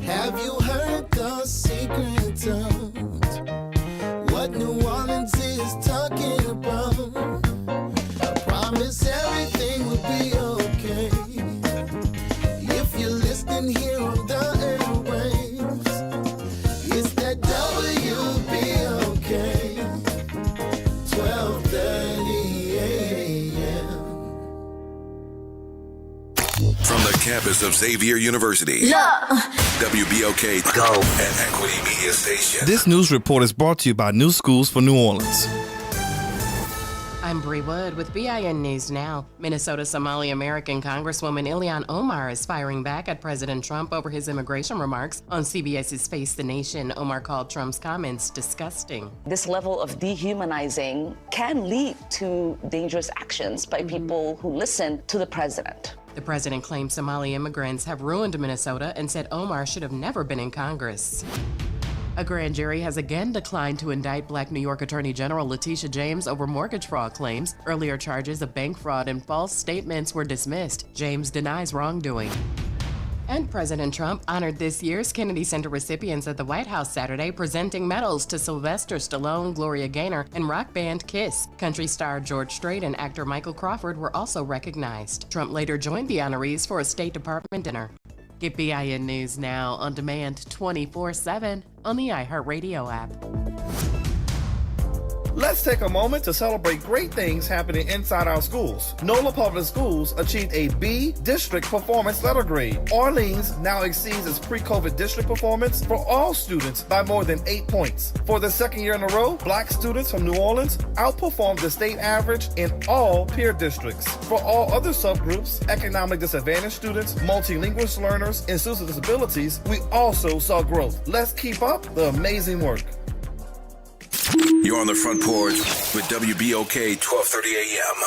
Have you heard the secret of what New Orleans is talking about? I promise everything will be okay if you're listening here on the airwaves. It's that WBOK 12:30 a.m. From the campus of Xavier University, WBOK Go and Equity Media Station. This news report is brought to you by New Schools for New Orleans. I'm Bree Wood with BIN News Now. Minnesota Somali American Congresswoman Ilhan Omar is firing back at President Trump over his immigration remarks. On CBS's Face the Nation, Omar called Trump's comments disgusting. This level of dehumanizing can lead to dangerous actions by people who listen to the president. The president claimed Somali immigrants have ruined Minnesota and said Omar should have never been in Congress. A grand jury has again declined to indict Black New York Attorney General Letitia James over mortgage fraud claims. Earlier charges of bank fraud and false statements were dismissed. James denies wrongdoing. And President Trump honored this year's Kennedy Center recipients at the White House Saturday, presenting medals to Sylvester Stallone, Gloria Gaynor, and rock band Kiss. Country star George Strait and actor Michael Crawford were also recognized. Trump later joined the honorees for a State Department dinner. Get BIN News Now on demand 24/7 on the iHeartRadio app. Let's take a moment to celebrate great things happening inside our schools. NOLA Public Schools achieved a B District Performance Letter Grade. Orleans now exceeds its pre-COVID district performance for all students by more than 8 points. For the second year in a row, Black students from New Orleans outperformed the state average in all peer districts. For all other subgroups, economic disadvantaged students, multilingual learners, and students with disabilities, we also saw growth. Let's keep up the amazing work. You're on the Front Porch with WBOK 12:30 a.m.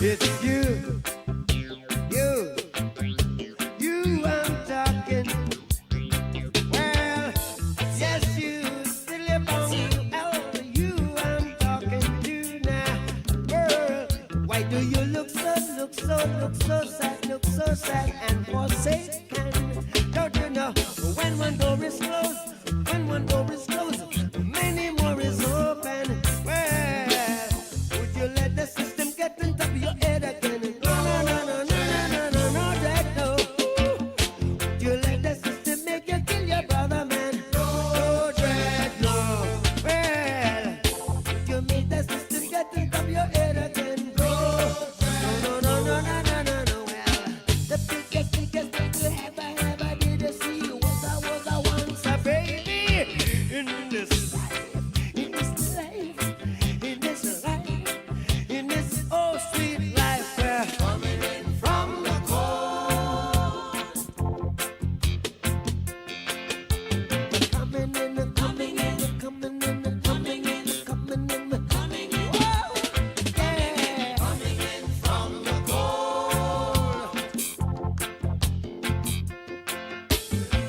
It's you, I'm talking. Well, yes, you When one door is closed, when one door is closed, many more is open. Well, would you let the system get on top of your head again? No, no, no, no, no, no, no, no, that no. Would you let the system make you kill your brother, man? No, dread, no. Well, would you make the system get on top of your head again? No, no, no, no, no, no, no, no. Well, the biggest thing you ever did see was a once a baby in this life, in this life, in this life, in this oh sweet life. We're coming in from the cold. Coming in, coming in, coming in, coming in, coming in, coming in. Whoa, yeah. Coming in from the cold.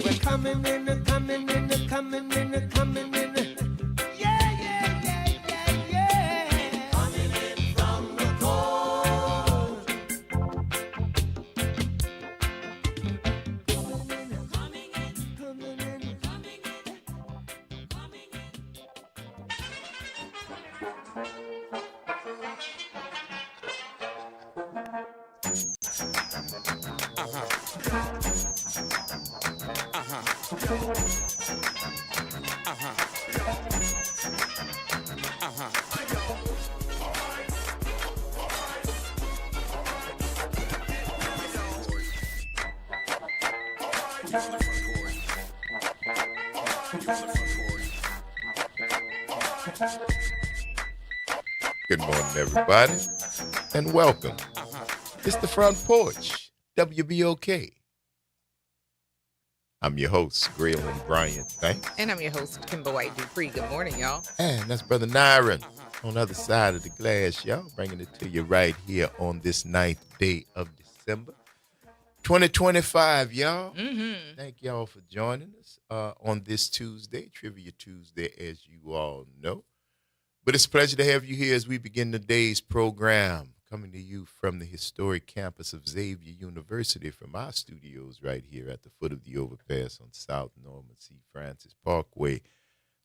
We're coming in, coming in, coming in, coming in. Yeah, yeah, yeah, yeah, yeah. Coming in from the cold. Coming in, coming in, coming in, coming in, coming in. Good morning, everybody, and welcome. It's the Front Porch, WBOK. I'm your host, Graylin Bryant. Thanks. And I'm your host, Kimber White Dupree. Good morning, y'all. And that's Brother Nyron on the other side of the glass, y'all, bringing it to you right here on this 9th day of December, 2025, y'all. Thank y'all for joining us on this Tuesday, Trivia Tuesday, as you all know. But it's a pleasure to have you here as we begin today's program, coming to you from the historic campus of Xavier University, from our studios right here at the foot of the overpass on South Norman C. Francis Parkway.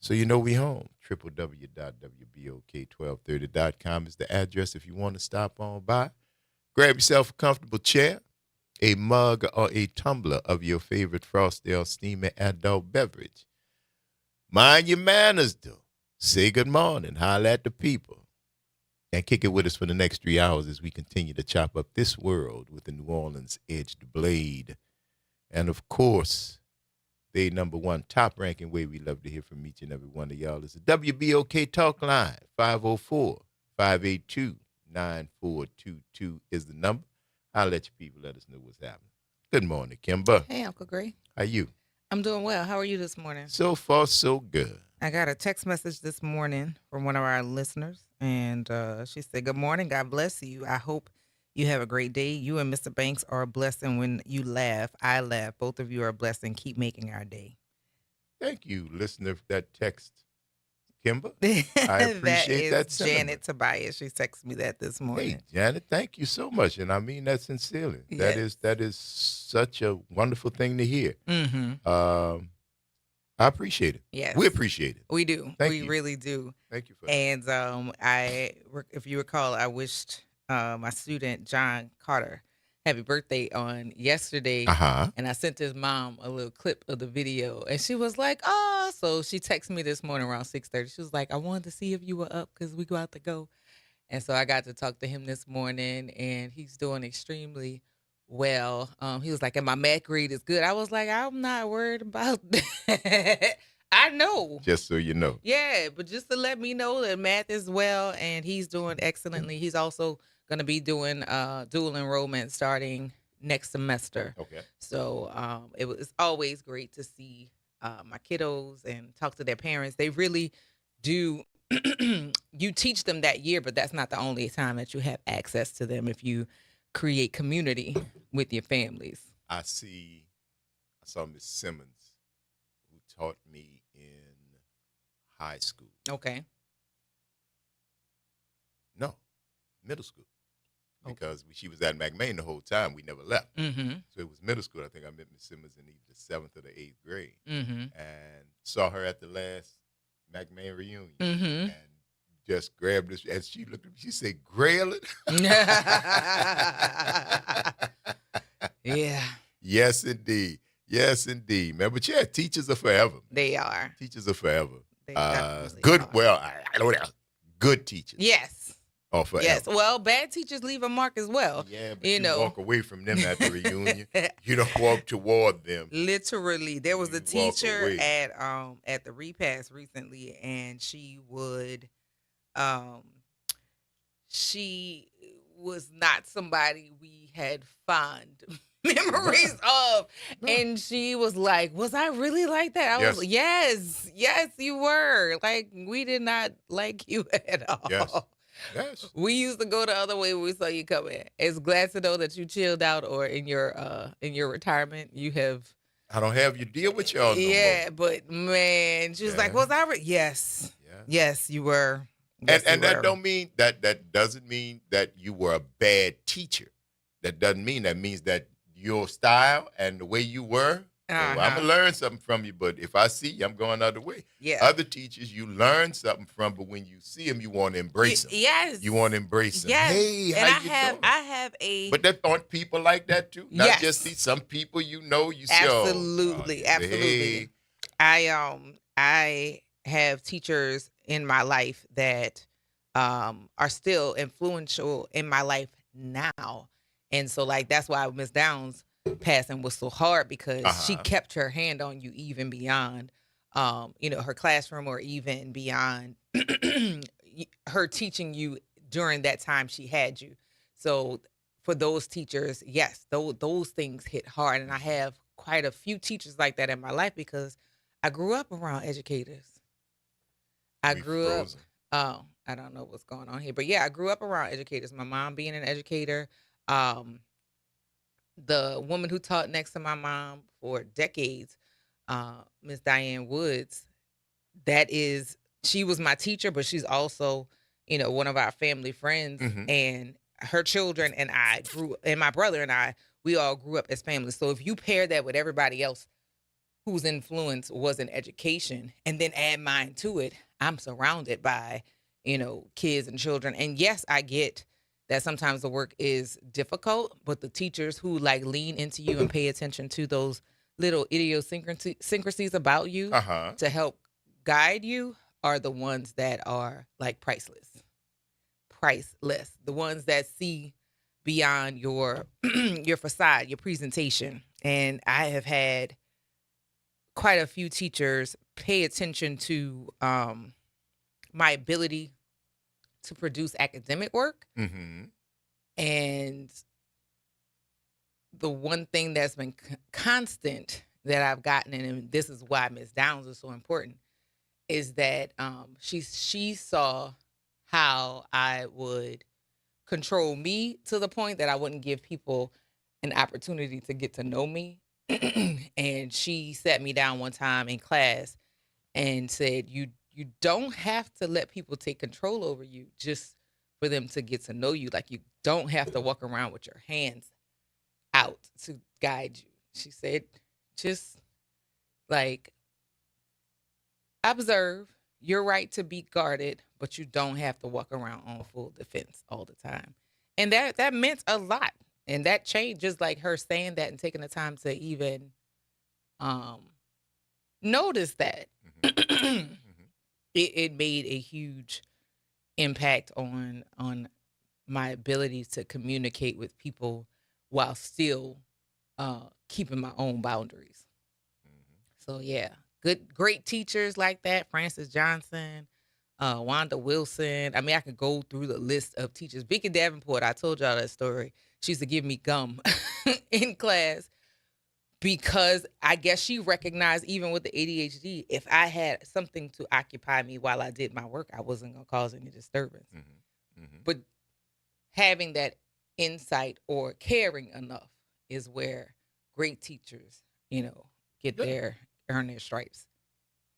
So you know we home. www.wbok1230.com is the address if you want to stop on by. Grab yourself a comfortable chair, a mug or a tumbler of your favorite Frosdale steaming adult beverage. Mind your manners, though. Say good morning, holler at the people, and kick it with us for the next 3 hours as we continue to chop up this world with the New Orleans edged blade. And of course, the number one top-ranking way we love to hear from each and every one of y'all is the WBOK Talk Line. 504-582-9422 is the number. I'll let you people let us know what's happening. Good morning, Kimber. Hey, Uncle Gray. How you? I'm doing well. How are you this morning? So far, so good. I got a text message this morning from one of our listeners, and she said, good morning. God bless you. I hope you have a great day. You and Mr. Banks are a blessing. When you laugh, I laugh. Both of you are a blessing. Keep making our day. Thank you, listener, for that text, Kimber. I appreciate that sentiment. Janet Tobias. She texted me that this morning. Hey, Janet, thank you so much, and I mean that sincerely. Yes. That is such a wonderful thing to hear. Mm-hmm. I appreciate it. Yes. We appreciate it. We do. Thank we you. really do. Thank you for that. And if you recall, I wished my student John Carter happy birthday on yesterday. And I sent his mom a little clip of the video, and she was like, "Oh!" So she texted me this morning around 6:30. She was like, "I wanted to see if you were up because we go out to go." And so I got to talk to him this morning, and he's doing extremely well. He was like, "And my math grade is good." I was like, "I'm not worried about that." I know. Just so you know. Yeah, but just to let me know that math is well, and he's doing excellently. He's also going to be doing dual enrollment starting next semester. Okay. So it's always great to see my kiddos and talk to their parents. They really do. You teach them that year, but that's not the only time that you have access to them if you create community with your families. I saw Miss Simmons, who taught me in high school. Okay. No, middle school. because she was at McMain the whole time. We never left. Mm-hmm. So it was middle school. I think I met Miss Simmons in either the 7th or the 8th grade. Mm-hmm. And saw her at the last McMain reunion. Mm-hmm. And just grabbed this. And she looked at me. She said, Graylin? Yeah. Yes, indeed. Yes, indeed, man. But yeah, teachers are forever. They are. Teachers are forever. They definitely good. are. Well, I know that. Good teachers. Yes. Are forever. Yes. Well, bad teachers leave a mark as well. Yeah, but you know, walk away from them at the reunion. You don't walk toward them. Literally, there was a teacher away. at the repast recently, and she was not somebody we had fond memories of. And she was like, was I really like that? I was like, yes, you were. Like, we did not like you at all. Yes. We used to go the other way when we saw you come in. It's glad to know that you chilled out, or in your retirement, you have. I don't have you deal with y'all no Yeah, more. but man, she was like, was I? Yes. Yeah. Yes, you were. And that don't mean that doesn't mean that you were a bad teacher. That doesn't mean that means that your style and the way you were. I'm gonna learn something from you, but if I see you, I'm going the other way. Yeah. Other teachers you learn something from, but when you see them, you want to embrace them. Yes. You want to embrace them. Yes. Hey, and how you doing? I have a. But there aren't people like that too. Not Yes. just some people you see. Absolutely, absolutely. Hey. I have teachers in my life that are still influential in my life now, and so like that's why Miss Downs passing was so hard, because she kept her hand on you even beyond her classroom, or even beyond her teaching you during that time she had you. So for those teachers, yes, those things hit hard. And I have quite a few teachers like that in my life, because I grew up around educators. I grew up, I don't know what's going on here, but yeah, I grew up around educators. My mom being an educator, the woman who taught next to my mom for decades, Miss Diane Woods, she was my teacher, but she's also, one of our family friends. Mm-hmm. And her children and my brother and I, we all grew up as family. So if you pair that with everybody else whose influence was in education, and then add mine to it, I'm surrounded by, kids and children. And yes, I get that sometimes the work is difficult, but the teachers who lean into you and pay attention to those little idiosyncrasies about you to help guide you are the ones that are priceless. The ones that see beyond your your facade, your presentation. And I have had quite a few teachers pay attention to my ability to produce academic work. Mm-hmm. And the one thing that's been constant that I've gotten, and this is why Miss Downs is so important, is that she saw how I would control me to the point that I wouldn't give people an opportunity to get to know me. And she sat me down one time in class and said, you don't have to let people take control over you just for them to get to know you. You don't have to walk around with your hands out to guide you. She said, just observe. You're right to be guarded, but you don't have to walk around on full defense all the time. And that meant a lot. And that changed, just her saying that and taking the time to even notice that. Mm-hmm. It made a huge impact on my ability to communicate with people while still keeping my own boundaries. Mm-hmm. So yeah, great teachers like that. Frances Johnson, Wanda Wilson. I mean, I could go through the list of teachers. Vicky Davenport, I told y'all that story. She used to give me gum in class, because I guess she recognized, even with the ADHD, if I had something to occupy me while I did my work, I wasn't going to cause any disturbance. Mm-hmm. Mm-hmm. But having that insight or caring enough is where great teachers, earn their stripes.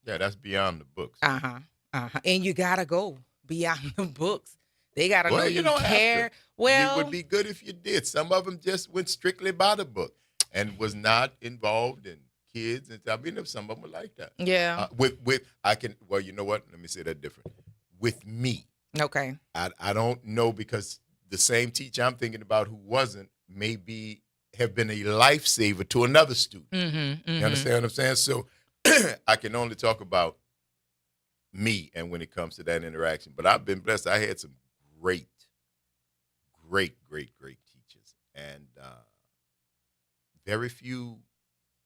Yeah, that's beyond the books. And you got to go beyond the books They got to know you don't care. have to. Well, it would be good if you did. Some of them just went strictly by the book and was not involved in kids. And I mean, some of them were like that. Yeah. Well, you know what? Let me say that different. With me. Okay. I don't know, because the same teacher I'm thinking about who wasn't have been a lifesaver to another student. You understand what I'm saying? So I can only talk about me and when it comes to that interaction. But I've been blessed. I had some great teachers, and very few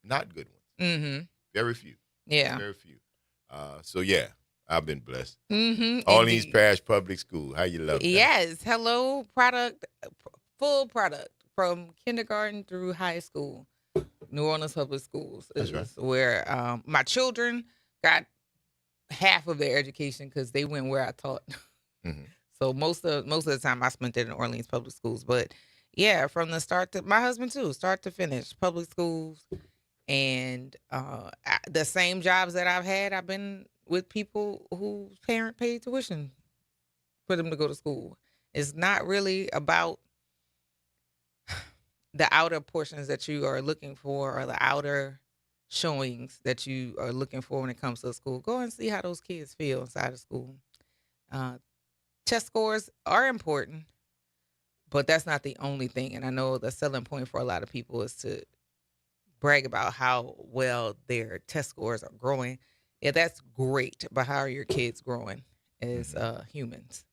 not good ones. Very few. Yeah. Very few. So yeah, I've been blessed. Orleans Parish Public School. How you love that? Yes. Hello, full product from kindergarten through high school. New Orleans Public Schools is where my children got half of their education because they went where I taught. So most of the time I spent it in Orleans Public Schools. But yeah, from the start to my husband too, start to finish, public schools, and the same jobs that I've had, I've been with people whose parent paid tuition for them to go to school. It's not really about the outer portions that you are looking for, or the outer showings that you are looking for when it comes to school. Go and see how those kids feel inside of school. Test scores are important, but that's not the only thing. And I know the selling point for a lot of people is to brag about how well their test scores are growing. Yeah, that's great, but how are your kids growing as humans?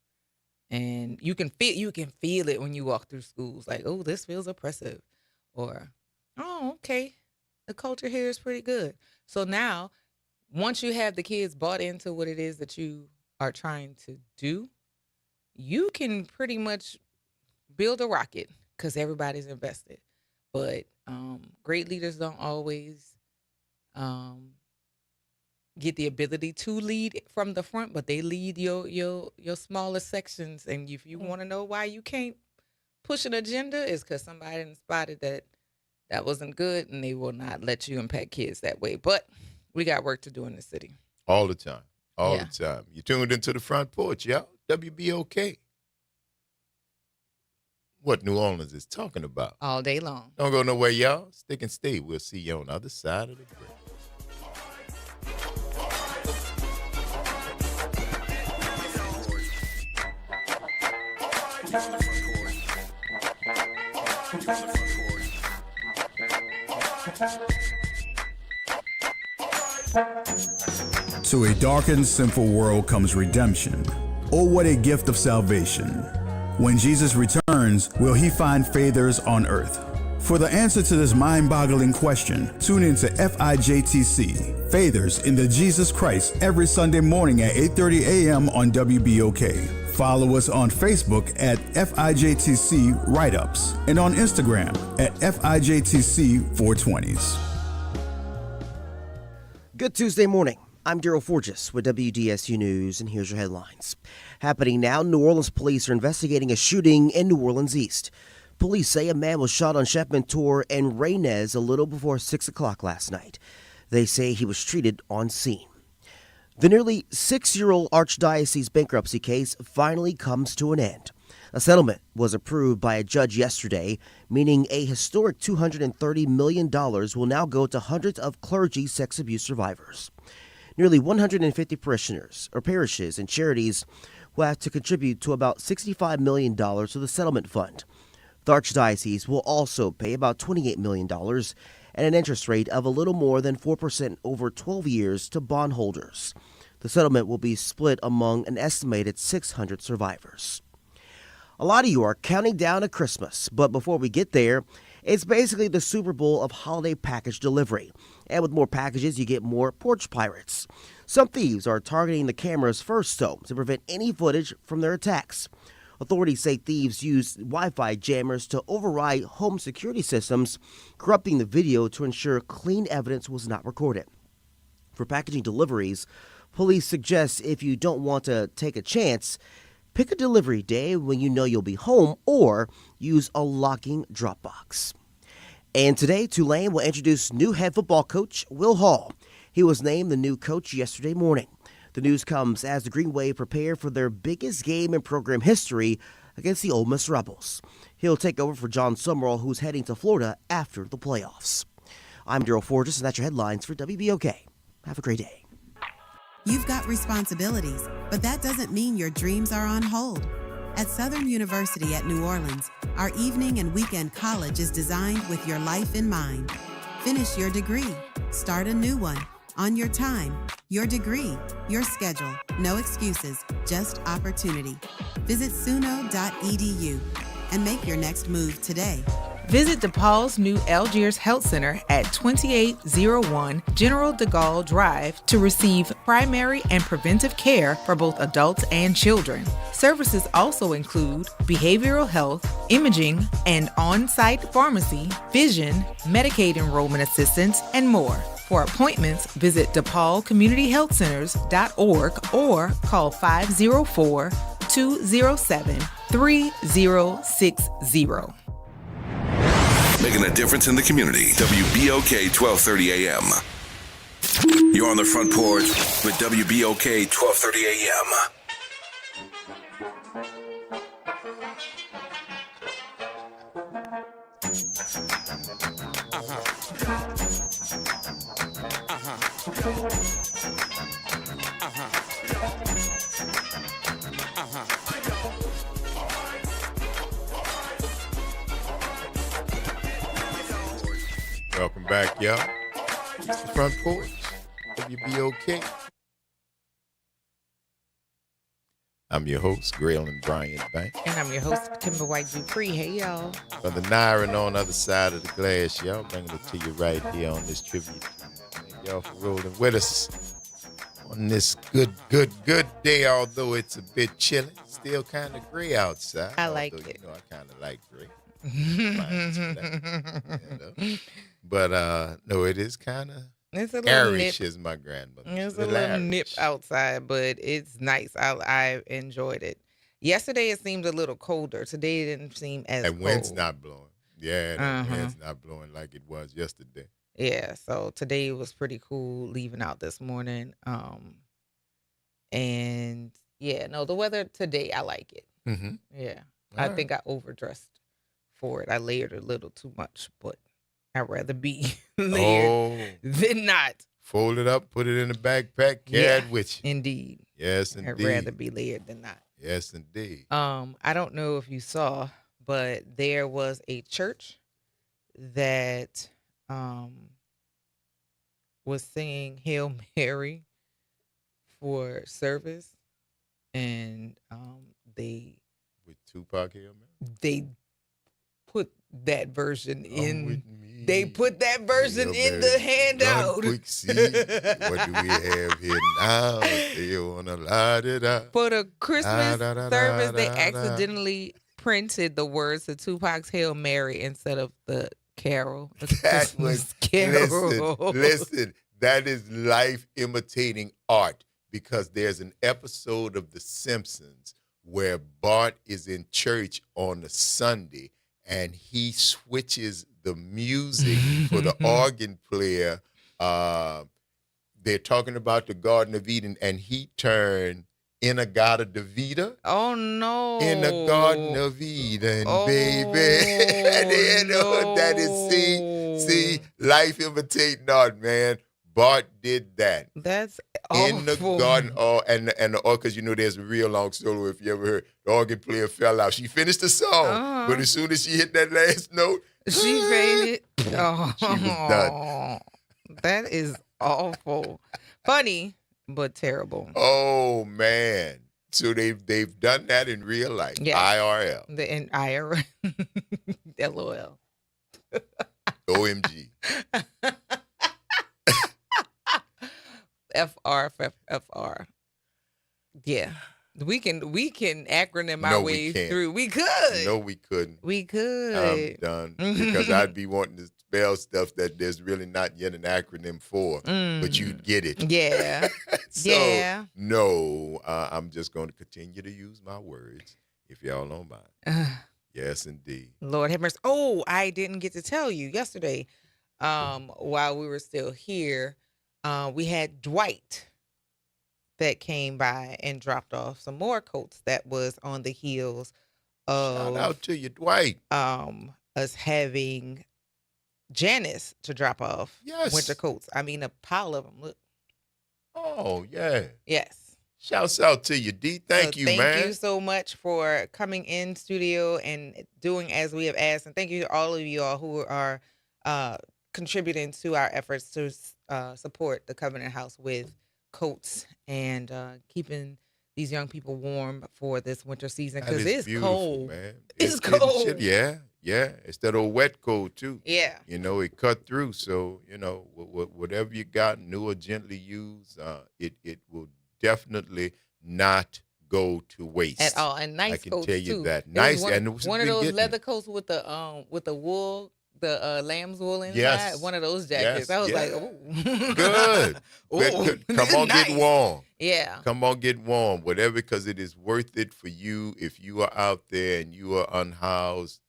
And you can feel it when you walk through schools, like, oh, this feels oppressive, or, oh, okay, the culture here is pretty good. So now, once you have the kids bought into what it is that you are trying to do, you can pretty much build a rocket because everybody's invested. But great leaders don't always get the ability to lead from the front, but they lead your smaller sections. And if you want to know why you can't push an agenda, is because somebody spotted that wasn't good, and they will not let you impact kids that way. But we got work to do in the city. All the time. All the time. You tuned into the Front Porch, y'all. WBOK. What New Orleans is talking about. All day long. Don't go nowhere, y'all. Stick and stay. We'll see you on the other side of the break. To a darkened, sinful world comes redemption. Oh, what a gift of salvation. When Jesus returns, will he find faithers on earth? For the answer to this mind-boggling question, tune into FIJTC, Faithers in the Jesus Christ, every Sunday morning at 8:30 a.m. on WBOK. Follow us on Facebook at FIJTC Write-Ups and on Instagram at FIJTC 420s. Good Tuesday morning. I'm Daryl Forges with WDSU News, and here's your headlines. Happening now, New Orleans police are investigating a shooting in New Orleans East. Police say a man was shot on Chapman Tour and Raynez a little before 6 o'clock last night. They say he was treated on scene. The nearly 6-year-old archdiocese bankruptcy case finally comes to an end. A settlement was approved by a judge yesterday, meaning a historic $230 million will now go to hundreds of clergy sex abuse survivors. Nearly 150 parishioners or parishes and charities will have to contribute to about $65 million to the settlement fund. The Archdiocese will also pay about $28 million and an interest rate of a little more than 4% over 12 years to bondholders. The settlement will be split among an estimated 600 survivors. A lot of you are counting down to Christmas, but before we get there, it's basically the Super Bowl of holiday package delivery. And with more packages, you get more porch pirates. Some thieves are targeting the cameras first, though, to prevent any footage from their attacks. Authorities say thieves used Wi-Fi jammers to override home security systems, corrupting the video to ensure clean evidence was not recorded. For packaging deliveries, police suggest if you don't want to take a chance, pick a delivery day when you know you'll be home, or use a locking drop box. And today, Tulane will introduce new head football coach Will Hall. He was named the new coach yesterday morning. The news comes as the Green Wave prepare for their biggest game in program history against the Ole Miss Rebels. He'll take over for John Summerall, who's heading to Florida after the playoffs. I'm Daryl Forges, and that's your headlines for WBOK. Have a great day. You've got responsibilities, but that doesn't mean your dreams are on hold. At Southern University at New Orleans, our evening and weekend college is designed with your life in mind. Finish your degree. Start a new one. On your time, your degree, your schedule. No excuses, just opportunity. Visit suno.edu and make your next move today. Visit DePaul's new Algiers Health Center at 2801 General de Gaulle Drive to receive primary and preventive care for both adults and children. Services also include behavioral health, imaging, and on-site pharmacy, vision, Medicaid enrollment assistance, and more. For appointments, visit DePaulCommunityHealthCenters.org or call 504-207-3060. Making a difference in the community. WBOK 1230 AM. You're on the front porch with WBOK 1230 AM. Welcome back, y'all. It's the Front Porch. WBOK. I'm your host, Graylin Bryant Bank. And I'm your host, Kimber White Dupree. Hey, y'all. Brother Nyron on the other side of the glass, y'all. Bringing it to you right here on this tribute. Thank y'all for rolling with us on this good day, although it's a bit chilly. Still kind of gray outside. I like it. You know, I kind of like gray. But no, it is kind of garish, as my grandmother. It's a little nip outside, but it's nice. I enjoyed it. Yesterday it seemed a little colder. Today it didn't seem as cold. And wind's not blowing. Yeah, the wind's not blowing like it was yesterday. Yeah, so today was pretty cool leaving out this morning. And yeah, no, the weather today, I like it. Mm-hmm. Yeah, I think I overdressed for it. I layered a little too much, but I'd rather be layered than not. Fold it up, put it in a backpack, carry it with you. Indeed. Yes, indeed. I'd rather be layered than not. Yes, indeed. I don't know if you saw, but there was a church that was singing Hail Mary for service, and they with Tupac Hail Mary? They put that version in. They put that version in the handout. Quick, see, what do we have here now? They wanna light it up. For the Christmas service, they accidentally printed the words to Tupac's Hail Mary instead of the carol. That was carol. Listen, that is life imitating art, because there's an episode of The Simpsons where Bart is in church on a Sunday and he switches the music for the organ player. They're talking about the Garden of Eden, and he turned Inagata Davida. Oh, no. In the Garden of Eden, baby. And you know, that is, see, life imitating art, man. Bart did that. That's awful. In the garden, because you know there's a real long solo. If you ever heard, the organ player fell out. She finished the song, but as soon as she hit that last note, she faded. Oh, she was done. That is awful. Funny, but terrible. Oh man! So they've done that in real life. Yes. IRL. In IRL. LOL. OMG. FR. Yeah. We can acronym our way through. We could. No, we couldn't. We could. I'm done. Because I'd be wanting to spell stuff that there's really not yet an acronym for, but you'd get it. Yeah. So, no, I'm just going to continue to use my words, if y'all don't mind. Yes, indeed. Lord have mercy. Oh, I didn't get to tell you yesterday, while we were still here, we had Dwight that came by and dropped off some more coats that was on the heels of Shout out to you, Dwight. Us having Janice to drop off winter Yes. coats. I mean, a pile of them. Look. Oh, yeah. Yes. Shouts out to you, D. Thank you, man. Thank you so much for coming in studio and doing as we have asked. And thank you to all of you all who are contributing to our efforts to support the Covenant House with coats and keeping these young people warm for this winter season because it's cold. Man. It's cold. Shit. Yeah. It's that old wet cold, too. Yeah. You know, it cut through. So, you know, whatever you got, new or gently used, it will definitely not go to waste. At all. And nice I can coats, tell you too. that. Nice. One, and one of those leather coats with the wool. The lamb's wool inside, Yes. one of those jackets. I was like, oh. Good. Ooh, Come on, nice. get warm. Yeah. Come on, get warm. Whatever, because it is worth it for you. If you are out there and you are unhoused,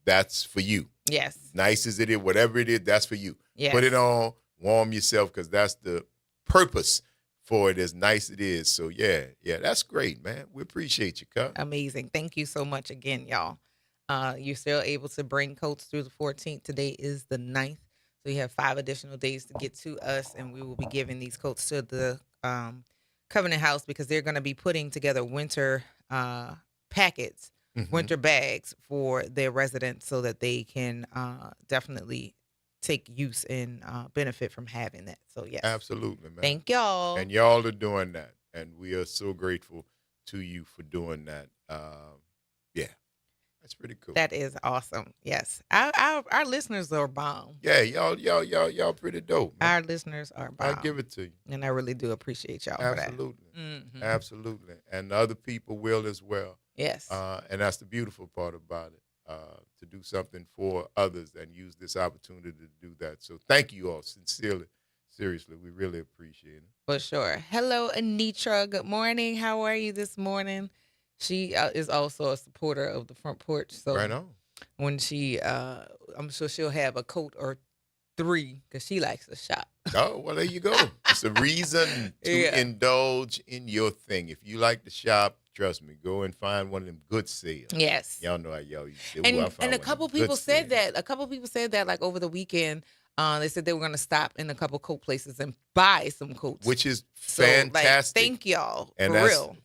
that's for you. Yes. Nice as it is, whatever it is, that's for you. Yes. Put it on, warm yourself, because that's the purpose for it, as nice it is. So, yeah, that's great, man. We appreciate you, Cub. Amazing. Thank you so much again, y'all. You're still able to bring coats through the 14th. Today is the 9th. So you have 5 additional days to get to us, and we will be giving these coats to the Covenant House because they're going to be putting together winter packets, winter bags for their residents so that they can definitely take use and benefit from having that. So, yes. Absolutely, man. Thank y'all. And y'all are doing that, and we are so grateful to you for doing that. Yeah. That's pretty cool. That is awesome. Yes. Our listeners are bomb. Yeah, y'all pretty dope, man. Our listeners are bomb. I'll give it to you. And I really do appreciate y'all Absolutely. for that. Mm-hmm. Absolutely. And other people will as well. Yes. And that's the beautiful part about it, to do something for others and use this opportunity to do that. So thank you all sincerely. Seriously, we really appreciate it. For sure. Hello, Anitra. Good morning. How are you this morning? She is also a supporter of the Front Porch. So right on. When she, I'm sure she'll have a coat or 3 because she likes to shop. Oh, well, there you go. It's a reason to indulge in your thing. If you like to shop, trust me, go and find one of them good sales. Yes. Y'all know how y'all used to. And a couple people said that. A couple people said that like over the weekend. They said they were going to stop in a couple coat places and buy some coats. Which is fantastic. Thank y'all, and for real.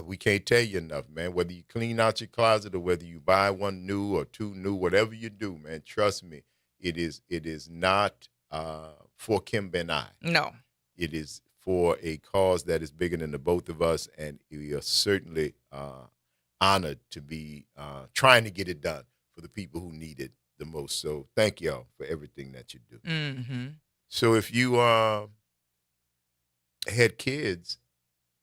We can't tell you enough, man. Whether you clean out your closet or whether you buy one new or 2 new, whatever you do, man, trust me, it is not for Kim and I. No. It is for a cause that is bigger than the both of us, and we are certainly honored to be trying to get it done for the people who need it the most. So thank y'all for everything that you do. Mm-hmm. So if you had kids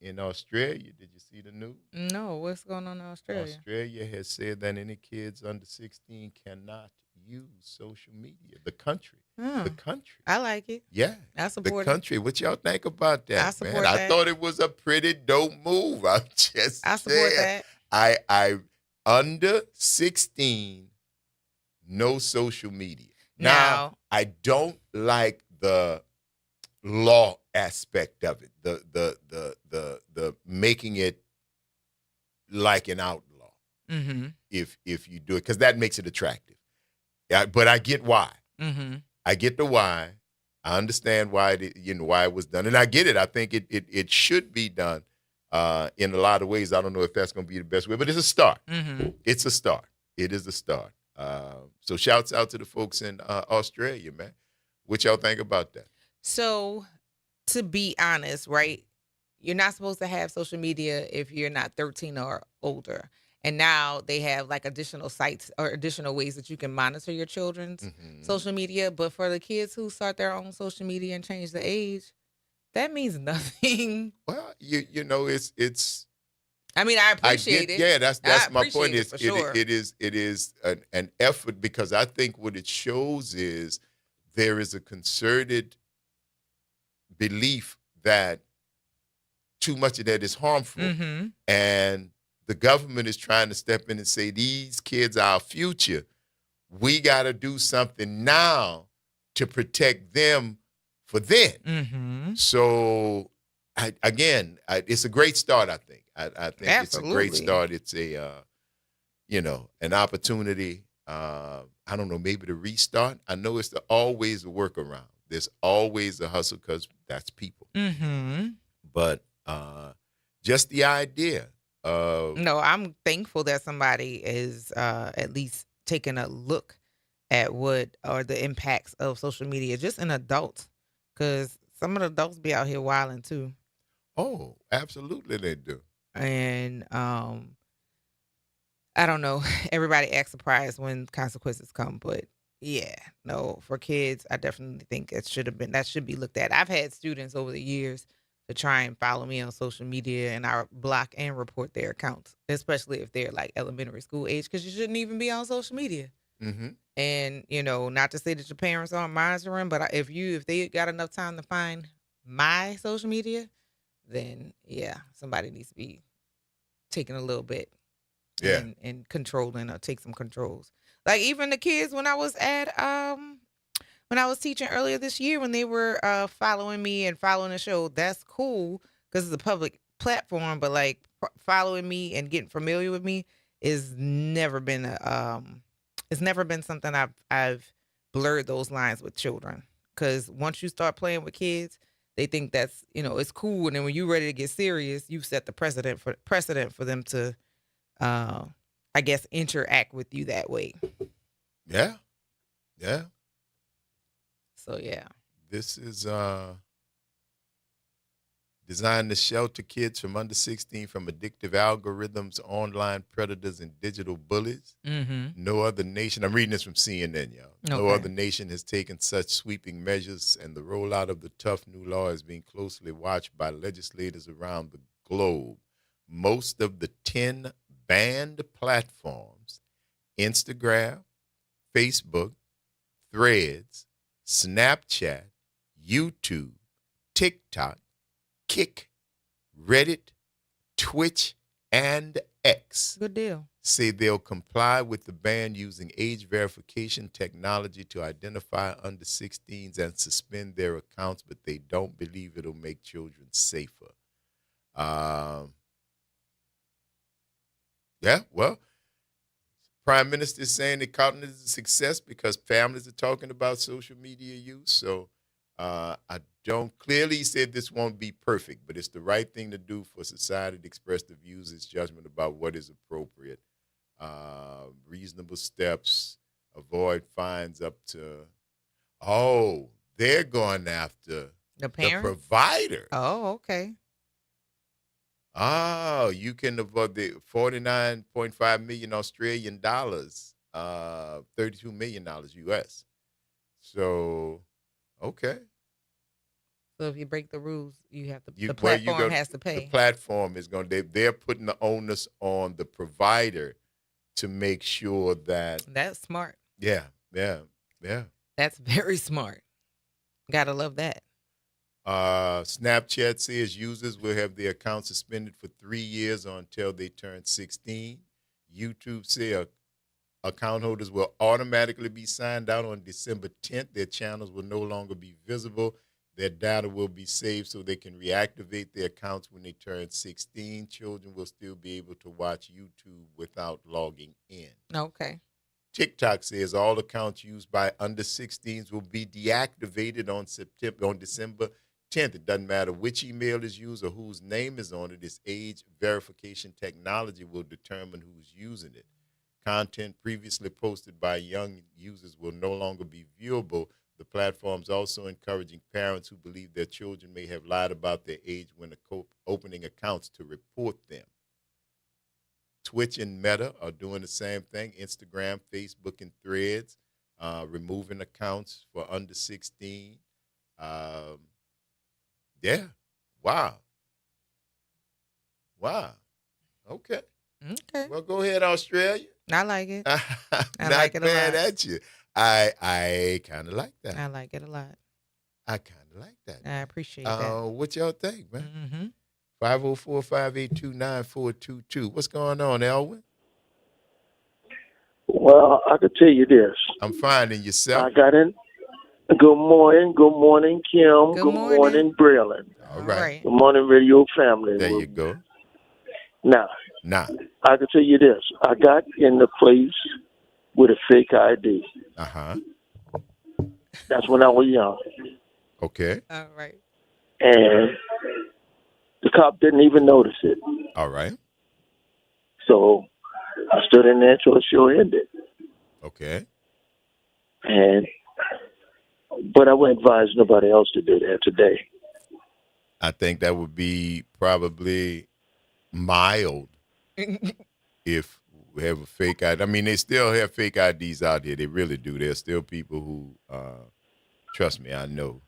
in Australia, did you see the news? No, what's going on in Australia? Australia has said that any kids under 16 cannot use social media. The country. The country. I like it. Yeah. I support the country. What y'all think about that, I support man? that. I thought it was a pretty dope move. I support that. I under 16, no social media. Now, I don't like the law aspect of it, the making it like an outlaw. Mm-hmm. If you do it, because that makes it attractive. Yeah, but I get why. Mm-hmm. I get the why. I understand why why it was done, and I get it. I think it should be done in a lot of ways. I don't know if that's going to be the best way, but it's a start. Mm-hmm. It's a start. It is a start. So shouts out to the folks in Australia, man. What y'all think about that? So, to be honest, right, you're not supposed to have social media if you're not 13 or older. And now they have like additional sites or additional ways that you can monitor your children's social media. But for the kids who start their own social media and change the age, that means nothing. Well, you know, it's. I mean, I appreciate it. Yeah, that's my point. It is an effort, because I think what it shows is there is a concerted belief that too much of that is harmful, and the government is trying to step in and say, these kids are our future. We got to do something now to protect them for then. Mm-hmm. So it's a great start. I think. I think it's a great Absolutely. start. It's a, an opportunity. I don't know, maybe to restart. I know it's always a workaround. There's always a hustle because that's people. Mm-hmm. But just the idea of No, I'm thankful that somebody is at least taking a look at what are the impacts of social media, just in adults, because some of the adults be out here wilding too. oh, absolutely they do. And I don't know. Everybody acts surprised when consequences come, but yeah, no, for kids, I definitely think that should be looked at. I've had students over the years to try and follow me on social media, and I block and report their accounts, especially if they're like elementary school age, because you shouldn't even be on social media. Mm-hmm. And not to say that your parents aren't monitoring, but if they got enough time to find my social media, then yeah, somebody needs to be taking a little bit Yeah. and controlling, or take some controls. Like even the kids when I was teaching earlier this year, when they were following me and following the show, that's cool because it's a public platform. But like following me and getting familiar with me is never been it's never been something I've blurred those lines with children. Because once you start playing with kids, they think that's it's cool, and then when you're ready to get serious, you set the precedent for them to I guess interact with you that way. Yeah. Yeah. So yeah. This is designed to shelter kids from under 16 from addictive algorithms, online predators, and digital bullies. Mm-hmm. No other nation, I'm reading this from CNN, y'all. No Okay. other nation has taken such sweeping measures, and the rollout of the tough new law is being closely watched by legislators around the globe. Most of the 10 banned platforms, Instagram, Facebook, Threads, Snapchat, YouTube, TikTok, Kick, Reddit, Twitch, and X, Good deal. say they'll comply with the ban using age verification technology to identify under 16s and suspend their accounts, but they don't believe it'll make children safer. Yeah, well, Prime Minister is saying they counting it as a success because families are talking about social media use. So I don't clearly he said this won't be perfect, but it's the right thing to do for society to express the views, its judgment about what is appropriate. Reasonable steps, avoid fines up to, they're going after The parent? provider. Oh, okay. Oh, you can avoid the 49.5 million Australian dollars, $32 million US. So, okay. So if you break the rules, you have to. The Well, you platform go- has to pay. The platform is going to, they're putting the onus on the provider to make sure that, That's smart. yeah. That's very smart. Gotta love that. Snapchat says users will have their account suspended for 3 years or until they turn 16. YouTube says account holders will automatically be signed out on December 10th. Their channels will no longer be visible. Their data will be saved so they can reactivate their accounts when they turn 16. Children will still be able to watch YouTube without logging in. Okay. TikTok says all accounts used by under 16s will be deactivated on December 10th. It doesn't matter which email is used or whose name is on it. This age verification technology will determine who's using it. Content previously posted by young users will no longer be viewable. The platform's also encouraging parents who believe their children may have lied about their age when opening accounts to report them. Twitch and Meta are doing the same thing. Instagram, Facebook, and Threads, removing accounts for under 16. Yeah. Wow. Okay. Okay. Well, go ahead, Australia. I like it. I'm I not like it a mad lot. at you. I kind of like that. I like it a lot. I kind of like that. I appreciate that. What y'all think, man? Mm-hmm. 504-582-9422. What's going on, Elwin? Well, I could tell you this. I'm finding yourself. I got in. Good morning, Kim. Good Good morning. morning, Braylon. All right. Good morning, radio family. There you go. Now, Nah. I can tell you this. I got in the place with a fake ID. Uh-huh. That's when I was young. Okay. All right. And the cop didn't even notice it. All right. So I stood in there until the show ended. Okay. But I wouldn't advise nobody else to do that today. I think that would be probably mild if we have a fake ID. I mean, they still have fake IDs out here. They really do. There's still people who, trust me, I know.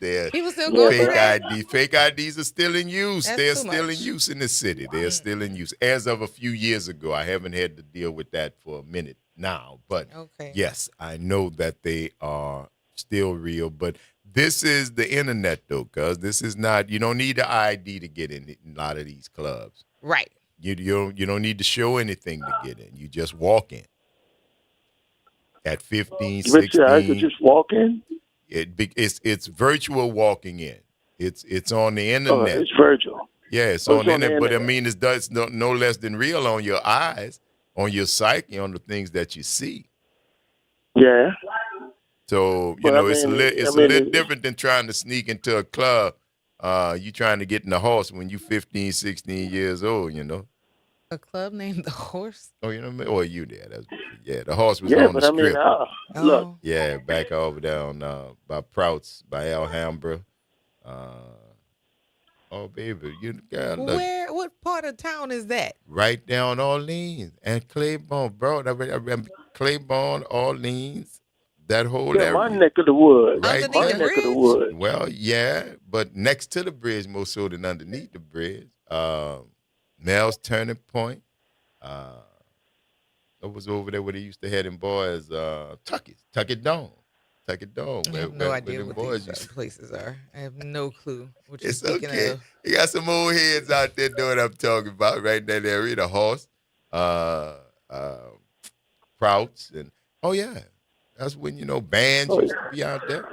They're People still go fake for that? IDs. Fake IDs are still in use. That's They're too still much. in use in the city. They're still in use. As of a few years ago, I haven't had to deal with that for a minute now. But Okay. yes, I know that they are still real. But this is the internet, though, cuz this is not. You don't need an ID to get in a lot of these clubs. Right. You don't need to show anything to get in. You just walk in. At 15, Richard, I could 16, just walk in. it's virtual walking in. It's on the internet. It's virtual. Yeah, it's Oh, on the it's on the internet. But I internet. mean, it's no less than real on your eyes, on your psyche, on the things that you see. Yeah. So, But I it's a mean, little different than trying to sneak into a club. You trying to get in the horse when you 15, 16 years old, A club named The Horse? Oh, you know what I mean? Or you there. The horse was Yeah, on the but I mean, strip. look. Yeah, back over down by Prouts, by Alhambra. Oh, baby, you got look What part of town is that? right down Orleans and Claiborne, bro. I remember Claiborne, Orleans, that whole Yeah, area. my neck of the woods. Right My there. neck of the woods. Well, yeah, but next to the bridge, more so than underneath the bridge. Mel's Turning Point. What was over there where they used to have them boys? Tucket Dome. Tucket Dome. I have no idea what these places are. I have no clue what you're It's speaking okay. of. You got some old heads out there doing what I'm talking about, right in that area. The horse, Prouts, and yeah, that's when bands used to be out there.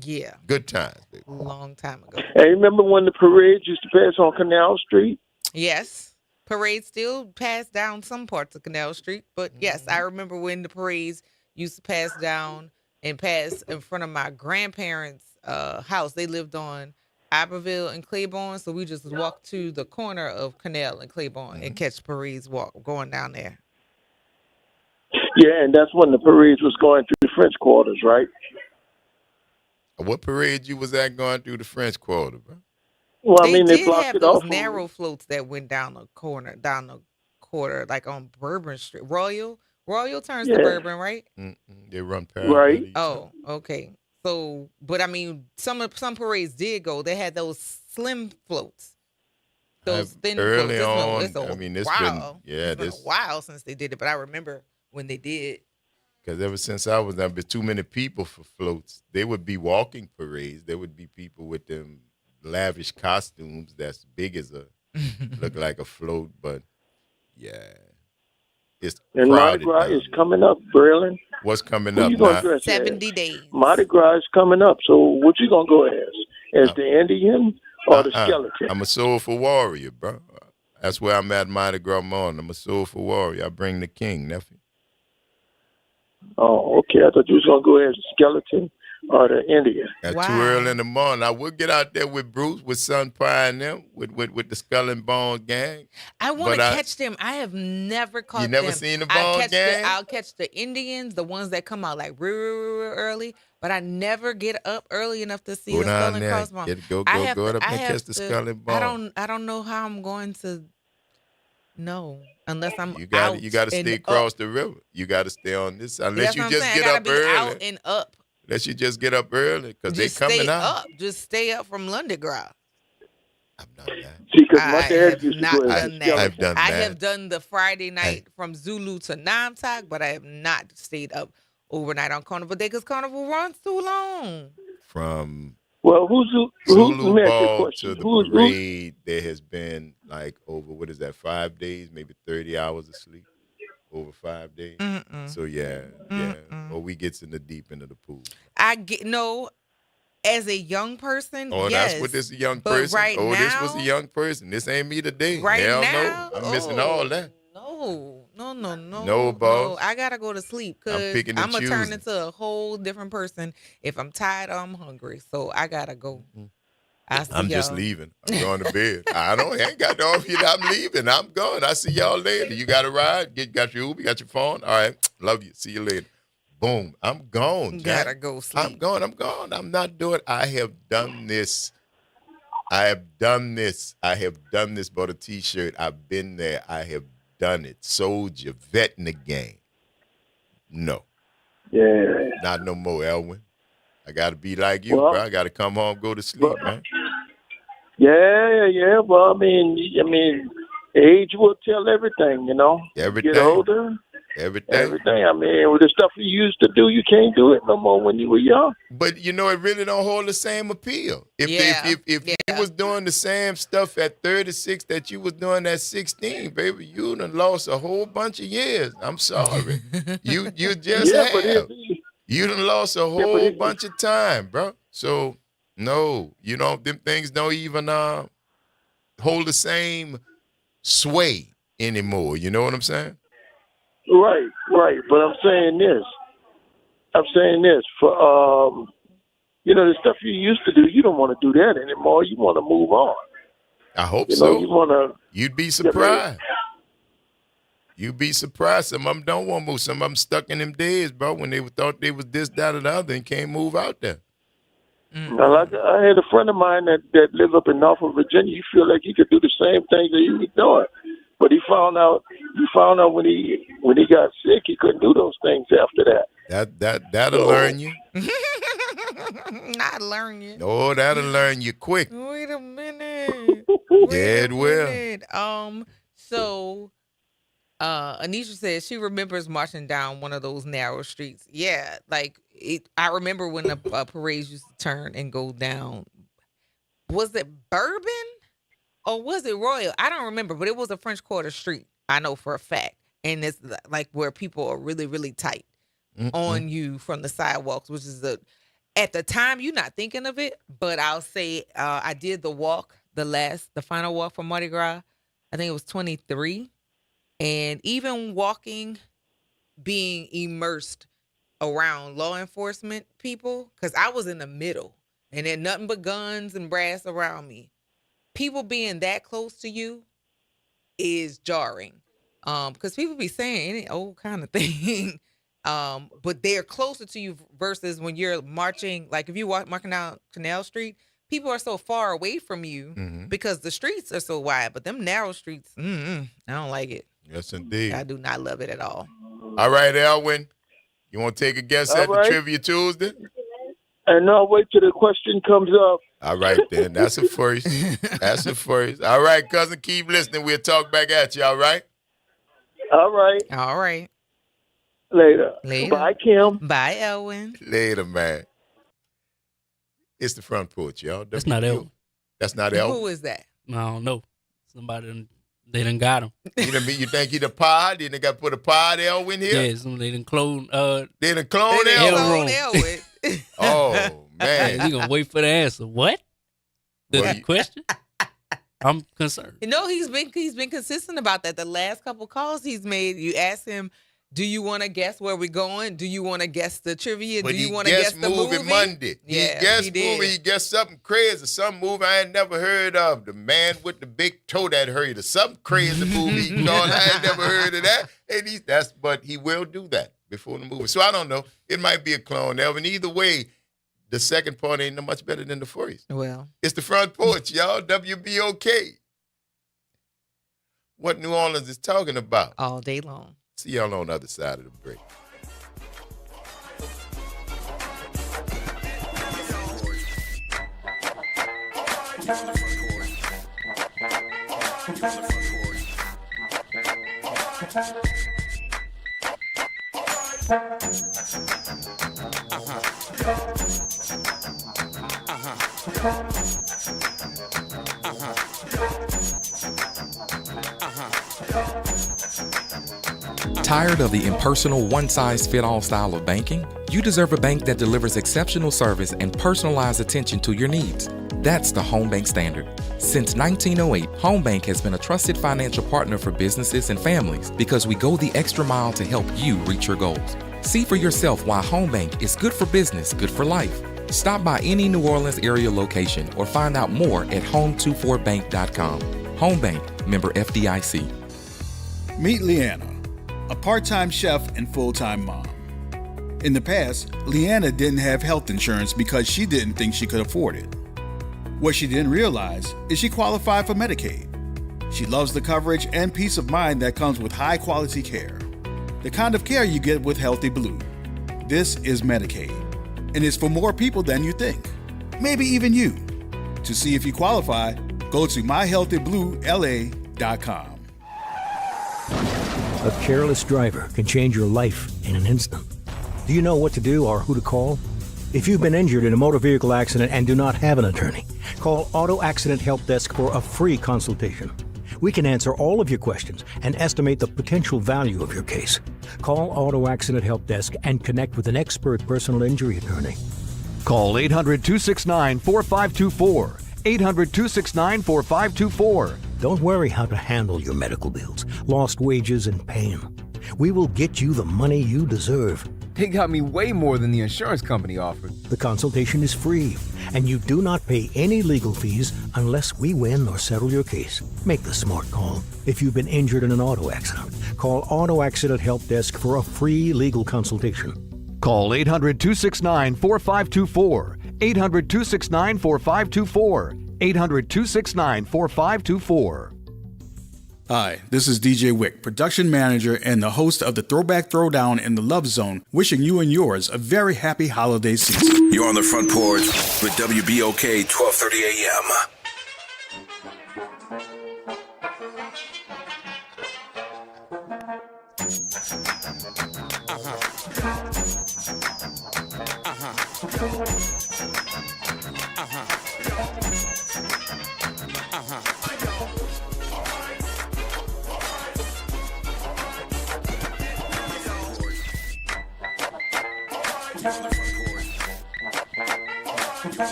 Yeah. Good times, baby. Long time ago. Hey, remember when the parades used to pass on Canal Street? Yes. Parades still pass down some parts of Canal Street, but yes, I remember when the parades used to pass down and pass in front of my grandparents' house. They lived on Iberville and Claiborne, so we just walked to the corner of Canal and Claiborne and catch parades going down there. Yeah, and that's when the parades was going through the French Quarters, right? What parade you was at going through the French Quarter, bro? Well, I mean, they did blocked have it those off. narrow floats that went down the quarter, like on Bourbon Street. Royal turns to Yeah. Bourbon, right? They run parallel. Right. to each Oh, okay. So, but I mean, some parades did go. They had those slim floats, those thin early floats. on, I mean, it's while. been It's been a while since they did it, but I remember when they did. because ever since I was there, been too many people for floats. They would be walking parades. There would be people with them lavish costumes that's big as look like a float, but yeah, it's And Mardi crowded Gras down is there. coming up, Braylon. What's coming Who up you gonna now? dress as? 70 days. Mardi Gras is coming up, so what you gonna go as? As the Indian or the skeleton? I'm a soulful warrior, bro. That's where I'm at Mardi Gras morning. I'm a soulful warrior. I bring the king, nephew. Oh, okay. I thought you was gonna go as the skeleton or the Indian. At too early in the morning. I would get out there with Bruce, with Sun Pie and them, with the Skull and Bone gang. I want to But catch them. I have never caught You them. never seen the Bone gang? I'll catch the Indians, the ones that come out like real early, but I never get up early enough to see Go the Skull down and there. Crossbones. Go I have up to- I and have catch the to- Skull and Bone. I don't know how I'm going to know unless I'm You out got to and stay up. across the river. You got to stay on this. Unless That's you what I'm just saying. get I gotta up be early. out and up. Unless you just get up early because they Just coming stay out. up. Just stay up from London Gras. See, because my I dad have used to not go as done the that. skeleton. I've done I that. have done the Friday night from Zulu to Namtok, but I have not stayed up overnight on Carnival Day because Carnival runs too long. From Well, who's Zulu let me ask you a Ball question. to the Who's- parade, there has been like over, 5 days, maybe 30 hours of sleep. over 5 days. Mm-mm. So yeah. Or we gets in the deep end of the pool. I get no. As a young person, Oh, yes. that's what this young But person. right Oh, now, this was a young person. This ain't me today. Right Hell now, no. I'm missing all that. No. No, boss. I gotta go to sleep I'm because picking and I'm gonna turn choosing. into a whole different person if I'm tired or I'm hungry. So I gotta go. I see I'm just y'all. leaving. I'm going to bed. I ain't got no off yet. I'm leaving. I'm going. I see y'all later. You got a ride? Got your Uber? Got your phone? All right. Love you. See you later. Boom. I'm gone. Jack. Gotta go sleep. I'm gone. I'm not doing it. I have done this. I have done this. Bought a T-shirt. I've been there. I have done it. Soldier, vet in the game. No. Yeah. Not no more, Elwin. I got to be like you, bro. I got to come home, go to sleep, man. Yeah. Well, I mean, age will tell everything, you know. Everything. Get older. Everything. I mean, with the stuff you used to do, you can't do it no more when you were young. But it really don't hold the same appeal. If you was doing the same stuff at 36 that you was doing at 16, baby, you done lost a whole bunch of years. I'm sorry. you just have. You done lost a whole bunch of time, bro. So no, them things don't even hold the same sway anymore. You know what I'm saying? Right. But I'm saying this for the stuff you used to do. You don't want to do that anymore. You want to move on. I hope so. You want to. You'd be surprised. You'd be surprised. Some of them don't want to move. Some of them stuck in them days, bro, when they thought they was this, that, or the other and can't move out there. Now, like I had a friend of mine that lived up in Norfolk, Virginia. He feel like he could do the same things that he was doing. But he found out when he got sick, he couldn't do those things after that. That'll learn you. Not learn you. Oh, that'll learn you quick. Wait a minute. Yeah, it will. So Anisha says she remembers marching down one of those narrow streets. Yeah, I remember when the parades used to turn and go down. Was it Bourbon? Or was it Royal? I don't remember, but it was a French Quarter street. I know for a fact. And it's like where people are really, really tight on you from the sidewalks, which is at the time you're not thinking of it, but I'll say I did the walk, the final walk for Mardi Gras. I think it was 23. And even walking, being immersed around law enforcement people, because I was in the middle and there nothing but guns and brass around me. People being that close to you is jarring. Because people be saying any old kind of thing. But they're closer to you versus when you're marching, like if you marching down Canal Street, people are so far away from you because the streets are so wide. But them narrow streets, I don't like it. Yes, indeed. I do not love it at all. All right, Elwin. You want to take a guess at the Trivia Tuesday? And I'll wait till the question comes up. All right, then. That's a first. That's a first. All right, cousin, keep listening. We'll talk back at you, all right? All right. All right. Later. Bye, Kim. Bye, Elwin. Later, man. It's the Front Porch, y'all. That's not Elwin. That's not Elwin? Who is that? I don't know. Somebody they done got him. You think he the pod? They got to put a pod Elwin here? Yeah, they done clone. They done clone Elwin? Elwin. Oh, man. We gonna wait for the answer. What? The question? I'm concerned. No, he's been consistent about that. The last couple calls he's made, you ask him, do you want to guess where we're going? Do you want to guess the trivia? But do you want to guess the movie? Monday. Yeah, he movie. He guessed something crazy. Some movie I ain't never heard of. The man with the big toe that hurt. Or some crazy movie he called. I ain't never heard of that. And but he will do that before the movie. So I don't know. It might be a clone, Elvin. Either way, the second part ain't no much better than the first. Well, it's the Front Porch, y'all. WBOK. What New Orleans is talking about all day long. See y'all on the other side of the break. Tired of the impersonal, one-size-fit-all style of banking? You deserve a bank that delivers exceptional service and personalized attention to your needs. That's the Home Bank Standard. Since 1908, Home Bank has been a trusted financial partner for businesses and families because we go the extra mile to help you reach your goals. See for yourself why Home Bank is good for business, good for life. Stop by any New Orleans area location or find out more at home24bank.com. Home Bank, member FDIC. Meet Leanna, a part-time chef and full-time mom. In the past, Leanna didn't have health insurance because she didn't think she could afford it. What she didn't realize is she qualified for Medicaid. She loves the coverage and peace of mind that comes with high-quality care. The kind of care you get with Healthy Blue. This is Medicaid, and it's for more people than you think. Maybe even you. To see if you qualify, go to myhealthybluela.com. A careless driver can change your life in an instant. Do you know what to do or who to call? If you've been injured in a motor vehicle accident and do not have an attorney, call Auto Accident Help Desk for a free consultation. We can answer all of your questions and estimate the potential value of your case. Call Auto Accident Help Desk and connect with an expert personal injury attorney. Call 800-269-4524. 800-269-4524. Don't worry how to handle your medical bills, lost wages, and pain. We will get you the money you deserve. They got me way more than the insurance company offered. The consultation is free, and you do not pay any legal fees unless we win or settle your case. Make the smart call. If you've been injured in an auto accident, call Auto Accident Help Desk for a free legal consultation. Call 800-269-4524. 800-269-4524. 800-269-4524. Hi, this is DJ Wick, production manager and the host of the Throwback Throwdown in the Love Zone, wishing you and yours a very happy holiday season. You're on the Front Porch with WBOK 1230 AM.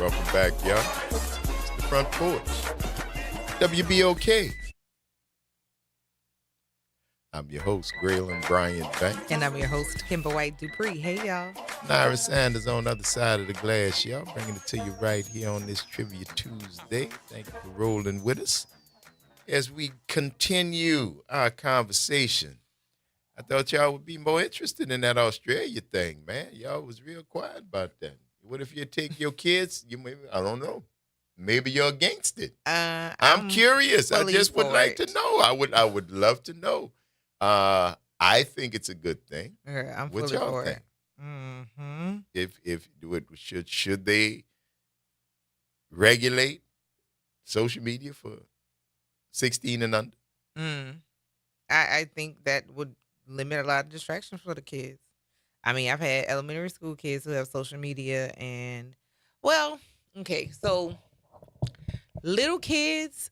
Welcome back, y'all. It's the Front Porch. WBOK. I'm your host, Graylin Bryant Banks. And I'm your host, Kimber White Dupree. Hey, y'all. Naira Sanders on the other side of the glass, y'all. Bringing it to you right here on this Trivia Tuesday. Thank you for rolling with us. As we continue our conversation, I thought y'all would be more interested in that Australia thing, man. Y'all was real quiet about that. What if you take your kids? I don't know. Maybe you're against it. I'm curious. I just would like to know. I would love to know. I think it's a good thing. I'm what fully y'all for think? it. Mm-hmm. If should they regulate social media for 16 and under? I think that would limit a lot of distractions for the kids. I mean, I've had elementary school kids who have social media and, well, okay, so little kids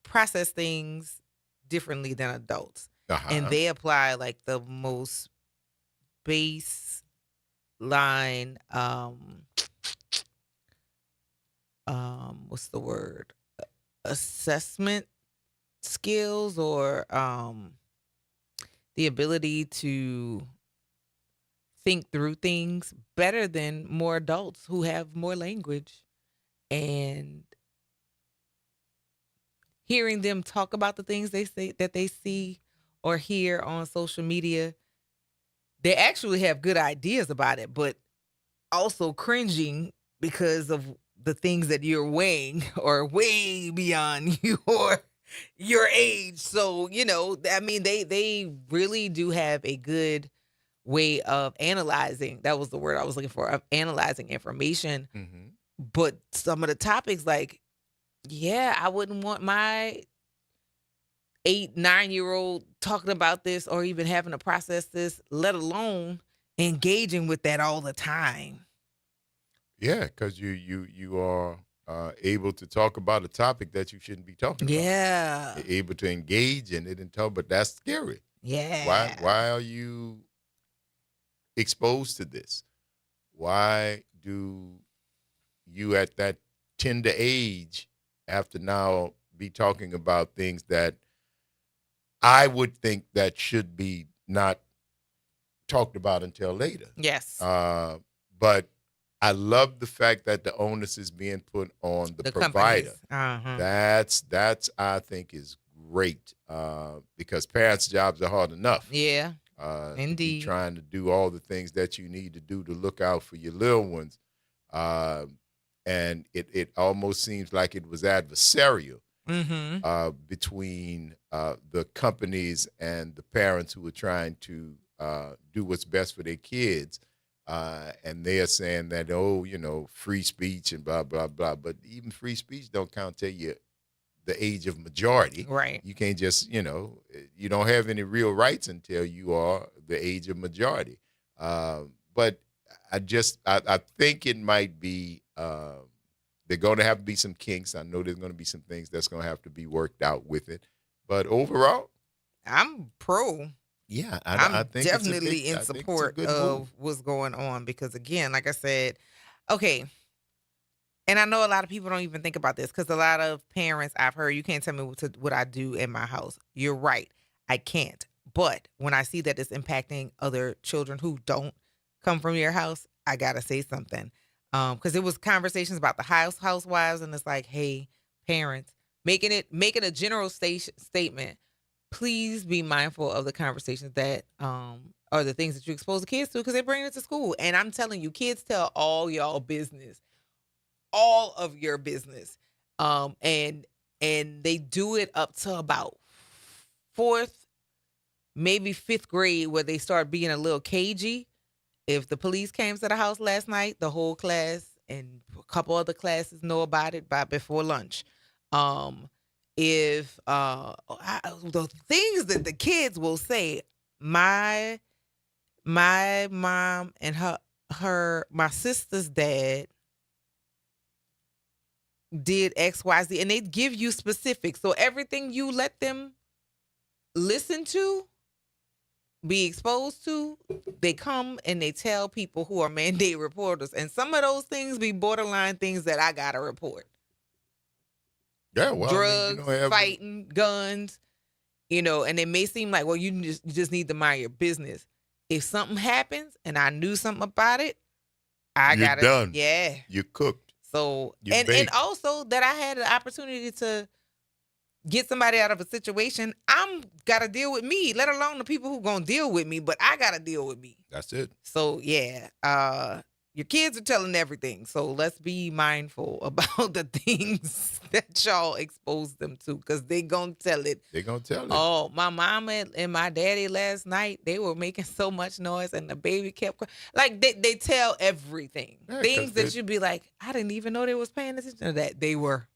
process things differently than adults. And they apply like the most baseline, what's the word? Assessment skills or the ability to think through things better than more adults who have more language. And hearing them talk about the things they say that they see or hear on social media, they actually have good ideas about it, but also cringing because of the things that you're weighing or way beyond your age. So, I mean, they really do have a good way of analyzing. That was the word I was looking for, of analyzing information. Mm-hmm. But some of the topics, like, yeah, I wouldn't want my 8-9-year-old talking about this or even having to process this, let alone engaging with that all the time. Yeah, because you are able to talk about a topic that you shouldn't be talking about. Yeah. You're able to engage in it and talk, but that's scary. Yeah. Why are you exposed to this? Why do you at that tender age have to now be talking about things that I would think that should be not talked about until later? Yes. But I love the fact that the onus is being put on the provider. That's I think is great because parents' jobs are hard enough. Yeah. Indeed. Trying to do all the things that you need to do to look out for your little ones. And it almost seems like it was adversarial between the companies and the parents who were trying to do what's best for their kids. And they are saying that, free speech and blah, blah, blah. But even free speech don't count till you the age of majority. Right. You can't just, you don't have any real rights until you are the age of majority. But I think it might be, they're going to have to be some kinks. I know there's going to be some things that's going to have to be worked out with it. But overall, I'm pro. Yeah, I'm I think definitely in support of what's going on because, again, like I said, okay, and I know a lot of people don't even think about this because a lot of parents I've heard, you can't tell me what I do in my house. You're right. I can't. But when I see that it's impacting other children who don't come from your house, I got to say something. Because it was conversations about the housewives, and it's like, hey, parents, making a general statement. Please be mindful of the conversations that are the things that you expose the kids to because they bring it to school. And I'm telling you, kids tell all y'all business, all of your business. And they do it up to about 4th, maybe 5th grade where they start being a little cagey. If the police came to the house last night, the whole class and a couple other classes know about it by before lunch. If the things that the kids will say, my mom and my sister's dad did XYZ, and they give you specifics. So everything you let them listen to, be exposed to, they come and they tell people who are mandate reporters. And some of those things be borderline things that I gotta report. Yeah, well, drugs, fighting, guns, and it may seem like, well, you just need to mind your business. If something happens and I knew something about it, You're done. Yeah. You're cooked. So, and also that I had the opportunity to get somebody out of a situation, I'm got to deal with me, let alone the people who going to deal with me, but I got to deal with me. That's it. So, yeah, your kids are telling everything. So let's be mindful about the things that y'all expose them to because they going to tell it. They going to tell it. Oh, my mama and my daddy last night, they were making so much noise and the baby kept crying. Like they tell everything. Yeah, things that you'd be like, I didn't even know they was paying attention to that. They were.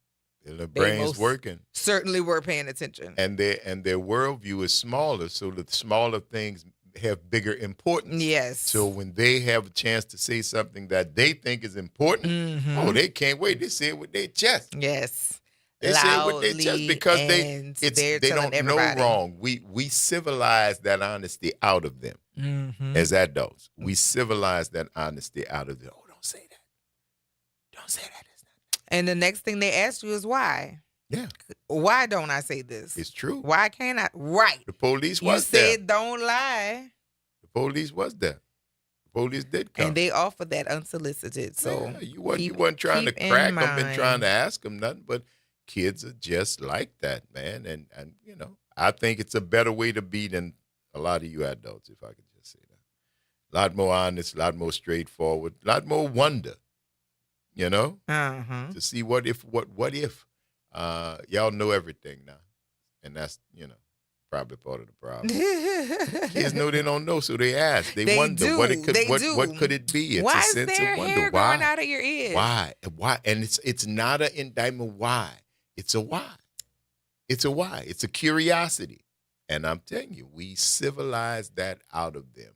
The brain's working. Certainly were paying attention. And their worldview is smaller, so the smaller things have bigger importance. Yes. So when they have a chance to say something that they think is important, oh, they can't wait. They say it with their chest. Yes. They say it with their chest because they don't know wrong. We civilize that honesty out of them as adults. We civilize that honesty out of them. Oh, don't say that. Don't say that. And the next thing they ask you is why. Yeah. Why don't I say this? It's true. Why can't I? Right. The police You was there. said don't lie. The police was there. The police did come. And they offered that unsolicited. So yeah, you wasn't trying to crack them and trying to ask them nothing, but kids are just like that, man. And you know, I think it's a better way to be than a lot of you adults, if I could just say that. A lot more honest, a lot more straightforward, a lot more wonder, you know, to see what if. Y'all know everything now. And that's, you know, probably part of the problem. Kids know they don't know, so they ask. They wonder do. what it could They what do. could it be? It's Why a is sense there of wonder. hair Why? growing out of your ears? Why? And it's not an indictment why. It's a why. It's a why. It's a curiosity. And I'm telling you, we civilized that out of them.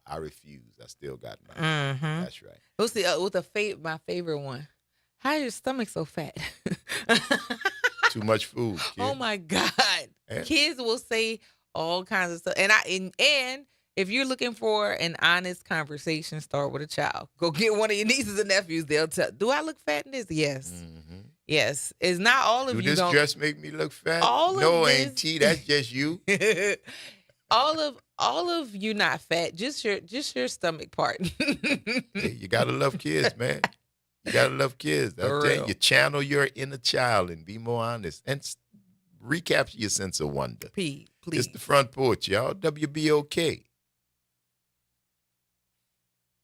I refuse. I still got mine. That's right. What's my favorite one? How is your stomach so fat? Too much food. Kid. Oh my God. Yeah. Kids will say all kinds of stuff. And if you're looking for an honest conversation, start with a child. Go get one of your nieces and nephews. They'll tell, do I look fat in this? Yes. Yes. It's not all of do you. This dress make me look fat? All no, of this, ain't T. That's just you. all of you not fat. Just your stomach part. Hey, you gotta love kids, man. You gotta love kids. I'm telling you, channel your inner child and be more honest and recapture your sense of wonder. Please. It's the Front Porch, y'all. WBOK.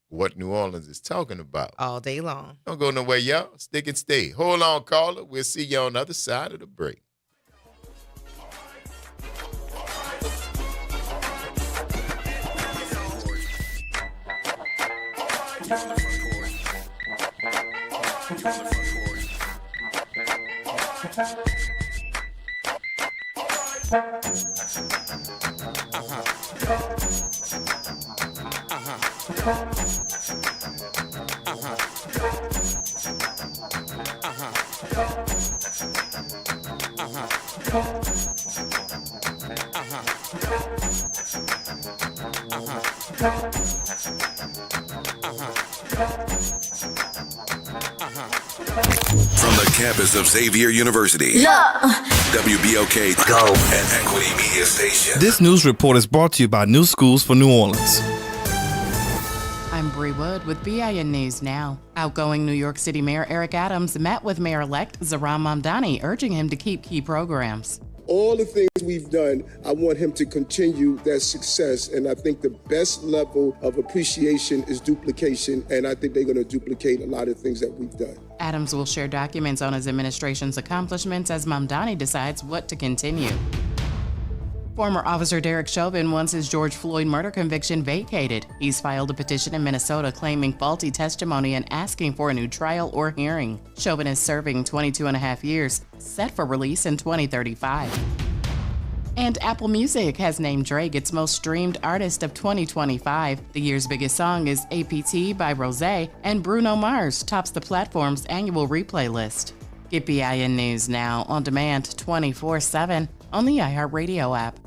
What New Orleans is talking about. All day long. Don't go nowhere, y'all. Stick and stay. Hold on, caller. We'll see you on the other side of the break. From the campus of Xavier University, WBOK Go and Equity Media Station. This news report is brought to you by New Schools for New Orleans. I'm Bree Wood with BIN News Now. Outgoing New York City Mayor Eric Adams met with Mayor-elect Zohran Mamdani, urging him to keep key programs. All the things we've done, I want him to continue that success. And I think the best level of appreciation is duplication. And I think they're going to duplicate a lot of things that we've done. Adams will share documents on his administration's accomplishments as Mamdani decides what to continue. Former Officer Derek Chauvin wants his George Floyd murder conviction vacated. He's filed a petition in Minnesota claiming faulty testimony and asking for a new trial or hearing. Chauvin is serving 22 and a half years, set for release in 2035. And Apple Music has named Drake its most streamed artist of 2025. The year's biggest song is APT by Rosé, and Bruno Mars tops the platform's annual replay list. Get BIN News Now on demand 24/7 on the iHeartRadio app.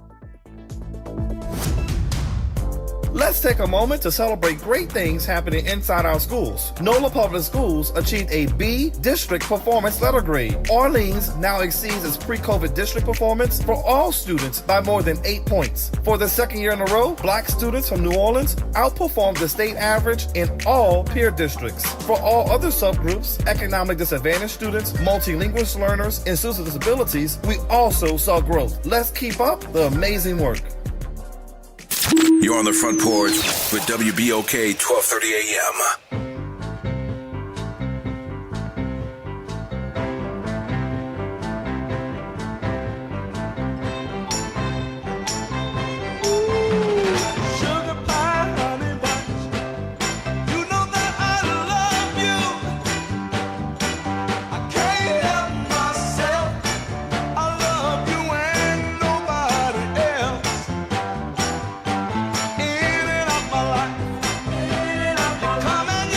Let's take a moment to celebrate great things happening inside our schools. NOLA Public Schools achieved a B District Performance Letter Grade. Orleans now exceeds its pre-COVID district performance for all students by more than 8 points. For the second year in a row, Black students from New Orleans outperformed the state average in all peer districts. For all other subgroups, economic disadvantaged students, multilingual learners, and students with disabilities, we also saw growth. Let's keep up the amazing work. You're on the Front Porch with WBOK 1230 AM. Come and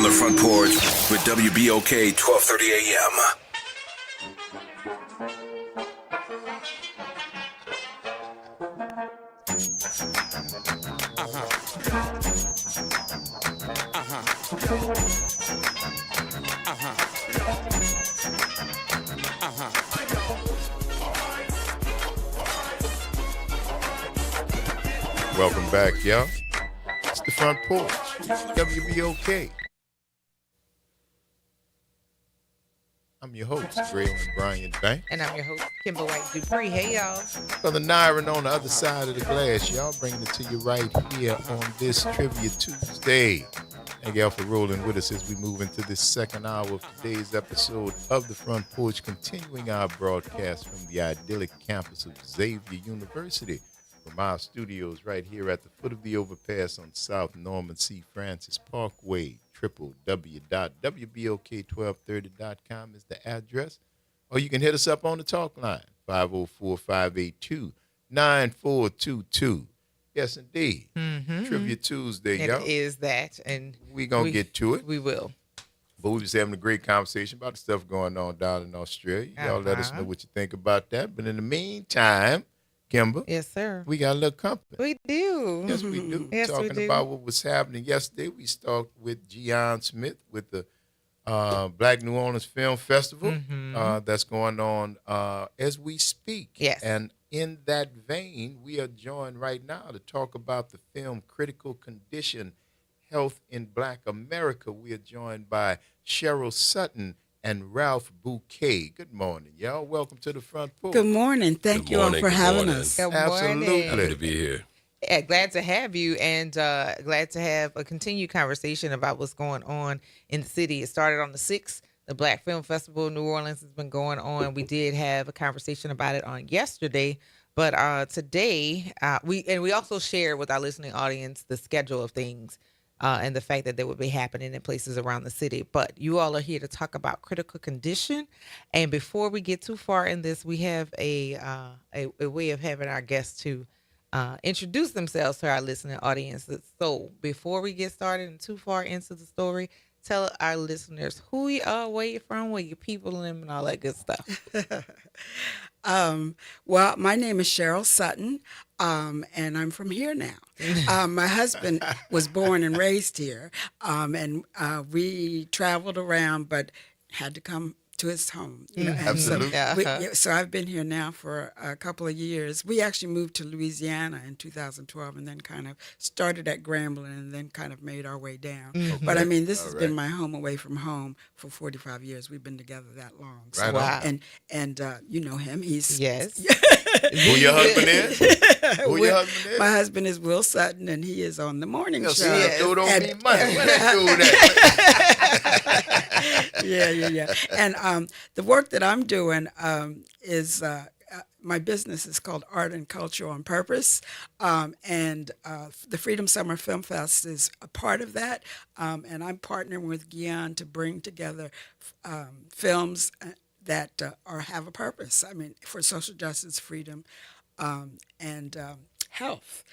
the Front Porch with WBOK 1230 AM. Welcome back, y'all. It's the Front Porch, WBOK. I'm your host, Braylon Bryant Bank. And I'm your host, Kimber White Dupree. Hey, y'all. Brother Nyron on the other side of the glass, y'all, bringing it to you right here on this Trivia Tuesday. Thank y'all for rolling with us as we move into this second hour of today's episode of the Front Porch, continuing our broadcast from the idyllic campus of Xavier University, from our studios right here at the foot of the overpass on South Norman C. Francis Parkway. www.wbok1230.com is the address. Or you can hit us up on the talk line, 504-582-9422. Yes, indeed. Mm-hmm. Trivia Tuesday, y'all. It is that. And we're going to get to it. We will. But we was having a great conversation about the stuff going on down in Australia. Y'all let us know what you think about that. But in the meantime, Kimber. Yes, sir. We got a little company. We do. Yes, we do. Yes, Talking we do. about what was happening yesterday, we started with Gian Smith with the Black New Orleans Film Festival that's going on as we speak. Yes. And in that vein, we are joined right now to talk about the film Critical Condition, Health in Black America. We are joined by Cheryl Sutton and Ralph Bouquet. Good morning, y'all. Welcome to the Front Porch. Good morning. Thank you all for having us. Good Absolutely. morning. Happy to be here. Yeah, glad to have you, and glad to have a continued conversation about what's going on in the city. It started on the 6th. The Black Film Festival in New Orleans has been going on. We did have a conversation about it on yesterday, but today we also shared with our listening audience the schedule of things and the fact that they would be happening in places around the city. But you all are here to talk about critical condition. And before we get too far in this, we have a way of having our guests to introduce themselves to our listening audience. So before we get started and too far into the story, tell our listeners who you are, where you're from, where your people live, and all that good stuff. Well, my name is Cheryl Sutton, and I'm from here now. My husband was born and raised here, and we traveled around, but had to come to his home. You know, and Absolutely. So I've been here now for a couple of years. We actually moved to Louisiana in 2012 and then kind of started at Grambling and then kind of made our way down. Okay. But I mean, this has All been right. my home away from home for 45 years. We've been together that long. So, Right on. Wow. And you know him. He's Yes. Who your husband is? Who your husband is? My husband is Will Sutton, and he is on the morning Yo, show. see, that dude don't need money. Where that dude at? Yeah. And the work that I'm doing is my business is called Art and Culture on Purpose, and the Freedom Summer Film Fest is a part of that. And I'm partnering with Gian to bring together films that have a purpose. I mean, for social justice, freedom, and health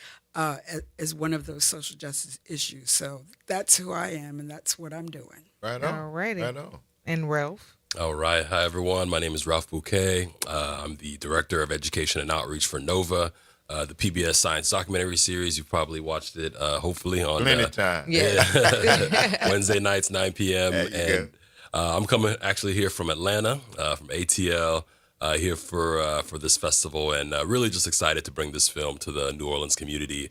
is one of those social justice issues. So that's who I am, and that's what I'm doing. Right on. All righty. Right on. And Ralph. All right. Hi, everyone. My name is Ralph Bouquet. I'm the Director of Education and Outreach for NOVA, the PBS Science documentary series. You've probably watched it, hopefully, on Plenty time. Wednesday nights, 9 p.m. There you And I'm coming actually here from Atlanta, from ATL, here for this festival, and really just excited to bring this film to the New Orleans community.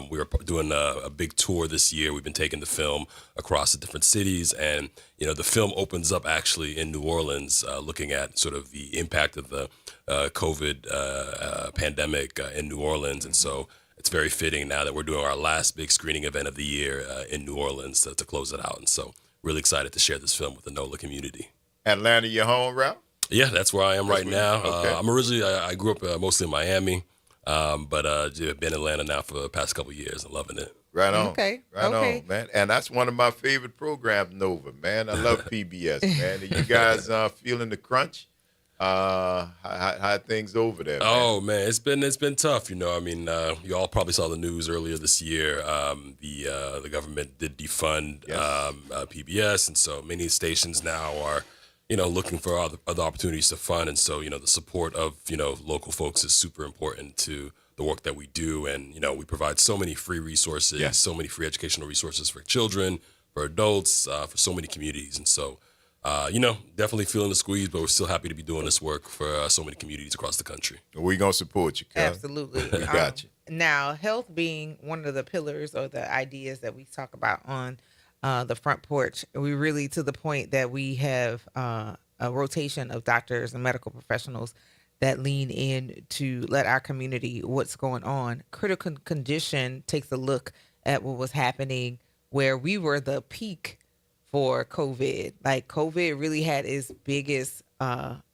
We are doing a big tour this year. We've been taking the film across the different cities, and the film opens up actually in New Orleans, looking at sort of the impact of the COVID pandemic in New Orleans, and so it's very fitting now that we're doing our last big screening event of the year in New Orleans to close it out, and so really excited to share this film with the NOLA community. Atlanta, your home, Ralph? Yeah, that's where I am right now. Okay. I'm originally, I grew up mostly in Miami, but been in Atlanta now for the past couple of years and loving it. Right on. Okay. Right on, man. And that's one of my favorite programs, Nova, man. I love PBS, man. Are you guys feeling the crunch How things over there? Oh man, it's been tough. I mean, you all probably saw the news earlier this year. The government did defund PBS, and so many stations now are, looking for other opportunities to fund. And so, the support of local folks is super important to the work that we do. And we provide so many free resources, so many free educational resources for children, for adults, for so many communities. And so, definitely feeling the squeeze, but we're still happy to be doing this work for so many communities across the country. We're going to support you, Kyle. Absolutely. We got you. Now, health being one of the pillars or the ideas that we talk about on the Front Porch, we really to the point that we have a rotation of doctors and medical professionals that lean in to let our community what's going on. Critical Condition takes a look at what was happening where we were the peak for COVID. Like COVID really had its biggest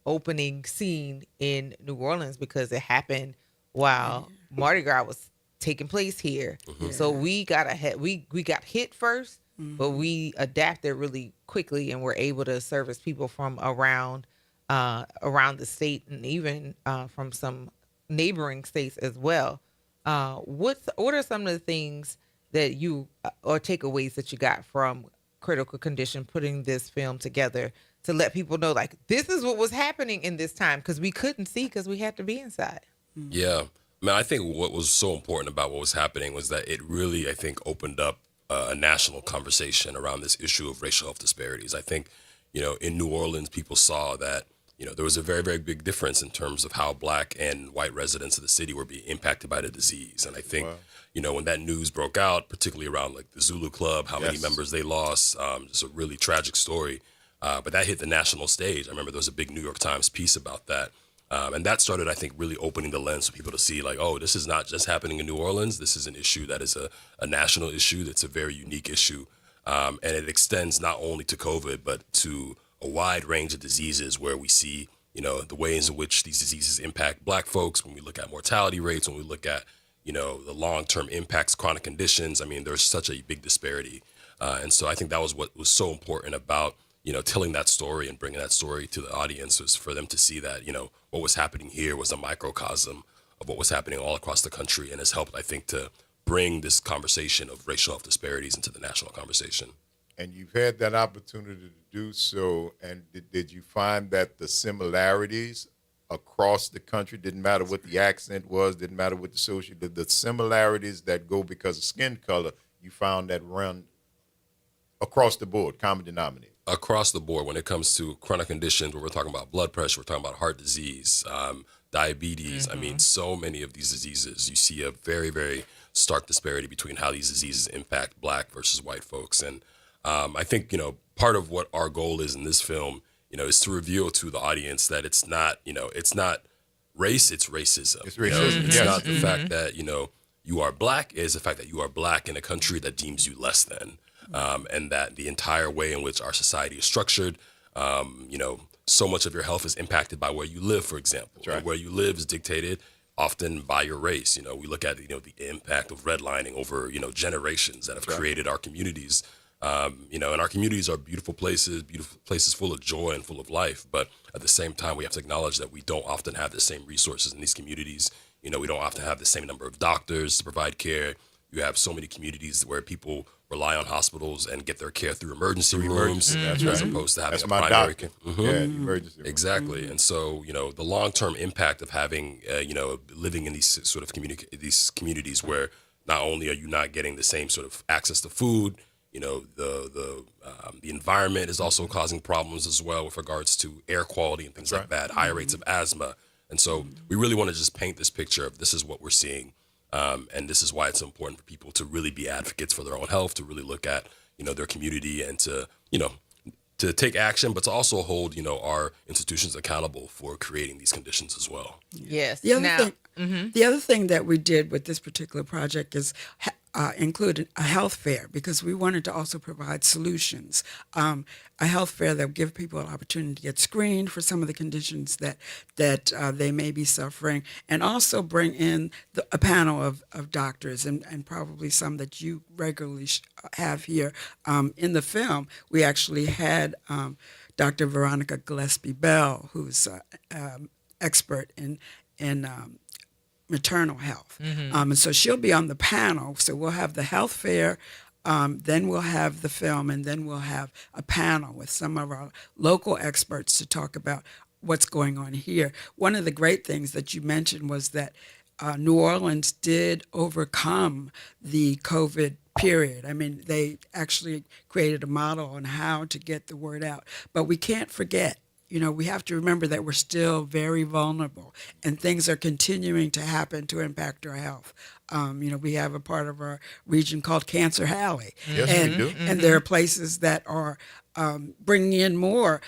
opening scene in New Orleans because it happened while Mardi Gras was taking place here. Mm-hmm. So we got ahead. We got hit first, but we adapted really quickly and were able to service people from around the state and even from some neighboring states as well. What are some of the things that you or takeaways that you got from Critical Condition putting this film together to let people know, like, this is what was happening in this time because we couldn't see because we had to be inside? Yeah. Man, I think what was so important about what was happening was that it really, I think, opened up a national conversation around this issue of racial health disparities. I think, in New Orleans, people saw that, there was a very, very big difference in terms of how Black and white residents of the city were being impacted by the disease. And I think, when that news broke out, particularly around like the Zulu Club, how many members they lost, it's a really tragic story. But that hit the national stage. I remember there was a big New York Times piece about that. And that started, I think, really opening the lens for people to see, like, oh, this is not just happening in New Orleans. This is an issue that is a national issue. That's a very unique issue. And it extends not only to COVID, but to a wide range of diseases where we see, the ways in which these diseases impact Black folks, when we look at mortality rates, when we look at, the long-term impacts, chronic conditions. I mean, there's such a big disparity. And so I think that was what was so important about, telling that story and bringing that story to the audience, was for them to see that, what was happening here was a microcosm of what was happening all across the country, and has helped, I think, to bring this conversation of racial health disparities into the national conversation. And you've had that opportunity to do so, and did you find that the similarities across the country, didn't matter what the accent was, didn't matter what the similarities that go because of skin color, you found that run across the board, common denominator? Across the board, when it comes to chronic conditions, where we're talking about blood pressure, we're talking about heart disease, diabetes. I mean, so many of these diseases, you see a very, very stark disparity between how these diseases impact Black versus white folks. And I think, part of what our goal is in this film, is to reveal to the audience that it's not race, it's racism. It's racism. It's not the fact that, you are Black, it's the fact that you are Black in a country that deems you less than. And that the entire way in which our society is structured, so much of your health is impacted by where you live, for example. Right. Where you live is dictated often by your race. We look at, the impact of redlining over, generations that have created our communities. And our communities are beautiful places full of joy and full of life. But at the same time, we have to acknowledge that we don't often have the same resources in these communities. We don't often have the same number of doctors to provide care. You have so many communities where people rely on hospitals and get their care through emergency rooms, as opposed to having a primary care. Mm-hmm. Yeah, emergency room. Exactly. And so, the long-term impact of having, living in these sort of these communities where not only are you not getting the same sort of access to food, the environment is also causing problems as well with regards to air quality and things like that, higher rates of asthma. And so we really want to just paint this picture of this is what we're seeing. And this is why it's important for people to really be advocates for their own health, to really look at, their community and to take action, but to also hold, our institutions accountable for creating these conditions as well. Yes. The other thing that we did with this particular project is included a health fair, because we wanted to also provide solutions. A health fair that would give people an opportunity to get screened for some of the conditions that they may be suffering, and also bring in a panel of doctors and probably some that you regularly have here. In the film, we actually had Dr. Veronica Gillespie Bell, who's an expert in maternal health. And so she'll be on the panel. So we'll have the health fair, then we'll have the film, and then we'll have a panel with some of our local experts to talk about what's going on here. One of the great things that you mentioned was that New Orleans did overcome the COVID period. I mean, they actually created a model on how to get the word out. But we can't forget, we have to remember that we're still very vulnerable, and things are continuing to happen to impact our health. We have a part of our region called Cancer Alley. Yes, we do. And there are places that are bringing in more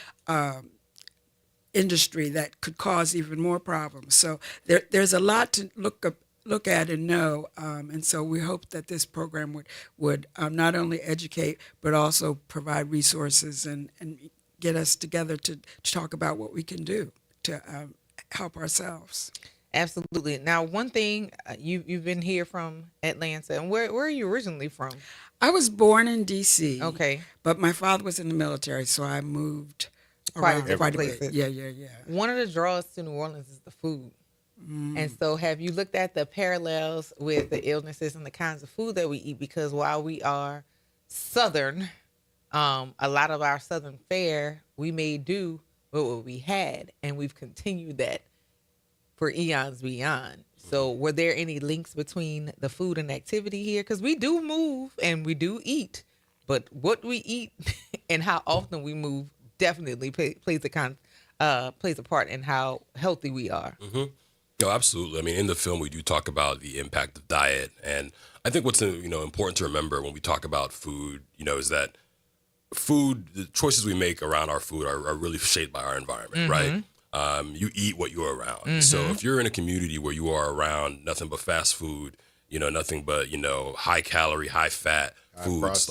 industry that could cause even more problems. So there's a lot to look at and know, and so we hope that this program would not only educate but also provide resources and get us together to talk about what we can do to help ourselves. Absolutely. Now, one thing, you've been here from Atlanta, and where are you originally from? I was born in D.C. Okay. But my father was in the military, so I moved around quite a bit. Yeah. One of the draws to New Orleans is the food. And so have you looked at the parallels with the illnesses and the kinds of food that we eat? Because while we are Southern, a lot of our Southern fare, we may do with what we had, and we've continued that for eons beyond. So were there any links between the food and activity here? Because we do move and we do eat, but what we eat and how often we move definitely plays a part in how healthy we are. No, absolutely. I mean, in the film, we do talk about the impact of diet. And I think what's important to remember when we talk about food, is that the choices we make around our food are really shaped by our environment, right? You eat what you're around. So if you're in a community where you are around nothing but fast food, nothing but, high calorie, high fat foods,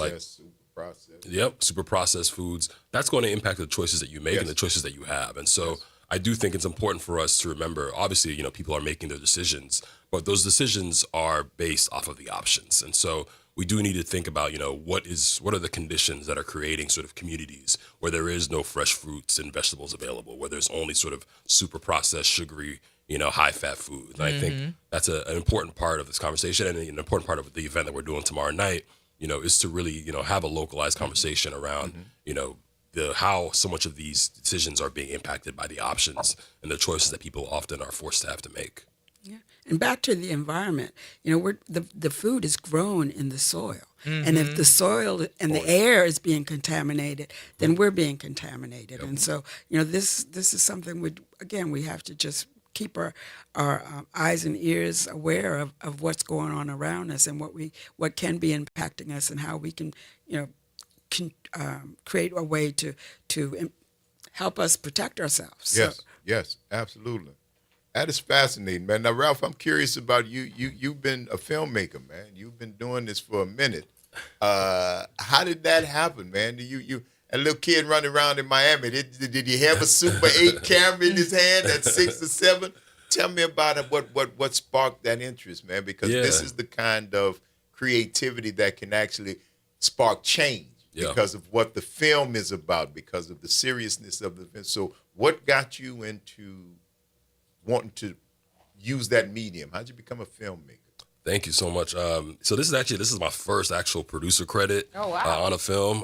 super processed foods, that's going to impact the choices that you make and the choices that you have. And so I do think it's important for us to remember, obviously, people are making their decisions, but those decisions are based off of the options. And so we do need to think about, what are the conditions that are creating sort of communities where there is no fresh fruits and vegetables available, where there's only sort of super processed, sugary, high fat foods. And I think that's an important part of this conversation, and an important part of the event that we're doing tomorrow night, is to really, have a localized conversation around, how so much of these decisions are being impacted by the options and the choices that people often are forced to have to make. Yeah. And back to the environment, the food is grown in the soil. And if the soil and the air is being contaminated, then we're being contaminated. And so, this is something we have to just keep our eyes and ears aware of what's going on around us and what can be impacting us and how we can create a way to help us protect ourselves. Yes, absolutely. That is fascinating, man. Now, Ralph, I'm curious about you. You've been a filmmaker, man. You've been doing this for a minute. How did that happen, man? You a little kid running around in Miami, did he have a Super 8 camera in his hand at 6 or 7? Tell me about it. What sparked that interest, man? Because this is the kind of creativity that can actually spark change because of what the film is about, because of the seriousness of the film. So what got you into wanting to use that medium? How'd you become a filmmaker? Thank you so much. So this is my first actual producer credit on a film.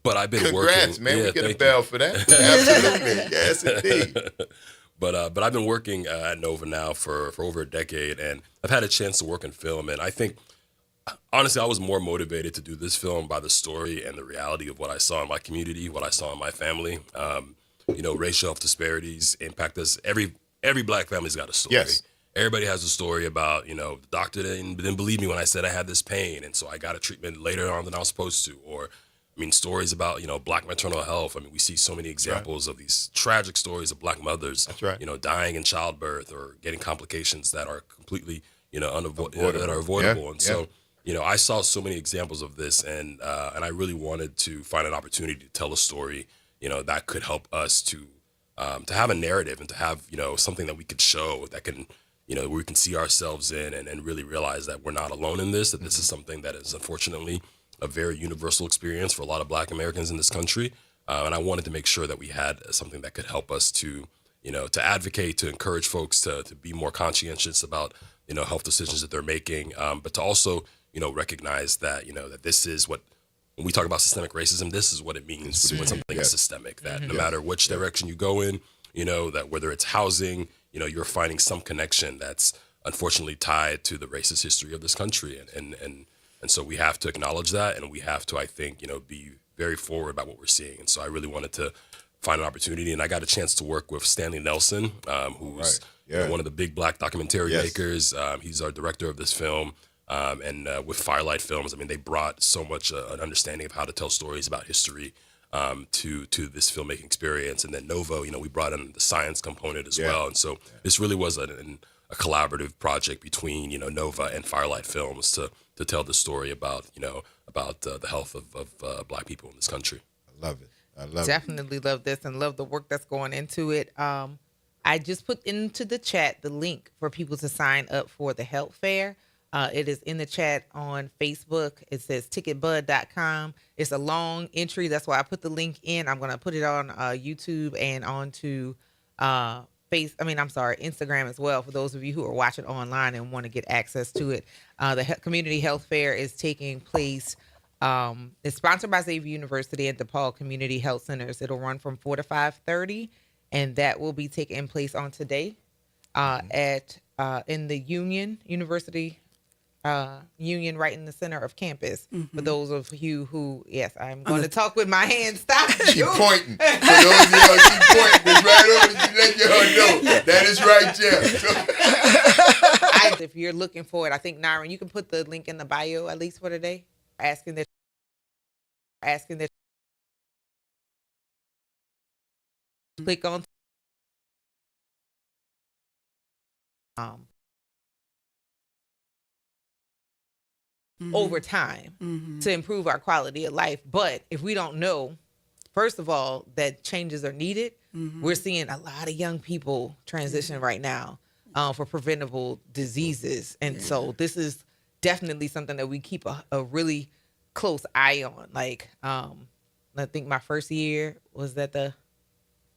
But I've been working. Congrats, man. We get a bell for that. Absolutely. Yes, indeed. But I've been working at Nova now for over a decade, and I've had a chance to work in film. And I think, honestly, I was more motivated to do this film by the story and the reality of what I saw in my community, what I saw in my family. Racial disparities impact us. Every black family's got a story. Yes. Everybody has a story about, the doctor didn't believe me when I said I had this pain, and so I got a treatment later on than I was supposed to. Or, stories about, black maternal health. We see so many examples of these tragic stories of black mothers, dying in childbirth or getting complications that are completely, avoidable. And so, I saw so many examples of this, and I really wanted to find an opportunity to tell a story, that could help us to have a narrative and to have, something that we could show that can, where we can see ourselves in and really realize that we're not alone in this, that this is something that is unfortunately a very universal experience for a lot of black Americans in this country. And I wanted to make sure that we had something that could help us to, to advocate, to encourage folks to be more conscientious about, health decisions that they're making, but to also, recognize that, that this is what, when we talk about systemic racism, this is what it means when something is systemic, that no matter which direction you go in, that whether it's housing, you're finding some connection that's unfortunately tied to the racist history of this country. And so we have to acknowledge that, and we have to, I think, be very forward about what we're seeing. And so I really wanted to find an opportunity, and I got a chance to work with Stanley Nelson, who's one of the big Black documentary makers. He's our director of this film. And with Firelight Films, I mean, they brought so much an understanding of how to tell stories about history to this filmmaking experience. And then Nova, we brought in the science component as well. And so this really was a collaborative project between, Nova and Firelight Films to tell the story about, about the health of Black people in this country. I love it. I love Definitely love this and love the work that's going into it. I just put into the chat the link for people to sign up for the health fair. It is in the chat on Facebook. It says ticketbud.com. It's a long entry. That's why I put the link in. I'm going to put it on YouTube and onto Instagram as well, for those of you who are watching online and want to get access to it. The Community Health Fair is taking place. It's sponsored by Xavier University and DePaul Community Health Centers. It'll run from 4 to 5:30, and that will be taking place on today in the University Union, right in the center of campus. For those of you who, yes, I'm going to talk with my hands. Stop. She's pointing. For those of y'all, she's pointing. It's right over to let y'all know. That is right, Jeff. If you're looking for it, I think, Nyron, you can put the link in the bio, at least for today. Asking that click on over time to improve our quality of life. But if we don't know, first of all, that changes are needed, we're seeing a lot of young people transition right now for preventable diseases. And so this is definitely something that we keep a really close eye on. Like, I think my first year was that that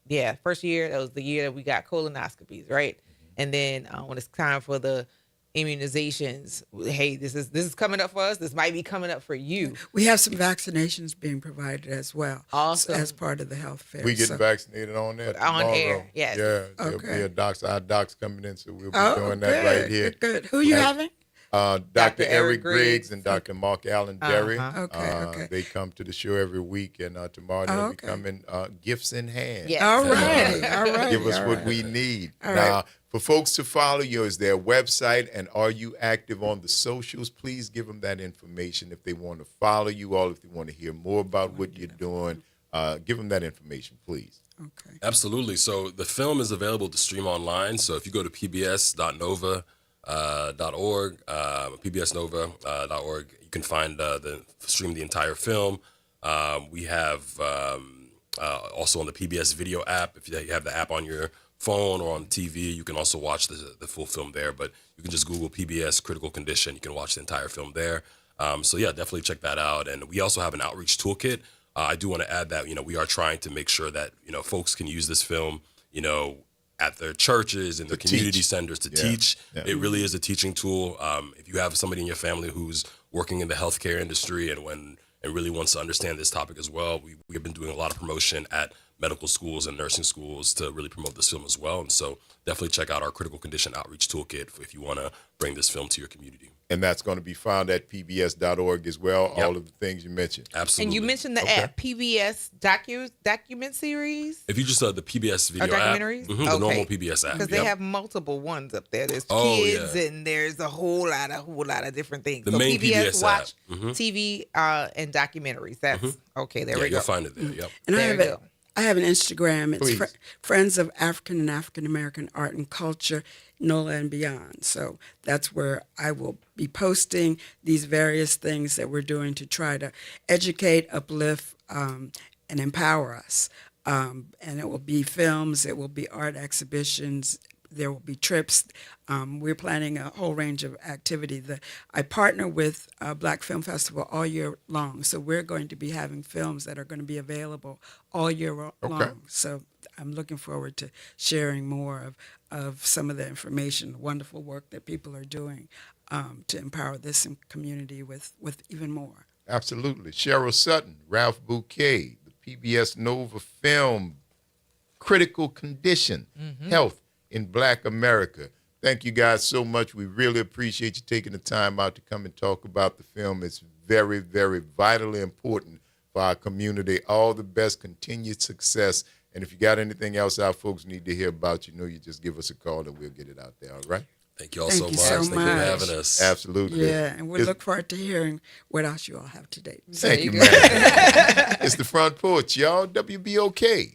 was the year that we got colonoscopies, right? And then when it's time for the immunizations, hey, this is coming up for us. This might be coming up for you. We have some vaccinations being provided as well. Awesome. As part of the health fair. We getting vaccinated on that on tomorrow. air, yes. Yeah, there'll be our docs coming in, so we'll be doing that right here. Good. Who you having? Dr. Eric Griggs and Dr. Mark Allen Derry. Okay. They come to the show every week, and tomorrow they'll be coming gifts in hand. Yes. All right. Give us what we need. All now, right. for folks to follow you, is there a website, and are you active on the socials? Please give them that information if they want to follow you, or if they want to hear more about what you're doing. Give them that information, please. Okay. Absolutely. So the film is available to stream online. So if you go to pbs.nova.org, pbsnova.org, you can find stream the entire film. We have also on the PBS video app. If you have the app on your phone or on TV, you can also watch the full film there. But you can just Google PBS Critical Condition. You can watch the entire film there. So yeah, definitely check that out. And we also have an outreach toolkit. I do want to add that we are trying to make sure that folks can use this film at their churches and their community centers to teach. Yeah. It really is a teaching tool. If you have somebody in your family who's working in the healthcare industry and really wants to understand this topic as well, we have been doing a lot of promotion at medical schools and nursing schools to really promote this film as well. And so definitely check out our Critical Condition Outreach Toolkit if you want to bring this film to your community. And that's going to be found at pbs.org as well, Yep. all of the things you mentioned. Absolutely. And you mentioned the app, PBS document series? If you just the PBS video app, documentaries? the normal PBS app. Because they have multiple ones up there. There's Oh, kids yeah. and there's a whole lot of different things. The so main PBS Watch app. Mhm. TV and documentaries. That's okay. There we go. You'll find it there. Yep. And There I have an Instagram. It's Please. Friends of African and African American Art and Culture, NOLA and beyond. So that's where I will be posting these various things that we're doing to try to educate, uplift, and empower us. And it will be films, it will be art exhibitions, there will be trips. We're planning a whole range of activity. I partner with Black Film Festival all year long, so we're going to be having films that are going to be available all year long. So I'm looking forward to sharing more of some of the information, the wonderful work that people are doing to empower this community with even more. Absolutely. Cheryl Sutton, Ralph Bouquet, the PBS Nova film, Critical Condition, Health in Black America. Thank you guys so much. We really appreciate you taking the time out to come and talk about the film. It's very, very vitally important for our community. All the best, continued success. And if you got anything else our folks need to hear about, you just give us a call and we'll get it out there, all right? Thank you all so much. Thank you for having us. Absolutely. Yeah, and we look forward to hearing what else you all have today. Thank you, man. It's the Front Porch, y'all. WBOK.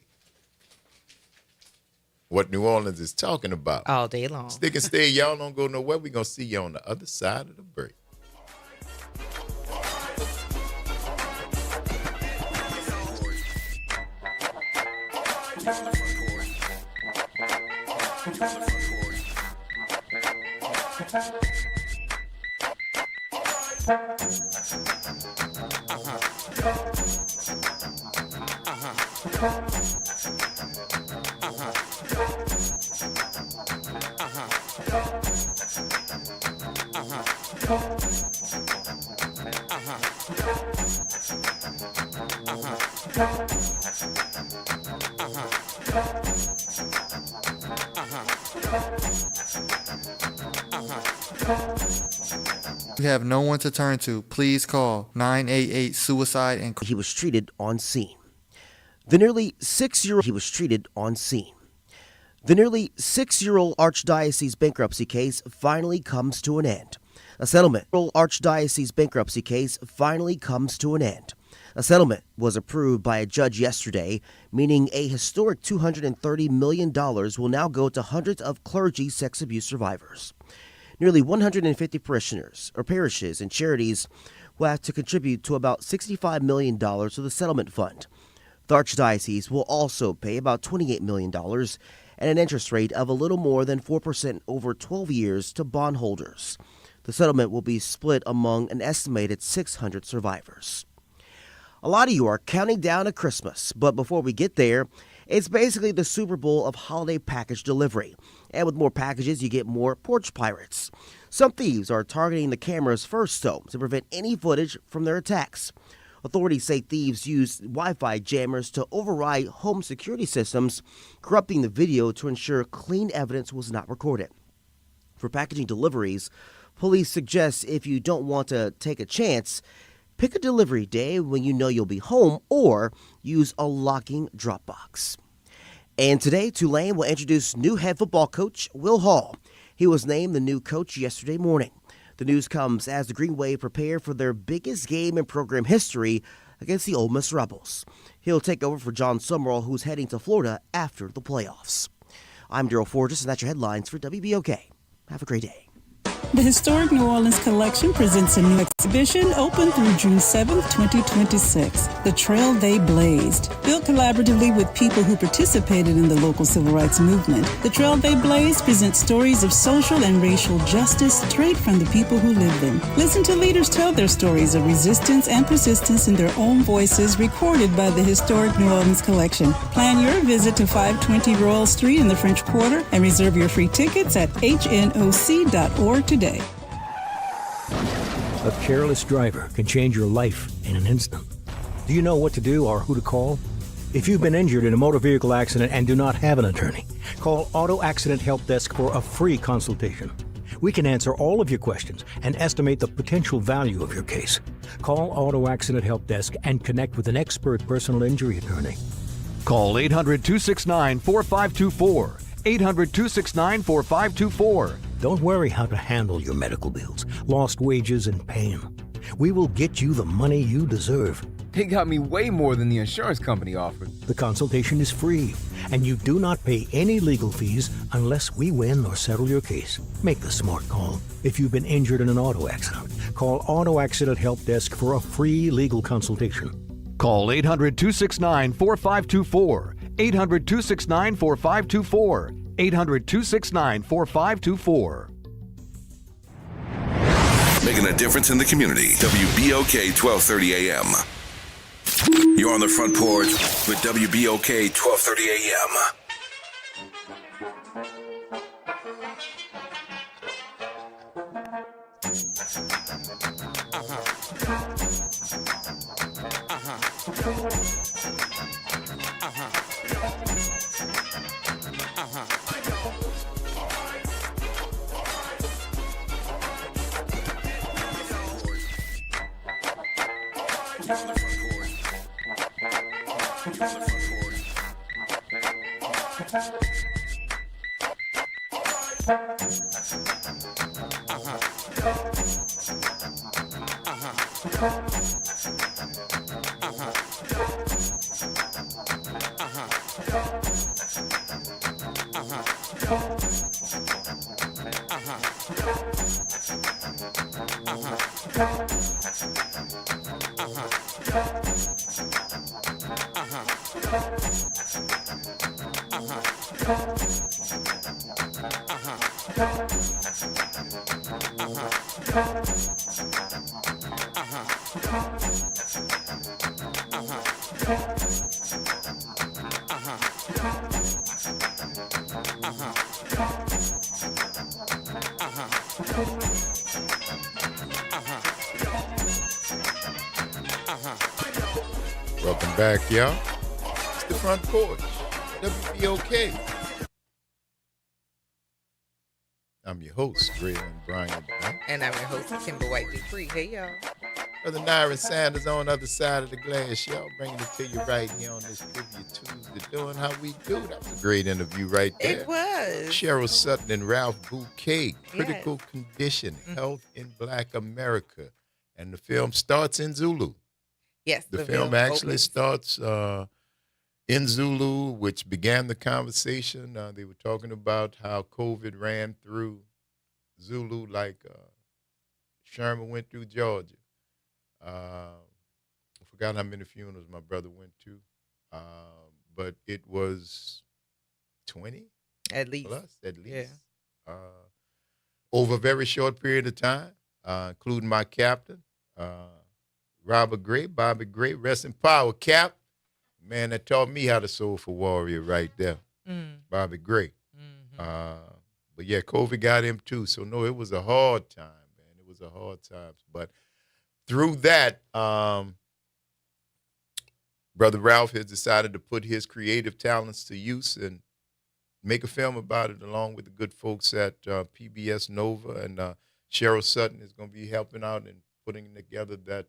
What New Orleans is talking about. All day long. Stick and stay. Y'all don't go nowhere. We're going to see you on the other side of the break. You have no one to turn to. Please call 988-SUICIDE and he was treated on scene. The nearly 6-year-old archdiocese bankruptcy case finally comes to an end. A settlement was approved by a judge yesterday, meaning a historic $230 million will now go to hundreds of clergy sex abuse survivors. Nearly 150 parishioners or parishes and charities will have to contribute to about $65 million to the settlement fund. The archdiocese will also pay about $28 million and an interest rate of a little more than 4% over 12 years to bondholders. The settlement will be split among an estimated 600 survivors. A lot of you are counting down to Christmas, but before we get there, it's basically the Super Bowl of holiday package delivery. And with more packages, you get more porch pirates. Some thieves are targeting the cameras first, though, to prevent any footage from their attacks. Authorities say thieves used Wi-Fi jammers to override home security systems, corrupting the video to ensure clean evidence was not recorded. For packaging deliveries, police suggest if you don't want to take a chance, pick a delivery day when you know you'll be home or use a locking drop box. And today, Tulane will introduce new head football coach Will Hall. He was named the new coach yesterday morning. The news comes as the Green Wave prepare for their biggest game in program history against the Ole Miss Rebels. He'll take over for John Summerall, who's heading to Florida after the playoffs. I'm Daryl Forges, and that's your headlines for WBOK. Have a great day. The Historic New Orleans Collection presents a new exhibition open through June 7th, 2026. The Trail They Blazed. Built collaboratively with people who participated in the local civil rights movement, the Trail They Blazed presents stories of social and racial justice straight from the people who lived them. Listen to leaders tell their stories of resistance and persistence in their own voices, recorded by the Historic New Orleans Collection. Plan your visit to 520 Royal Street in the French Quarter and reserve your free tickets at hnoc.org today. A careless driver can change your life in an instant. Do you know what to do or who to call? If you've been injured in a motor vehicle accident and do not have an attorney, call Auto Accident Help Desk for a free consultation. We can answer all of your questions and estimate the potential value of your case. Call Auto Accident Help Desk and connect with an expert personal injury attorney. Call 800-269-4524. 800-269-4524. Don't worry how to handle your medical bills, lost wages, and pain. We will get you the money you deserve. They got me way more than the insurance company offered. The consultation is free, and you do not pay any legal fees unless we win or settle your case. Make the smart call. If you've been injured in an auto accident, call Auto Accident Help Desk for a free legal consultation. Call 800-269-4524. 800-269-4524. 800-269-4524. Making a difference in the community. WBOK 1230 AM. You're on the front porch with WBOK 1230 AM. Welcome back, y'all. It's the Front Porch, WBOK. I'm your host, Braylon Bryant. And I'm your host, Kimber White Dupree. Hey, y'all. Brother Nyron Sanders on the other side of the glass, y'all. Bringing it to you right here on this Trivia Tuesday, doing how we do. That was a great interview right there. It was. Cheryl Sutton and Ralph Bouquet, Critical Condition, Health in Black America. And the film starts in Zulu. Yes. The film actually starts in Zulu, which began the conversation. They were talking about how COVID ran through Zulu like Sherman went through Georgia. I forgot how many funerals my brother went to, but it was 20 at least. Plus, at least. Yeah. Over a very short period of time, including my captain, Robert Gray, Bobby Gray, rest in power, Cap. Man, that taught me how to soulful warrior right there, Bobby Gray. But yeah, COVID got him too. So no, it was a hard time, man. It was a hard time. But through that, Brother Ralph has decided to put his creative talents to use and make a film about it along with the good folks at PBS Nova. And Cheryl Sutton is going to be helping out and putting together that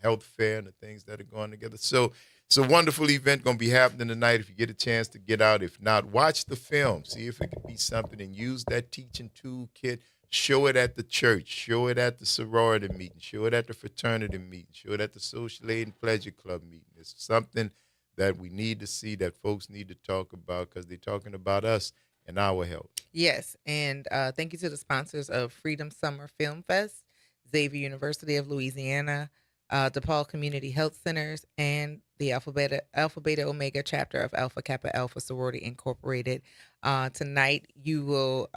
health fair and the things that are going together. So it's a wonderful event going to be happening tonight. If you get a chance to get out, if not, watch the film. See if it could be something and use that teaching toolkit. Show it at the church. Show it at the sorority meeting. Show it at the fraternity meeting. Show it at the social aid and pleasure club meeting. It's something that we need to see, that folks need to talk about, because they're talking about us and our health. Yes, and thank you to the sponsors of Freedom Summer Film Fest, Xavier University of Louisiana, DePaul Community Health Centers, and the Alpha Beta Omega chapter of Alpha Kappa Alpha Sorority Incorporated. Tonight, you will,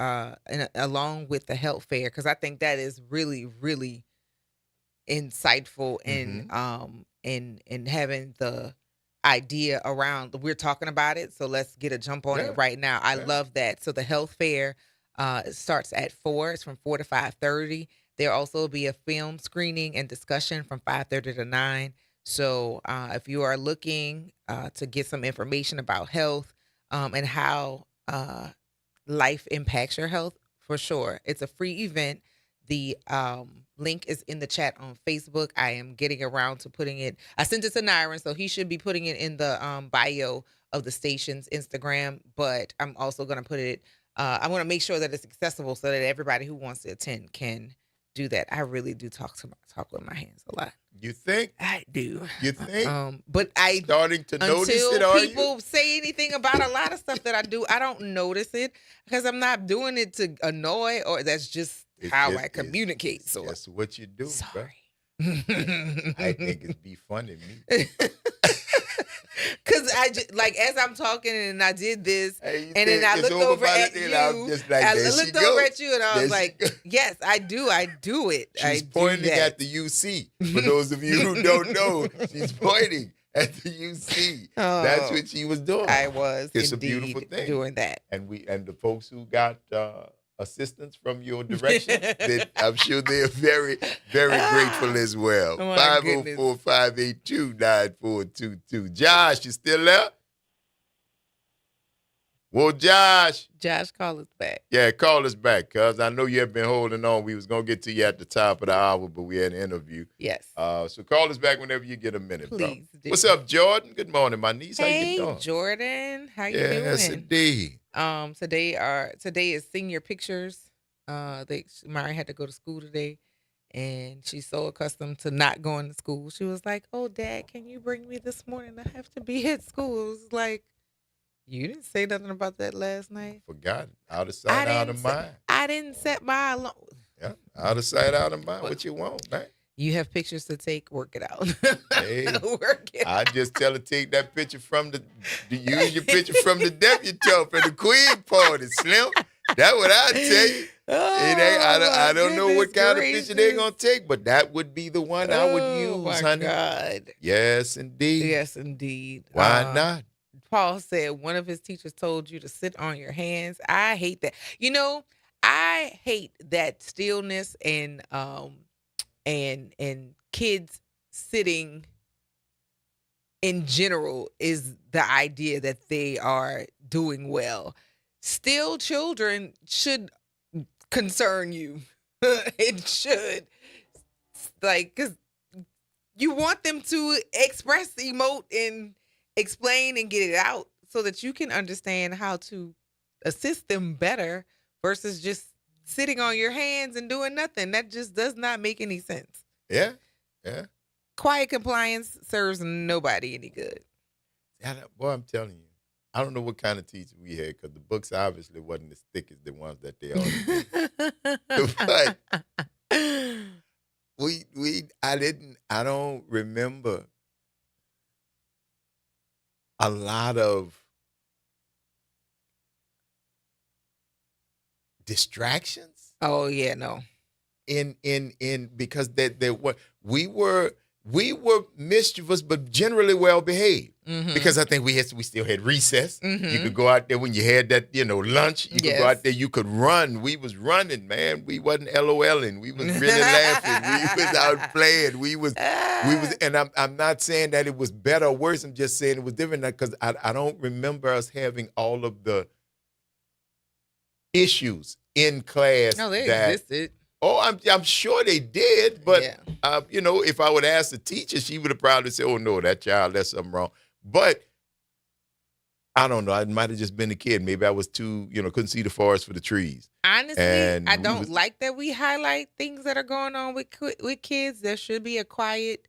along with the health fair, because I think that is really, really insightful in having the idea around. We're talking about it, so let's get a jump on it right now. I love that. So the health fair starts at 4. It's from 4 to 5:30. There'll also be a film screening and discussion from 5:30 to 9. So if you are looking to get some information about health and how life impacts your health, for sure, it's a free event. The link is in the chat on Facebook. I am getting around to putting it. I sent it to Nyron, so he should be putting it in the bio of the station's Instagram. But I'm also going to put it. I want to make sure that it's accessible so that everybody who wants to attend can do that. I really do talk with my hands a lot. You think? I do. You think? But I starting to notice it. Until Are people say anything about a lot of stuff that I do, I don't notice it because I'm not doing it to annoy, or that's just how I communicate. So that's what you do. Sorry. I think it'd be funny. Me. Because I just, like, as I'm talking and I did this, Hey, and then I it's looked over by at the you. end, I'm just like, I there she looked go. over at you and I There was she like, go. yes, I do it. She's I pointing do that. at the UC. For those of you who don't know, she's pointing at the UC. That's what she was doing. I was It's indeed a beautiful thing. doing that. And the folks who got assistance from your direction, I'm sure they're very, very grateful as well. Oh, my goodness. 504-582-9422. Josh, you still there? Well, Josh, call us back. Yeah, call us back, cuz I know you have been holding on. We was going to get to you at the top of the hour, but we had an interview. Yes. So call us back whenever you get a minute, Please bro. do. What's up, Jordan? Good morning, my niece. How you Hey, doing? Jordan. How you doing? Yes, indeed. Today is senior pictures. Mari had to go to school today, and she's so accustomed to not going to school. She was like, "Oh, Dad, can you bring me this morning? I have to be at school." It was like, you didn't say nothing about that last night. Forgot. Out of sight, out of mind. I didn't set my alarm. Yeah, out of sight, out of mind. What you want, man? You have pictures to take. Work it out. Hey, Work it I just tell her take that picture from use your picture from the debutante for the Queen party, Slim. That's what I tell you. I don't know what kind of picture they're gonna take, but that would be the one I would use, honey. God. Yes, indeed. Yes, indeed. Why not? Paul said one of his teachers told you to sit on your hands. I hate that. You know, I hate that stillness and kids sitting in general is the idea that they are doing well. Still children should concern you. It should. Like, 'cause you want them to express, emote, and explain and get it out so that you can understand how to assist them better versus just sitting on your hands and doing nothing. That just does not make any sense. Yeah, yeah. Quiet compliance serves nobody any good. Boy, I'm telling you, I don't know what kind of teacher we had because the books obviously wasn't as thick as the ones that they are. But I don't remember a lot of distractions. Oh yeah, no. In because we were mischievous but generally well behaved. Mm-hmm. Because I think we still had recess. Mm-hmm. You could go out there when you had that, lunch. You could go out there. You could run. We was running, man. We wasn't LOLing. We was really laughing. We was out playing. We was, and I'm not saying that it was better or worse. I'm just saying it was different because I don't remember us having all of the issues in class. No, they existed. Oh, I'm sure they did, but if I would ask the teacher, she would have probably said, "Oh no, that child, that's something wrong." But I don't know. I might have just been a kid. Maybe I was too, couldn't see the forest for the trees. Honestly, And I don't like that we highlight things that are going on with kids. There should be a quiet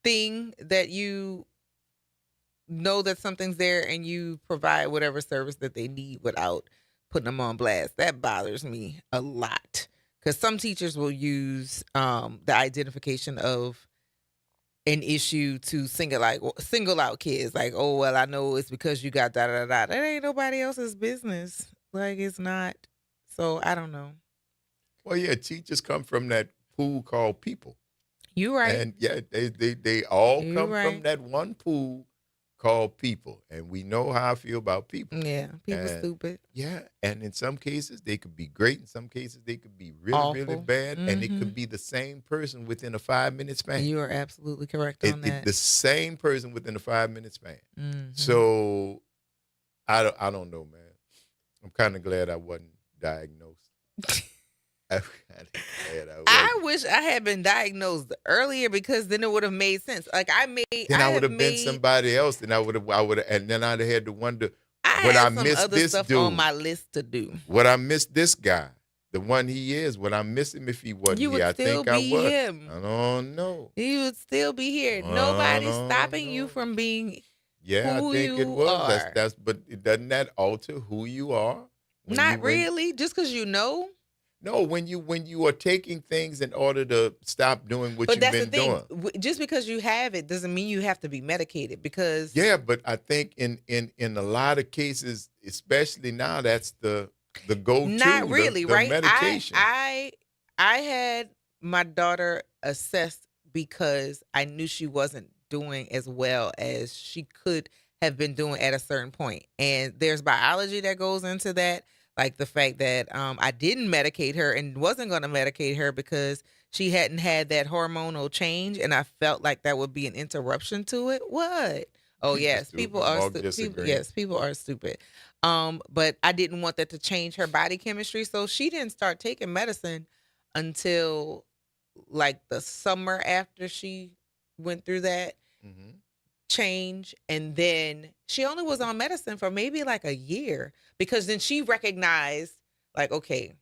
thing that you know that something's there and you provide whatever service that they need without putting them on blast. That bothers me a lot because some teachers will use the identification of an issue to single out kids. Like, oh, well, I know it's because you got da-da-da. That ain't nobody else's business. Like, it's not. So, I don't know. Well, yeah, teachers come from that pool called people. You right. And, yeah, they all come right. from that one pool called people. And we know how I feel about people. Yeah, people stupid. Yeah, and in some cases, they could be great. In some cases, they could be really, Awful. really bad. And it Mhm. could be the same person within a 5-minute span. You are absolutely correct on that. The same person within a 5-minute span. Mhm. So I don't know, man. I'm kind of glad I wasn't diagnosed. I'm kinda glad I wasn't. I wish I had been diagnosed earlier because then it would have made sense. Like I would have been somebody else. Then I would have, and then I'd have had to wonder I would I had some miss other this stuff dude on my list to do. Would I miss this guy, the one he is? Would I miss him if he wasn't You would here? I still think I be would. him. I don't know. You would still be here. I Nobody's don't stopping you from being Yeah, who I think it you was. are. But doesn't that alter who you are? when not you- when- really. Just because you know. No, when you are taking things in order to stop doing what But you've that's been the thing. doing. Just because you have it doesn't mean you have to be medicated because Yeah, but I think in a lot of cases, especially now, that's the go-to. not really, the right? medication. I had my daughter assessed because I knew she wasn't doing as well as she could have been doing at a certain point. And there's biology that goes into that, like the fact that I didn't medicate her and wasn't going to medicate her because she hadn't had that hormonal change, and I felt like that would be an interruption to it. What? Oh yes, people are stupid. Yes, people are stupid. But I didn't want that to change her body chemistry, so she didn't start taking medicine until like the summer after she went through that change. And then she only was on medicine for maybe like a year because then she recognized like, okay,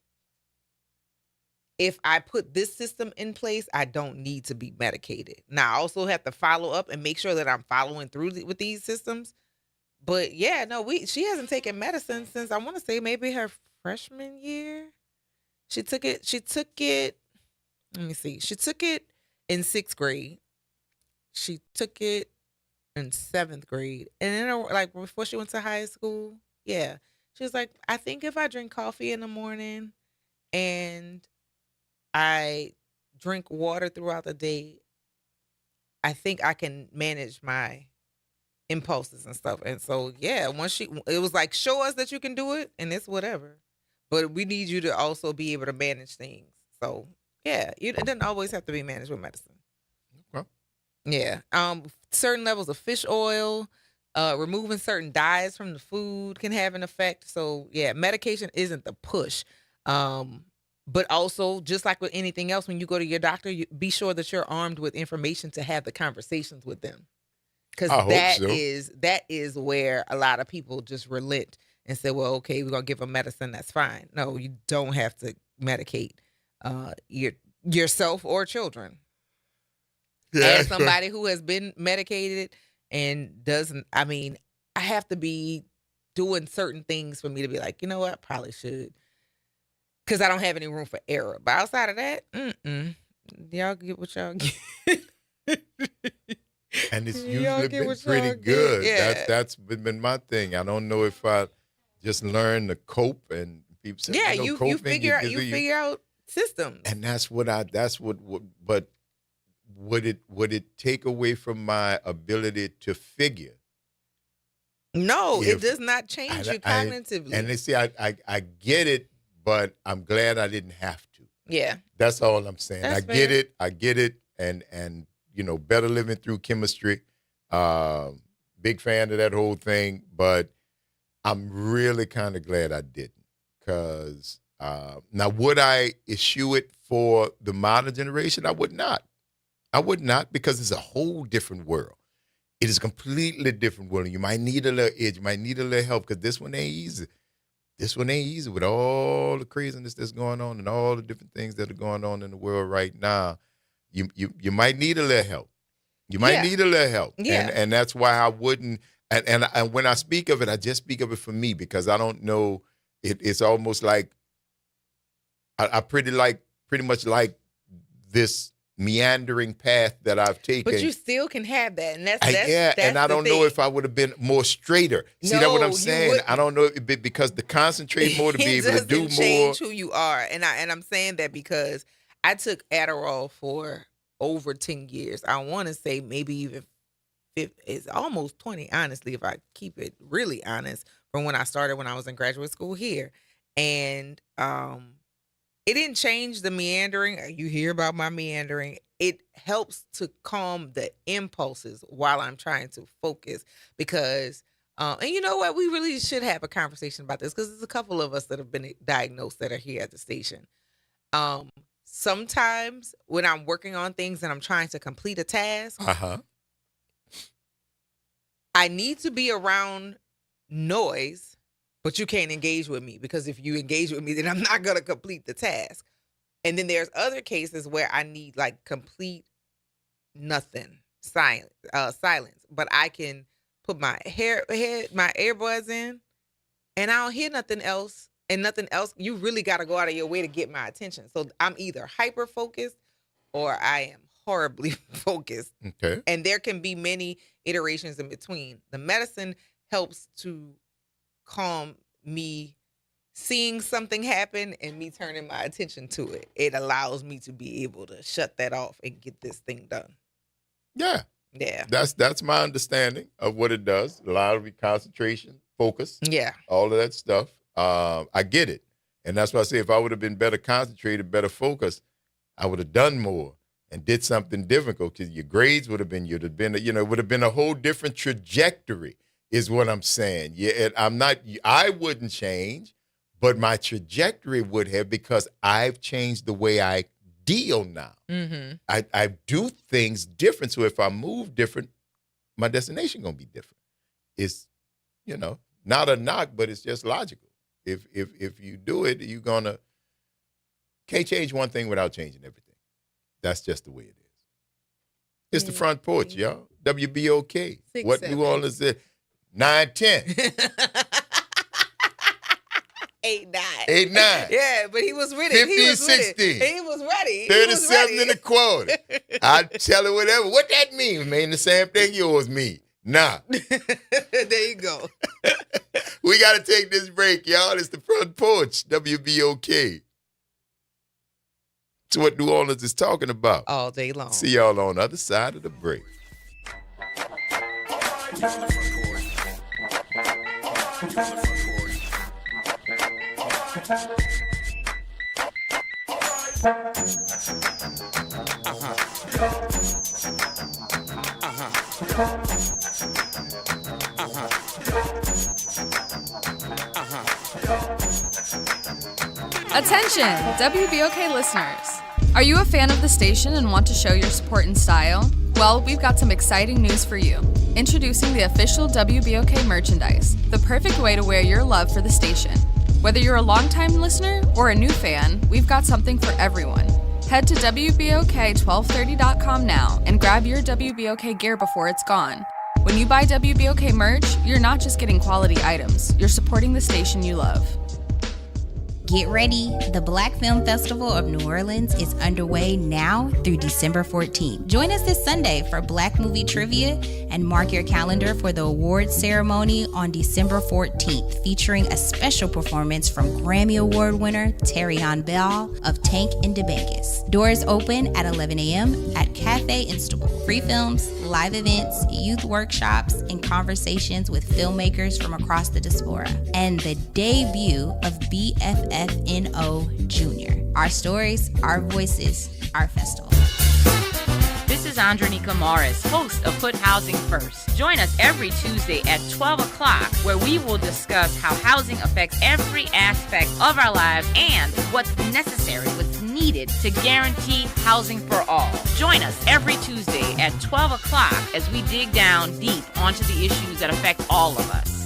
if I put this system in place, I don't need to be medicated. Now I also have to follow up and make sure that I'm following through with these systems. But yeah, no, she hasn't taken medicine since I want to say maybe her freshman year. She took it, let me see. She took it in 6th grade. She took it in 7th grade. And then like before she went to high school, yeah. She was like, I think if I drink coffee in the morning and I drink water throughout the day, I think I can manage my impulses and stuff. And so, yeah, it was like, show us that you can do it and it's whatever. But we need you to also be able to manage things. So, yeah, it doesn't always have to be managed with medicine. Okay. Yeah. Certain levels of fish oil, removing certain dyes from the food can have an effect. So, yeah, medication isn't the push. But also, just like with anything else, when you go to your doctor, be sure that you're armed with information to have the conversations with them. Because that is where a lot of people just relent and say, well, okay, we're going to give them medicine. That's fine. No, you don't have to medicate yourself or children. Yeah. As somebody who has been medicated and doesn't, I mean, I have to be doing certain things for me to be like, you know what, I probably should. Because I don't have any room for error. But outside of that, y'all get what y'all get. And it's usually been pretty good. Yeah. That's been my thing. I don't know if I just learned to cope and people say, you figure out systems. And but would it take away from my ability to figure? No, it does not change you cognitively. And they see, I get it, but I'm glad I didn't have to. Yeah. That's all I'm saying. That's I get it. And better living through chemistry. Big fan of that whole thing, but I'm really kind of glad I didn't. Because now, would I issue it for the modern generation? I would not. Because it's a whole different world. It is a completely different world. And you might need a little edge. You might need a little help because this one ain't easy. This one ain't easy with all the craziness that's going on and all the different things that are going on in the world right now. You might need a little help. You might need a little help. Yeah. And that's why I wouldn't. And when I speak of it, I just speak of it for me because I don't know. It's almost like I pretty much like this meandering path that I've taken. But you still can have that, and that's and I don't know if I would have been more straighter. See that what I'm saying? I don't know if because to concentrate more to be able to do more. Change who you are, and I'm saying that because I took Adderall for over 10 years. I want to say maybe even it's almost 20, honestly, if I keep it really honest, from when I started when I was in graduate school here, and it didn't change the meandering. You hear about my meandering. It helps to calm the impulses while I'm trying to focus because, and you know what? We really should have a conversation about this because there's a couple of us that have been diagnosed that are here at the station. Sometimes when I'm working on things and I'm trying to complete a task, I need to be around noise. But you can't engage with me because if you engage with me, then I'm not going to complete the task. And then there's other cases where I need like complete nothing, silence. But I can put my earbuds in and I don't hear nothing else. and nothing else, you really got to go out of your way to get my attention. So I'm either hyper focused or I am horribly focused. Okay. And there can be many iterations in between. The medicine helps to calm me seeing something happen and me turning my attention to it. It allows me to be able to shut that off and get this thing done. Yeah. Yeah. That's my understanding of what it does. A lot of concentration, focus. Yeah. All of that stuff. I get it. And that's why I say if I would have been better concentrated, better focused, I would have done more and did something different, because your grades would have been, it would have been a whole different trajectory is what I'm saying. Yeah, and I wouldn't change, but my trajectory would have, because I've changed the way I deal now. Mm-hmm. I do things different. So if I move different, my destination going to be different. It's, not a knock, but it's just logical. If you do it, can't change one thing without changing everything. That's just the way it is. It's the Front Porch, y'all. WBOK. 6, What 7. New Orleans is 9-10. 8-9. 8-9. Yeah, but he was with it. 15, He was 16. with it. He was ready. 37 and a quarter. I tell her whatever. What that mean? Mean the same thing yours mean. Nah. There you go. We got to take this break, y'all. It's the Front Porch, WBOK. It's what New Orleans is talking about. All day long. See y'all on the other side of the break. Attention, WBOK listeners. Are you a fan of the station and want to show your support and style? Well, we've got some exciting news for you. Introducing the official WBOK merchandise, the perfect way to wear your love for the station. Whether you're a longtime listener or a new fan, we've got something for everyone. Head to WBOK1230.com now and grab your WBOK gear before it's gone. When you buy WBOK merch, you're not just getting quality items, you're supporting the station you love. Get ready. The Black Film Festival of New Orleans is underway now through December 14th. Join us this Sunday for Black Movie Trivia and mark your calendar for the awards ceremony on December 14th, featuring a special performance from Grammy Award winner Terrion Bell of Tank and DeBankis. Doors open at 11 a.m. at Cafe Instable. Free films, live events, youth workshops, and conversations with filmmakers from across the diaspora. And the debut of BFFNO Jr. Our stories, our voices, our festival. This is Andronika Morris, host of Put Housing First. Join us every Tuesday at 12 o'clock, where we will discuss how housing affects every aspect of our lives and what's necessary, what's needed to guarantee housing for all. Join us every Tuesday at 12 o'clock as we dig down deep onto the issues that affect all of us.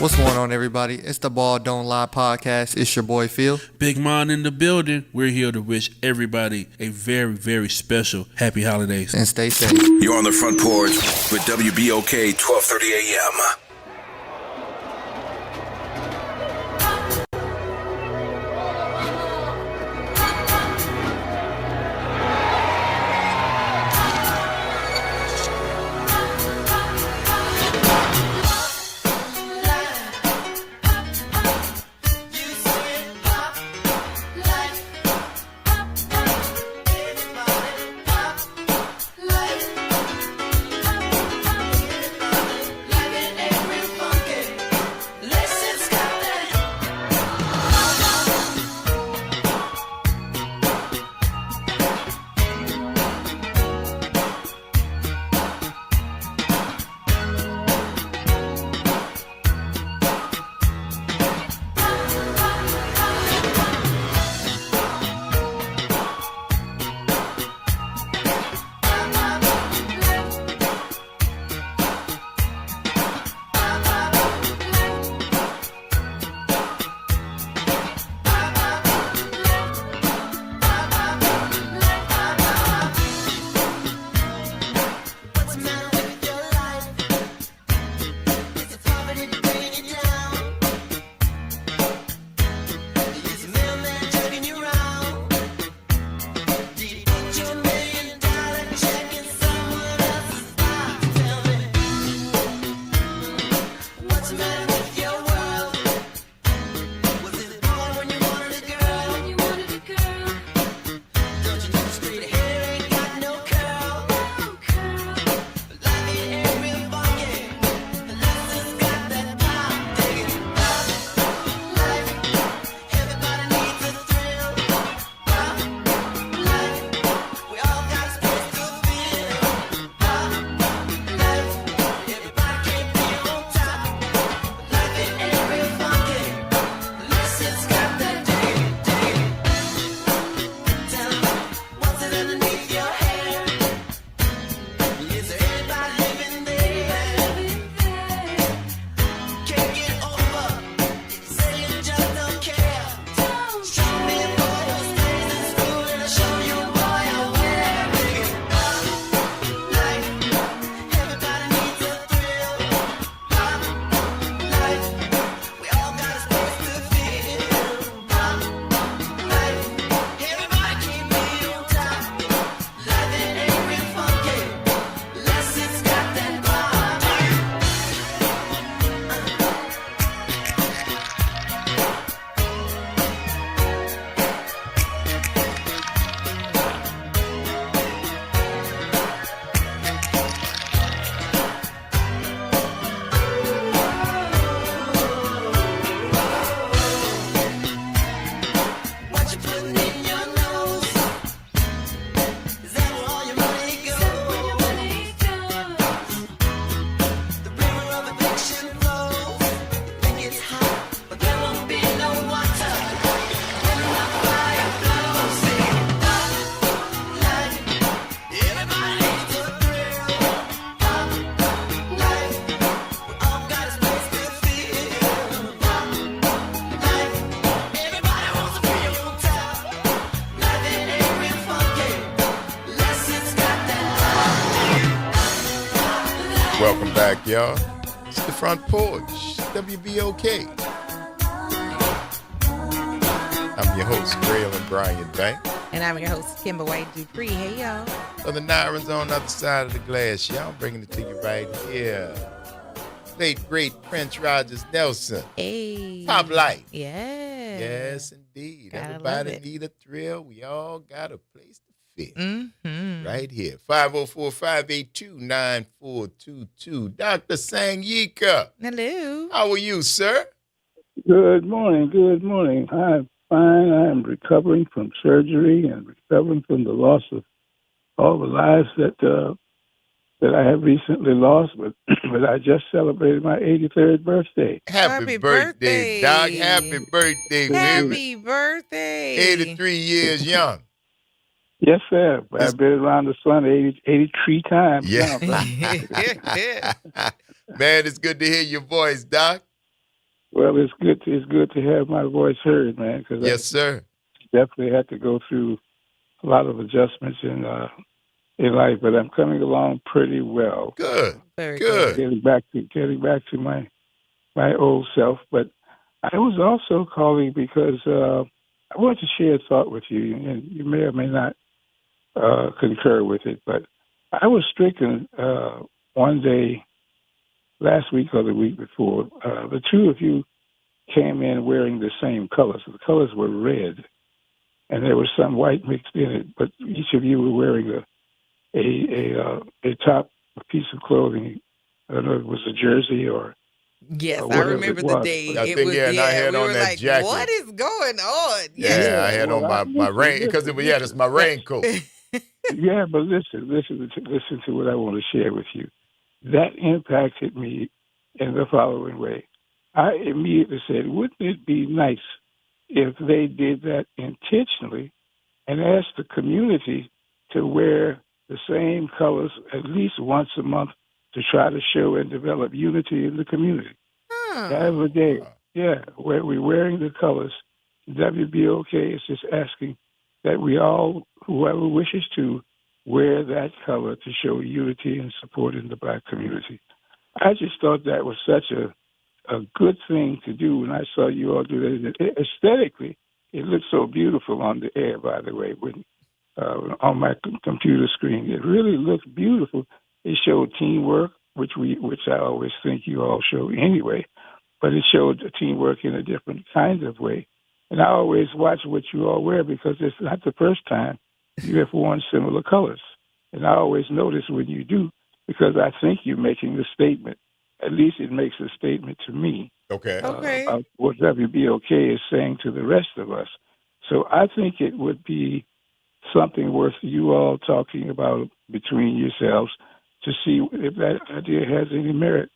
What's going on, everybody? It's the Ball Don't Lie podcast. It's your boy Phil. Big Mon in the building. We're here to wish everybody a very, very special happy holidays. And stay safe. You're on the Front Porch with WBOK 1230 AM. you putting in your nose? Is that where all your money goes? The river of addiction flows. Think it's hot, but there won't be no water. When the fire blows, sing pop life. Everybody needs a thrill. Pop life. We all got a space to feel. Pop life. Everybody wants to feel on top. Life ain't real funky. Lessons got that. Welcome back, y'all. It's the Front Porch, WBOK. I'm your host, Graylin Brian Bank. And I'm your host, Kimber White Dupree. Hey, y'all. Brother Nyron's on the other side of the glass, y'all. I'm bringing it to you right here. Late, great Prince Rogers Nelson. Hey. Pop Life. Yeah. Yes, indeed. Gotta love Everybody it. need a thrill. We all got a place to fit. Mm-hmm. Right here. 504-582-9422. Dr. Sangika. Hello. How are you, sir? Good morning. Good morning. I'm fine. I am recovering from surgery and recovering from the loss of all the lives that I have recently lost. But I just celebrated my 83rd birthday. Happy birthday, Doc. Happy birthday, baby. Happy birthday. 83 years young. Yes, sir. I've been around the sun 83 times Yeah. now. Man, it's good to hear your voice, Doc. Well, it's good to have my voice heard, man. Because Yes, sir. definitely had to go through a lot of adjustments in life, but I'm coming along pretty well. Good. Very good. Getting back to my old self. But I was also calling because I wanted to share a thought with you, and you may or may not concur with it. But I was stricken one day last week or the week before. The two of you came in wearing the same colors. The colors were red, and there was some white mixed in it. But each of you were wearing a top piece of clothing. I don't know if it was a jersey or. Yes, I whatever remember it the was. day. I It think, was, yeah, and I had we on were that like, jacket. what is going on? Yeah, I had well, on my rain, because that's my raincoat. Yeah, but listen to what I want to share with you. That impacted me in the following way. I immediately said, wouldn't it be nice if they did that intentionally and asked the community to wear the same colors at least once a month to try to show and develop unity in the community? Every day. Yeah, where we're wearing the colors. WBOK is just asking that we all, whoever wishes to, wear that color to show unity and support in the black community. I just thought that was such a good thing to do when I saw you all do that. Aesthetically, it looked so beautiful on the air, by the way, when on my computer screen. It really looked beautiful. It showed teamwork, which I always think you all show anyway, but it showed teamwork in a different kind of way. And I always watch what you all wear because it's not the first time you have worn similar colors. And I always notice when you do, because I think you're making a statement. At least it makes a statement to me. Okay. About what WBOK is saying to the rest of us. So I think it would be something worth you all talking about between yourselves to see if that idea has any merit.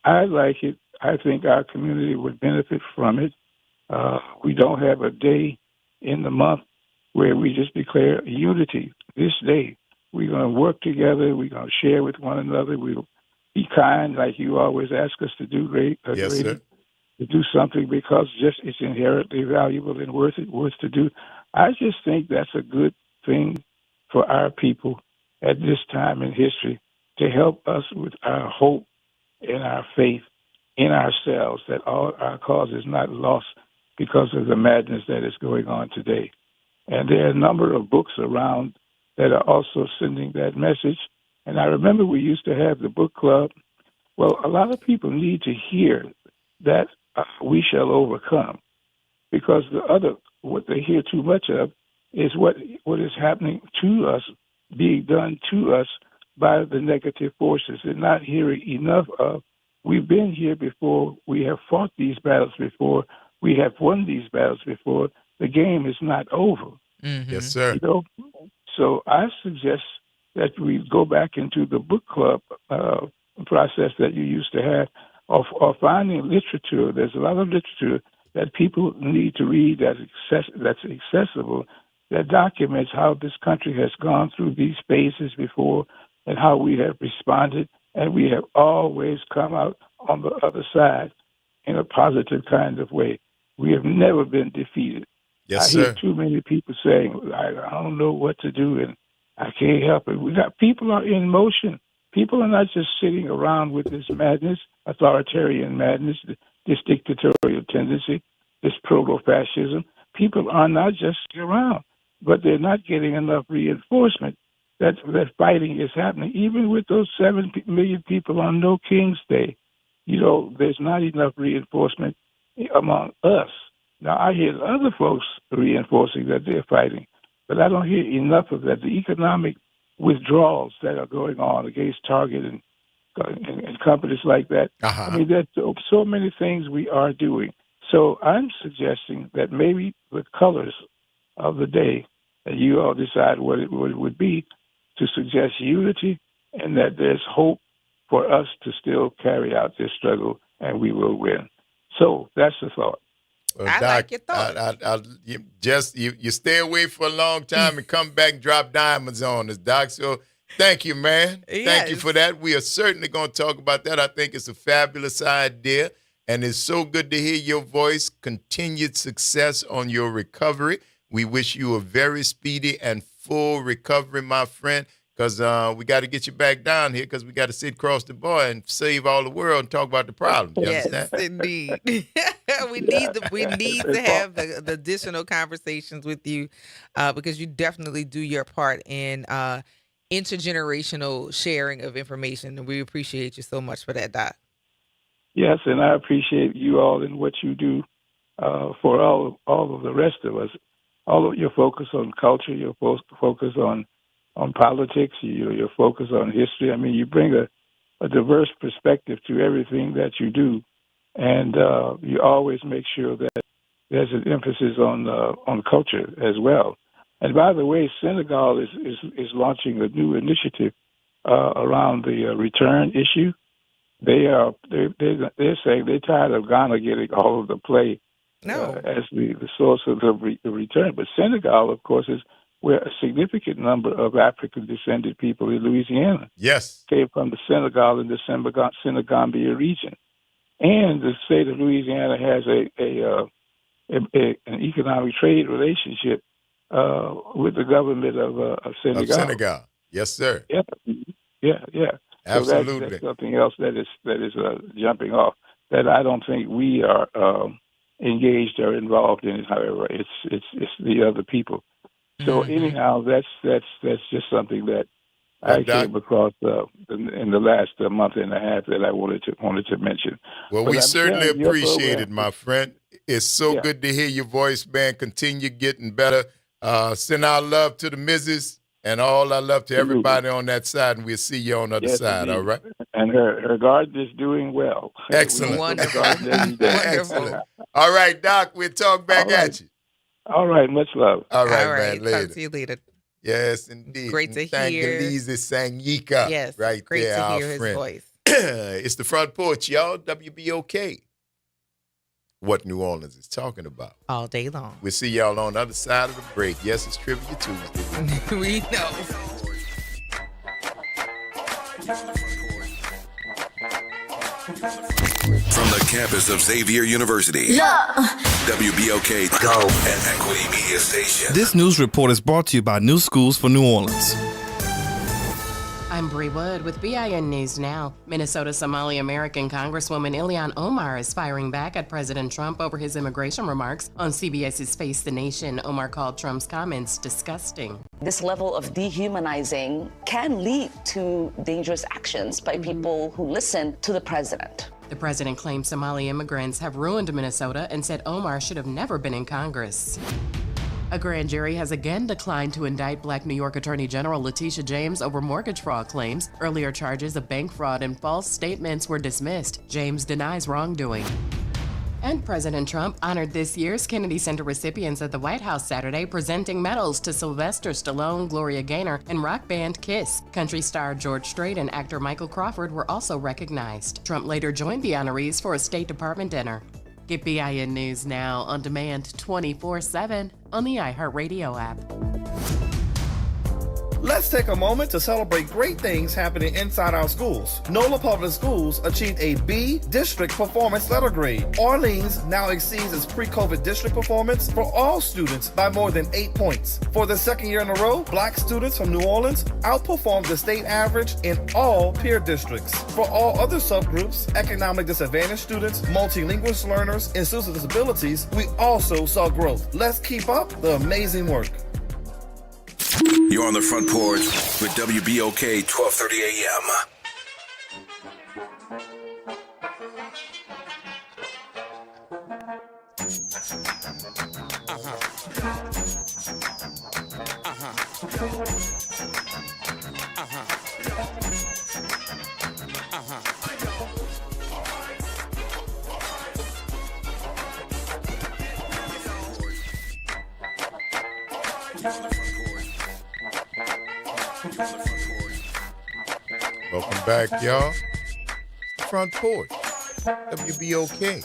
I like it. I think our community would benefit from it. We don't have a day in the month where we just declare unity. This day, we're going to work together. We're going to share with one another. We'll be kind, like you always ask us to do. Yes, sir. To do something because just it's inherently valuable and worth to do. I just think that's a good thing for our people at this time in history to help us with our hope and our faith in ourselves, that all our cause is not lost because of the madness that is going on today. And there are a number of books around that are also sending that message. And I remember we used to have the book club. Well, a lot of people need to hear that we shall overcome, because what they hear too much of is what is happening to us, being done to us by the negative forces, and not hearing enough of, we've been here before, we have fought these battles before, we have won these battles before, the game is not over. Yes, sir. You know, so I suggest that we go back into the book club process that you used to have, or finding literature. There's a lot of literature that people need to read that's accessible, that documents how this country has gone through these phases before and how we have responded, and we have always come out on the other side in a positive kind of way. We have never been defeated. Yes, I sir. hear too many people saying, I don't know what to do, and I can't help it. We got people are in motion. People are not just sitting around with this madness, authoritarian madness, this dictatorial tendency, this proto-fascism. People are not just sitting around, but they're not getting enough reinforcement that fighting is happening. Even with those 7 million people on No King's Day, you know, there's not enough reinforcement among us. Now, I hear other folks reinforcing that they're fighting, but I don't hear enough of that. The economic withdrawals that are going on against Target and companies like that. I mean, there's so many things we are doing. So I'm suggesting that maybe the colors of the day, that you all decide what it would be, to suggest unity and that there's hope for us to still carry out this struggle, and we will win. So that's the thought. Well, I Doc, like your thought. You stay away for a long time and come back and drop diamonds on us, Doc. So thank you, man. Thank you for that. We are certainly going to talk about that. I think it's a fabulous idea, and it's so good to hear your voice. Continued success on your recovery. We wish you a very speedy and full recovery, my friend, because we got to get you back down here because we got to sit across the bar and save all the world and talk about the problem. You understand? Indeed. we need to have the additional conversations with you because you definitely do your part in intergenerational sharing of information, and we appreciate you so much for that, Doc. Yes, and I appreciate you all and what you do for all of the rest of us. All of your focus on culture, your focus on politics, your focus on history. I mean, you bring a diverse perspective to everything that you do, and you always make sure that there's an emphasis on culture as well. And by the way, Senegal is launching a new initiative around the return issue. They're saying they're tired of Ghana getting all of the play as the source of the return. But Senegal, of course, is where a significant number of African-descended people in Louisiana came from the Senegal and the Senegambia region. And the state of Louisiana has an economic trade relationship with the government of Senegal. Of Senegal, yes, sir. Yeah. Absolutely. So that's something else that is jumping off that I don't think we are engaged or involved in. However, it's the other people. So anyhow, that's just something that I came across in the last month and a half that I wanted to mention. Well, we certainly appreciate it, my friend. It's so good to hear your voice, man. Continue getting better. Send our love to the missus and all our love to everybody on that side, and we'll see you on the other side, all right? And her garden is doing well. Excellent. Wonderful. Excellent. All right, Doc, we'll talk back at you. All right, much love. All right, man, later. Talk to you later. Yes, indeed. Great to Thank hear. Thank Sangika. Yes, right great there, to our hear his friend. voice. It's the Front Porch, y'all. WBOK. What New Orleans is talking about. All day long. We'll see y'all on the other side of the break. Yes, it's Trivia Tuesday. We know. From the campus of Xavier University, WBOK Go and Equity Media Station. This news report is brought to you by New Schools for New Orleans. I'm Bree Wood with BIN News Now. Minnesota Somali American Congresswoman Ilhan Omar is firing back at President Trump over his immigration remarks. On CBS's Face the Nation, Omar called Trump's comments disgusting. This level of dehumanizing can lead to dangerous actions by people who listen to the president. The president claimed Somali immigrants have ruined Minnesota and said Omar should have never been in Congress. A grand jury has again declined to indict Black New York Attorney General Letitia James over mortgage fraud claims. Earlier charges of bank fraud and false statements were dismissed. James denies wrongdoing. And President Trump honored this year's Kennedy Center recipients at the White House Saturday, presenting medals to Sylvester Stallone, Gloria Gaynor, and rock band Kiss. Country star George Strait and actor Michael Crawford were also recognized. Trump later joined the honorees for a State Department dinner. Get BIN News now on demand 24/7 on the iHeartRadio app. Let's take a moment to celebrate great things happening inside our schools. NOLA Public Schools achieved a B District Performance Letter Grade. Orleans now exceeds its pre-COVID district performance for all students by more than 8 points. For the second year in a row, Black students from New Orleans outperformed the state average in all peer districts. For all other subgroups, economic disadvantaged students, multilingual learners, and students with disabilities, we also saw growth. Let's keep up the amazing work. You're on the Front Porch with WBOK 1230 AM. Welcome back, y'all. It's the Front Porch, WBOK.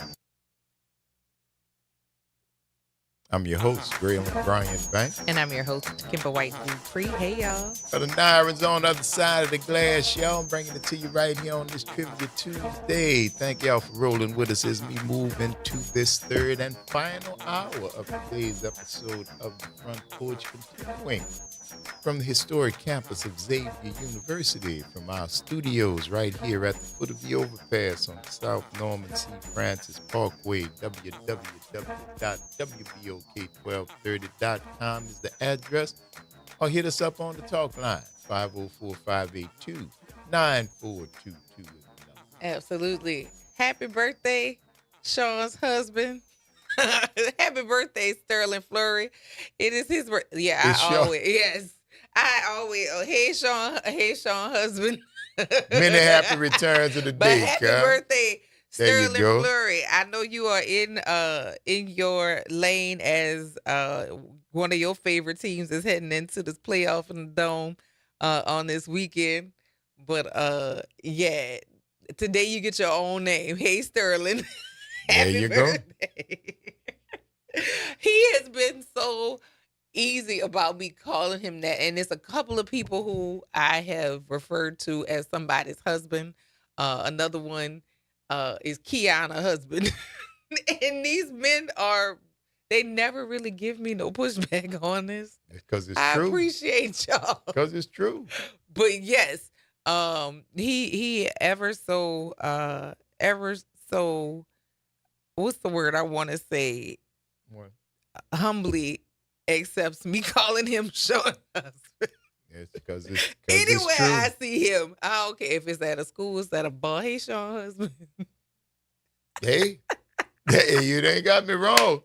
I'm your host, Graylin Bryant Banks. And I'm your host, Kimber White Dupree. Hey, y'all. The Nirans on the other side of the glass, y'all. I'm bringing it to you right here on this Trivia Tuesday. Thank y'all for rolling with us as we move into this third and final hour of today's episode of the Front Porch, continuing from the historic campus of Xavier University, from our studios right here at the foot of the overpass on South Norman C. Francis Parkway. www.wbok1230.com is the address, or hit us up on the talk line, 504-582-9422. Absolutely. Happy birthday, Sean's husband. Happy birthday, Sterling Fleury. It is his birthday. Yeah, I always, hey, Sean, husband. Many happy returns of the day, happy birthday, Sterling go. Fleury. I know you are in your lane as one of your favorite teams is heading into this playoff in the Dome on this weekend. But yeah, today you get your own name. Hey, Sterling. There you birthday. He has been so easy about me calling him that, and it's a couple of people who I have referred to as somebody's husband. Another one is Kiana's husband. And these men they never really give me no pushback on this. Because it's I true. I appreciate y'all. Because it's true. But yes, he ever so what's the word I want to say? What? Humbly accepts me calling him Sean husband. Yes, because it's Anywhere true. I see him, I don't care if it's at a school, it's at a bar. Hey, Sean husband. Hey, you ain't got me wrong.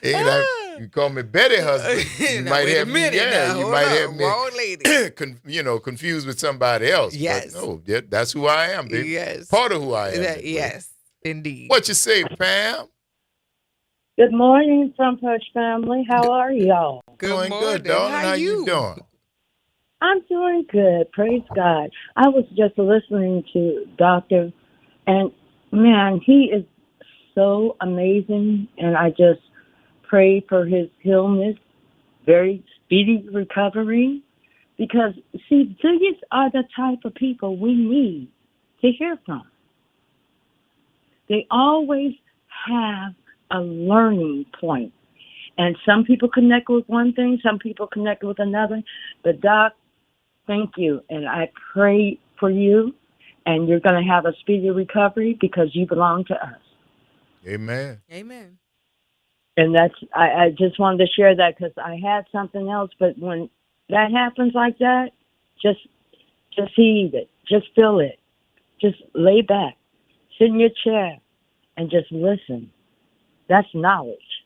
Hey, you call me Betty husband. You might have me. Yeah, you might have me. Wrong lady. Confused with somebody else. Yes. But no, that's who I am, baby. Yes. Part of who I am. Yes, indeed. What you say, Pam? Good morning, Front Porch family. How are y'all? Doing good, darling. How you doing? I'm doing good. Praise God. I was just listening to Doctor, and man, he is so amazing, and I just pray for his illness, very speedy recovery, because, see, these are the type of people we need to hear from. They always have a learning point. And some people connect with one thing, some people connect with another. But Doc, thank you. And I pray for you, and you're going to have a speedy recovery because you belong to us. Amen. Amen. And I just wanted to share that because I had something else. But when that happens like that, just heed it. Just feel it. Just lay back. Sit in your chair and just listen. That's knowledge.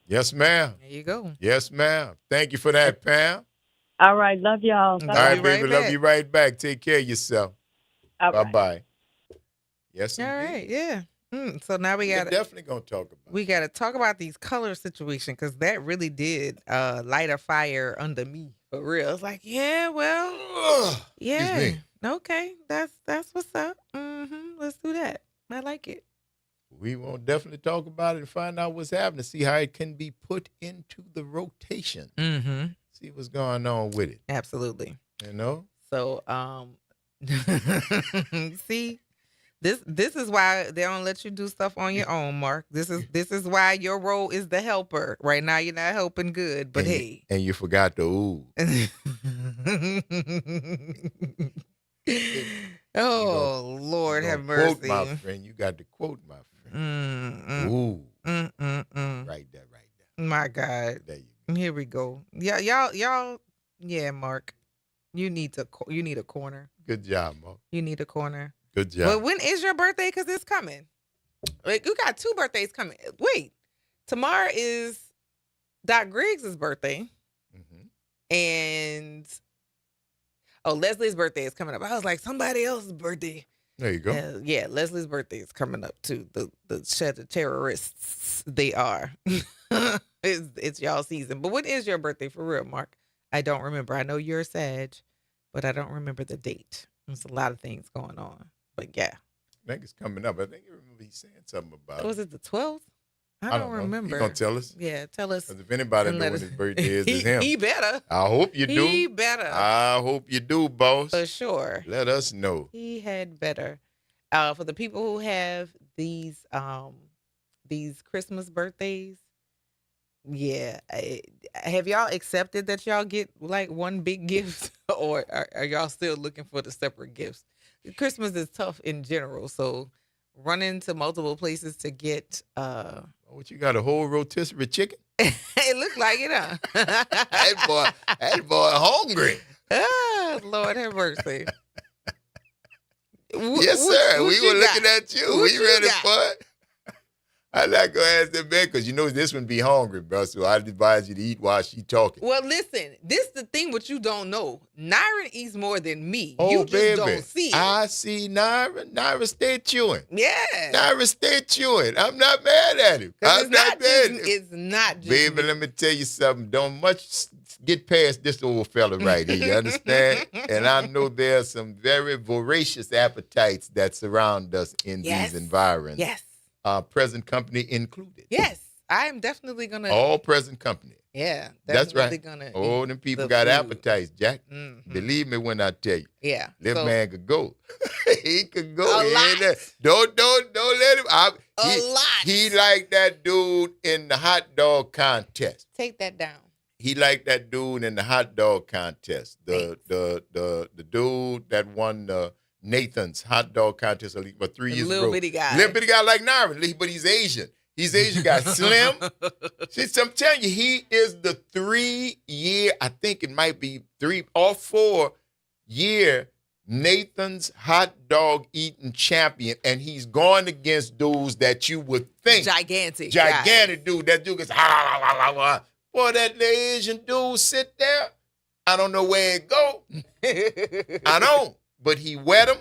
Yes, ma'am. There you go. Yes, ma'am. Thank you for that, Pam. All right. Love y'all. All right, baby. Love you right back. Take care of yourself. All right. Bye-bye. Yes, All indeed. right. Yeah. So now we got definitely gonna talk about. We got to talk about these color situation because that really did light a fire under me for real. It's like, yeah, well, yeah, okay, that's what's up. Let's do that. I like it. We won't definitely talk about it and find out what's happening. See how it can be put into the rotation. See what's going on with it. Absolutely. You know. So, see. This is why they don't let you do stuff on your own, Mark. This is why your role is the helper. Right now, you're not helping good, but hey. And you forgot the ooh. Oh, Lord have mercy. Quote, my friend. You got to quote, my friend. Ooh. Right there. My God. There you go. Here we go. Yeah, y'all. Yeah, Mark. You need a corner. Good job, Mark. You need a corner. Good job. But when is your birthday? Because it's coming. Like, you got 2 birthdays coming. Wait. Tomorrow is Doc Griggs' birthday. And, Leslie's birthday is coming up. I was like, somebody else's birthday. There you go. Yeah, Leslie's birthday is coming up, too. The terrorists, they are. It's y'all season. But when is your birthday for real, Mark? I don't remember. I know you're a Sag, but I don't remember the date. There's a lot of things going on. But yeah. I think it's coming up. I think you remember he's saying something about Was it the 12th? I don't remember. You gonna tell us? Yeah, tell us. Because if anybody knows when his birthday is, it's him. He better. I hope you do. He better. I hope you do, boss. For sure. Let us know. He had better. For the people who have these Christmas birthdays, yeah. Have y'all accepted that y'all get like one big gift, or are y'all still looking for the separate gifts? Christmas is tough in general, so running to multiple places to get what you got, a whole rotisserie chicken? It looked like it, huh? that boy hungry. Lord have mercy. Yes, sir. We were looking at you. We ready for it? I'm not going to ask them back because you know this one be hungry, bro. So I advise you to eat while she talking. Well, listen, this is the thing what you don't know. Naira eats more than me. Oh, you just baby. don't see it. I see Naira. Naira stay chewing. Yeah. Naira stay chewing. I'm not mad at him. I'm not mad at him. It's not just Baby, let me tell you something. Don't much get past this old fella right here. You understand? And I know there are some very voracious appetites that surround us in these environs. Yes. Present company included. Yes, I am definitely gonna. All present company. Yeah, that's right. Gonna oh, them people got appetites, Jack. Believe me when I tell you. Yeah, this man could go. He could go. A lot. Don't let him. A lot. He like that dude in the hot dog contest. Take that down. He like that dude in the hot dog contest. The dude that won the Nathan's hot dog contest about 3 years ago. Little bitty guy. Little bitty guy like Naira, but he's Asian. He's Asian guy, slim. See, so I'm telling you, he is the 3-year, I think it might be 3 or 4 year Nathan's hot dog eating champion. And he's going against dudes that you would think. Gigantic dude. That dude goes, boy, that little Asian dude sit there. I don't know where it go. I don't. But he wet him,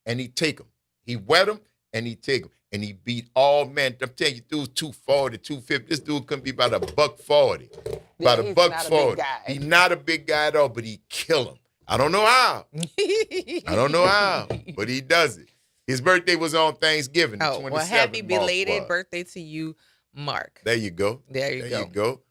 and he take him. He wet him, and he take him. And he beat all men. I'm telling you, dude's 240, 250. This dude couldn't be about $140. About $140. He's not a big guy at all, but he kill him. I don't know how. But he does it. His birthday was on Thanksgiving, the 27th. Well, happy belated birthday to you, Mark. There you go. There you go.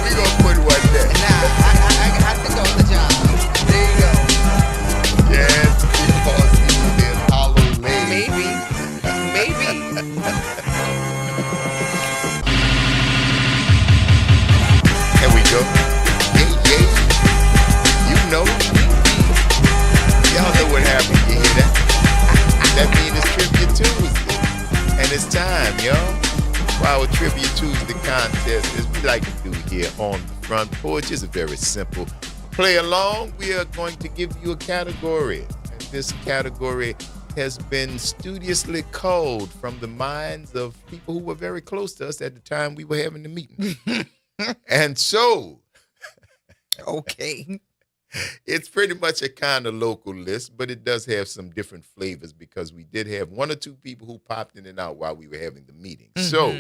We gonna put one there. Nah, I have to go on the job. There you go. our Trivia Tuesday contest, as we like to do here on the Front Porch, is a very simple play along. We are going to give you a category. And this category has been studiously culled from the minds of people who were very close to us at the time we were having the meeting. And so, okay, it's pretty much a kind of local list, but it does have some different flavors because we did have one or two people who popped in and out while we were having the meeting. So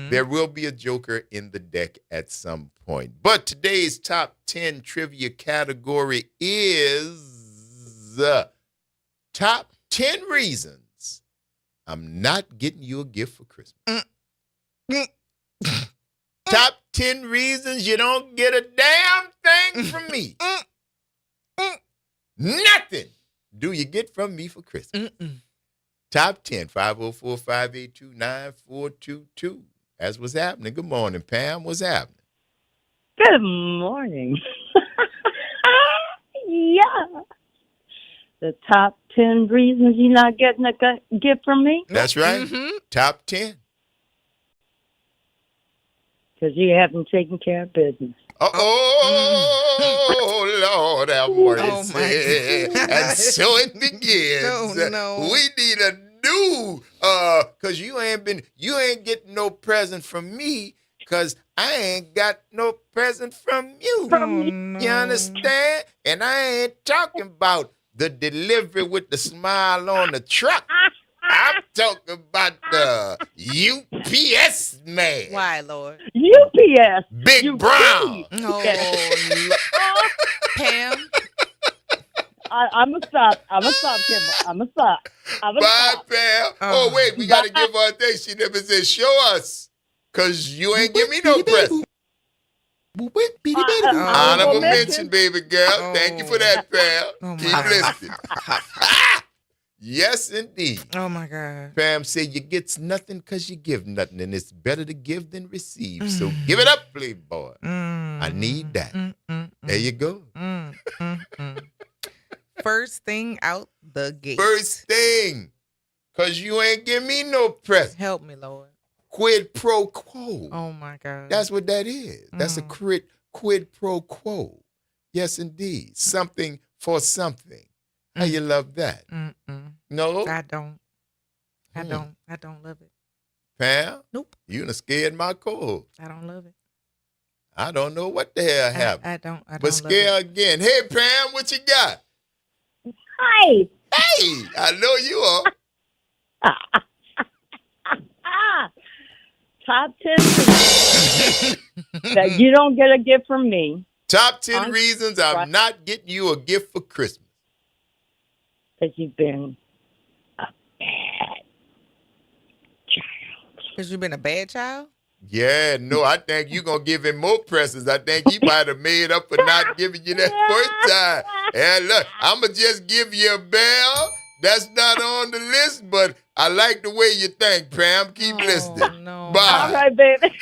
there will be a joker in the deck at some point. But today's top 10 trivia category is top 10 reasons I'm not getting you a gift for Christmas. Top 10 reasons you don't get a damn thing from me. Nothing do you get from me for Christmas. Top 10, 504-582-9422. That's what's happening. Good morning, Pam. What's happening? Good morning. Yeah. The top 10 reasons you're not getting a gift from me? That's right. Top 10. Because you haven't taken care of business. Oh, Lord have mercy. Oh, my God. And so it begins. Oh, no. We need a new, because you ain't getting no present from me, because I ain't got no present from you. You understand? And I ain't talking about the delivery with the smile on the truck. I'm talking about the UPS man. Why, Lord? UPS. Big Brown. Oh, Pam. I'm going to stop. Kimber. I'm going to stop. Bye, Pam. Oh, wait. We got to give her a thing. She never said, show us. Because you ain't give me no present. Honorable mention, baby girl. Thank you for that, Pam. Keep listening. Yes, indeed. Oh, my God. Pam said you gets nothing because you give nothing, and it's better to give than receive. So give it up, playboy. I need that. There you go. First thing out the gate. First thing, because you ain't give me no present. Help me, Lord. Quid pro quo. Oh, my God. That's what that is. That's a quid pro quo. Yes, indeed. Something for something. How you love that? No? I don't. I don't love it. Pam? Nope. You done scared my core. I don't love it. I don't know what the hell happened. I don't But scare again. Hey, Pam, what you got? Hi. Hey, I know you are. Top 10 reasons that you don't get a gift from me. Top 10 reasons I'm not getting you a gift for Christmas. Because you've been a bad child. Because you've been a bad child? Yeah, no, I think you're going to give him more presents. I think he might have made up for not giving you that first time. And look, I'm going to just give you a bell. That's not on the list, but I like the way you think, Pam. Keep listening. No. Bye. All right, baby.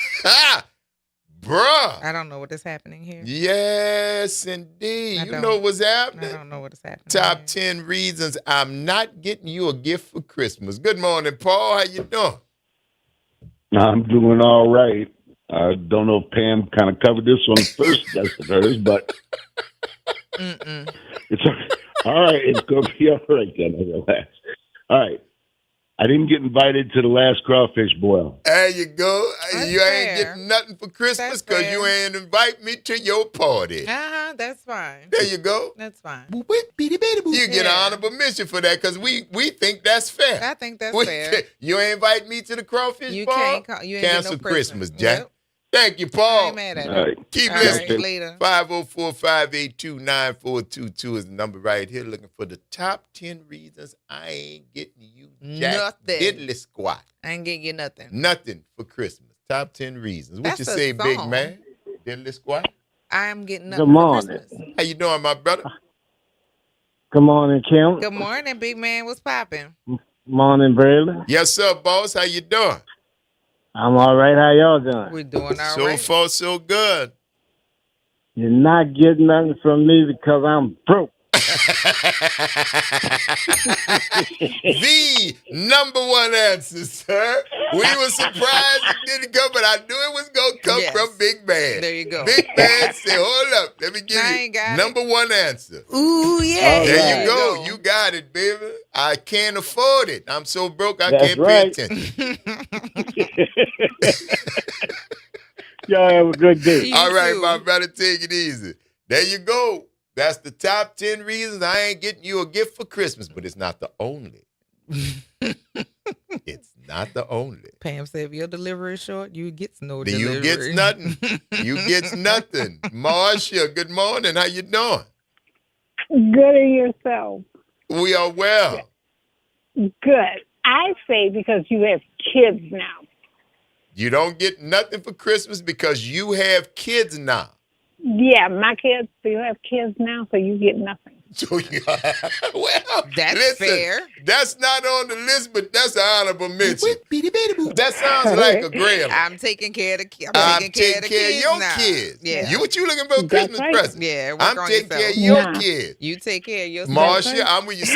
Bruh. I don't know what is happening here. Yes, indeed. You know what's happening? I don't know what is happening. Top 10 reasons I'm not getting you a gift for Christmas. Good morning, Paul. How you doing? I'm doing all right. I don't know if Pam kind of covered this on the first guest of hers, but it's all right. It's going to be all right then. Relax. All right. I didn't get invited to the last crawfish boil. There you go. That's you ain't fair. getting nothing for Christmas because fair. you ain't invite me to your party. That's fine. There you go. That's fine. You get an honorable mention for that because we think that's fair. I think that's fair. You ain't invite me to the crawfish You bar? can't you ain't Cancel get no Christmas, present. Jack. Yep. Thank you, Paul. I ain't mad at All it. right. Keep All listening. right, later. 504-582-9422 is the number right here. Looking for the top 10 reasons I ain't getting you Jack Nothing. Diddly squat. I ain't getting you nothing. Nothing for Christmas. Top 10 reasons. What That's you a say, big song. man? Diddly squat. I'm getting nothing Good for morning. Christmas. How you doing, my brother? Good morning, Kim. Good morning, big man. What's popping? Morning, Bradley. Yes, sir, boss. How you doing? I'm all right. How y'all doing? We're doing all So right. far, so good. You're not getting nothing from me because I'm broke. The number one answer, sir. We were surprised it didn't come, but I knew it was going to come from Big Man. There you go. Big Man said, hold up, let me give you number one answer. Ooh, yeah. There you go. You got it, baby. I can't afford it. I'm so broke, I can't pay attention. Y'all have a good day. All right, my brother, take it easy. There you go. That's the top 10 reasons I ain't getting you a gift for Christmas, but it's not the only. It's not the only. Pam said, if your delivery is short, you get no delivery. You get nothing. You get nothing. Marcia, good morning. How you doing? Good in yourself. We are well. Good. I say because you have kids now. You don't get nothing for Christmas because you have kids now. Yeah, my kids still have kids now, so you get nothing. So well, that's fair. That's not on the list, but that's an honorable mention. That sounds like a grandma. I'm taking care of the kids. I'm taking care of your kids. Yeah. You what you looking for a Christmas present? Yeah, I'm taking care of your kids. You take care of yourself. Marcia, I'm with you.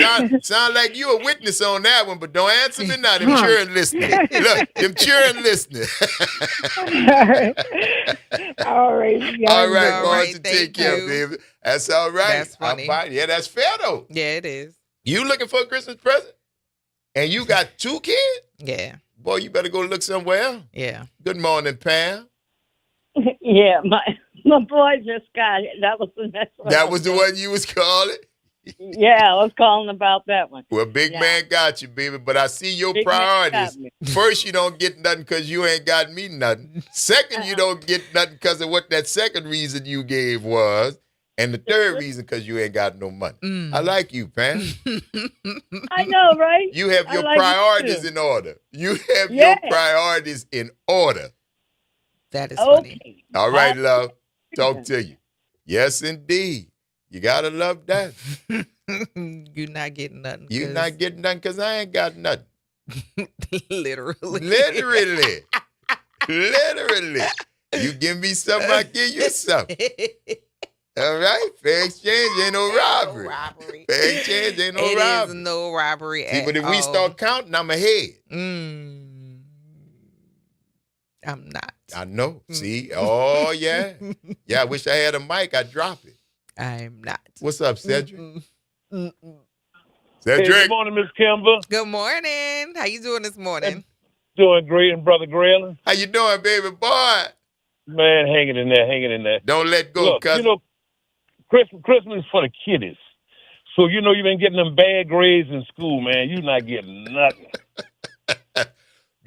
Sound like you a witness on that one, but don't answer me now. Them children listening. Look, them children listening. All right. All right, Marcia, take care, baby. That's all right. That's funny. Yeah, that's fair, though. Yeah, it is. You looking for a Christmas present? And you got 2 kids? Yeah. Boy, you better go look somewhere else. Yeah. Good morning, Pam. Yeah, my boy just got it. That was the next one. That was the one you was calling? Yeah, I was calling about that one. Well, big man got you, baby, but I see your priorities. First, you don't get nothing because you ain't got me nothing. Second, you don't get nothing because of what that second reason you gave was. And the third reason, because you ain't got no money. I like you, Pam. I know, right? You have your priorities in order. You have your priorities in order. That is funny. All right, love. Talk to you. Yes, indeed. You got to love that. You're not getting nothing. You're not getting nothing because I ain't got nothing. Literally. Literally. Literally. You give me something, I give you something. All right, fair exchange ain't no robbery. Fair exchange ain't no robbery. It is no robbery at all. But if we start counting, I'm ahead. I'm not. I know. See? Oh, yeah. Yeah, I wish I had a mic. I'd drop it. I'm not. What's up, Cedric? Hey, Cedric. good morning, Miss Kimber. Good morning. How you doing this morning? Doing great, and Brother Grayling. How you doing, baby boy? Man, hanging in there, hanging in there. Don't let go, cousin. You know, Christmas is for the kiddies. So, you know, you've been getting them bad grades in school, man. You're not getting nothing.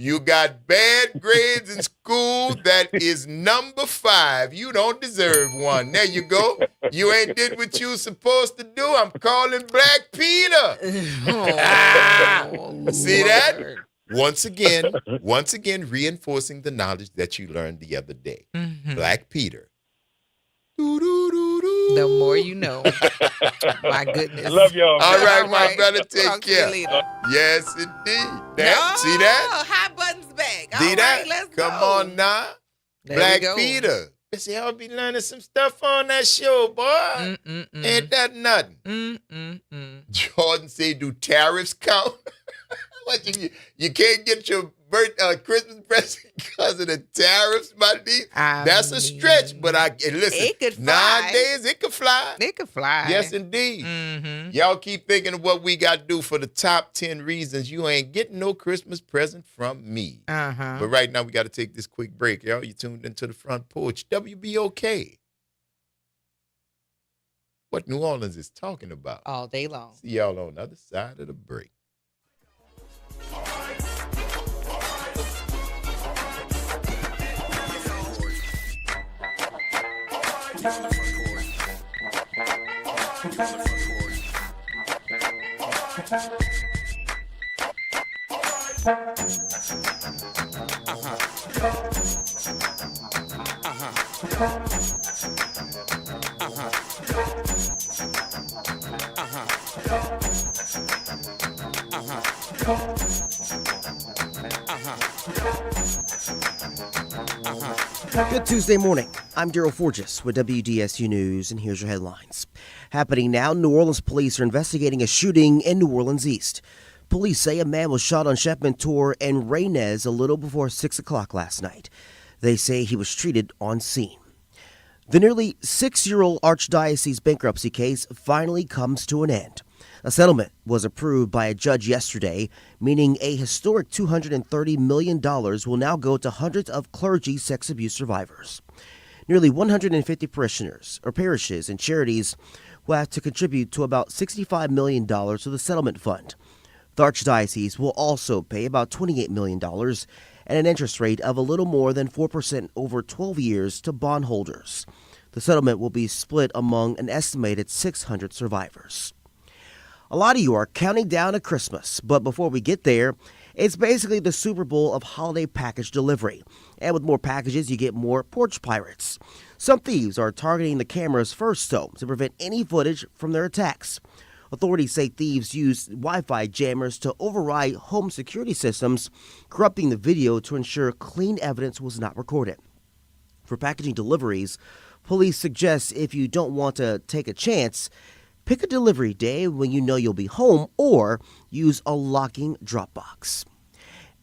You got bad grades in school. That is number 5. You don't deserve one. There you go. You ain't did what you was supposed to do. I'm calling Black Peter. See that? Once again, reinforcing the knowledge that you learned the other day. Black Peter. The more you know. My goodness. Love y'all. All right, my brother, take care. Yes, indeed. See that? High buttons back. See that? Let's Come on now. There Black we go. Peter. See, I'll be learning some stuff on that show, boy. Ain't that nothing? Jordan say, do tariffs count? What you can't get your Christmas present because of the tariffs, my D? That's a stretch, but listen, it could fly. Nowadays it could fly. It could fly. Yes, indeed. Y'all keep thinking of what we got to do for the top 10 reasons you ain't getting no Christmas present from me. But right now we got to take this quick break, y'all. You tuned into the Front Porch, WBOK. What New Orleans is talking about. All day long. See y'all on the other side of the break. Good Tuesday morning. I'm Daryl Forges with WDSU News, and here's your headlines. Happening now, New Orleans police are investigating a shooting in New Orleans East. Police say a man was shot on Chapman Tour and Raynez a little before 6 o'clock last night. They say he was treated on scene. The nearly 6-year-old archdiocese bankruptcy case finally comes to an end. A settlement was approved by a judge yesterday, meaning a historic $230 million will now go to hundreds of clergy sex abuse survivors. Nearly 150 parishioners or parishes and charities will have to contribute to about $65 million to the settlement fund. The archdiocese will also pay about $28 million and an interest rate of a little more than 4% over 12 years to bondholders. The settlement will be split among an estimated 600 survivors. A lot of you are counting down to Christmas, but before we get there, it's basically the Super Bowl of holiday package delivery. And with more packages, you get more porch pirates. Some thieves are targeting the cameras first, though, to prevent any footage from their attacks. Authorities say thieves used Wi-Fi jammers to override home security systems, corrupting the video to ensure clean evidence was not recorded. For packaging deliveries, police suggest if you don't want to take a chance, pick a delivery day when you know you'll be home or use a locking drop box.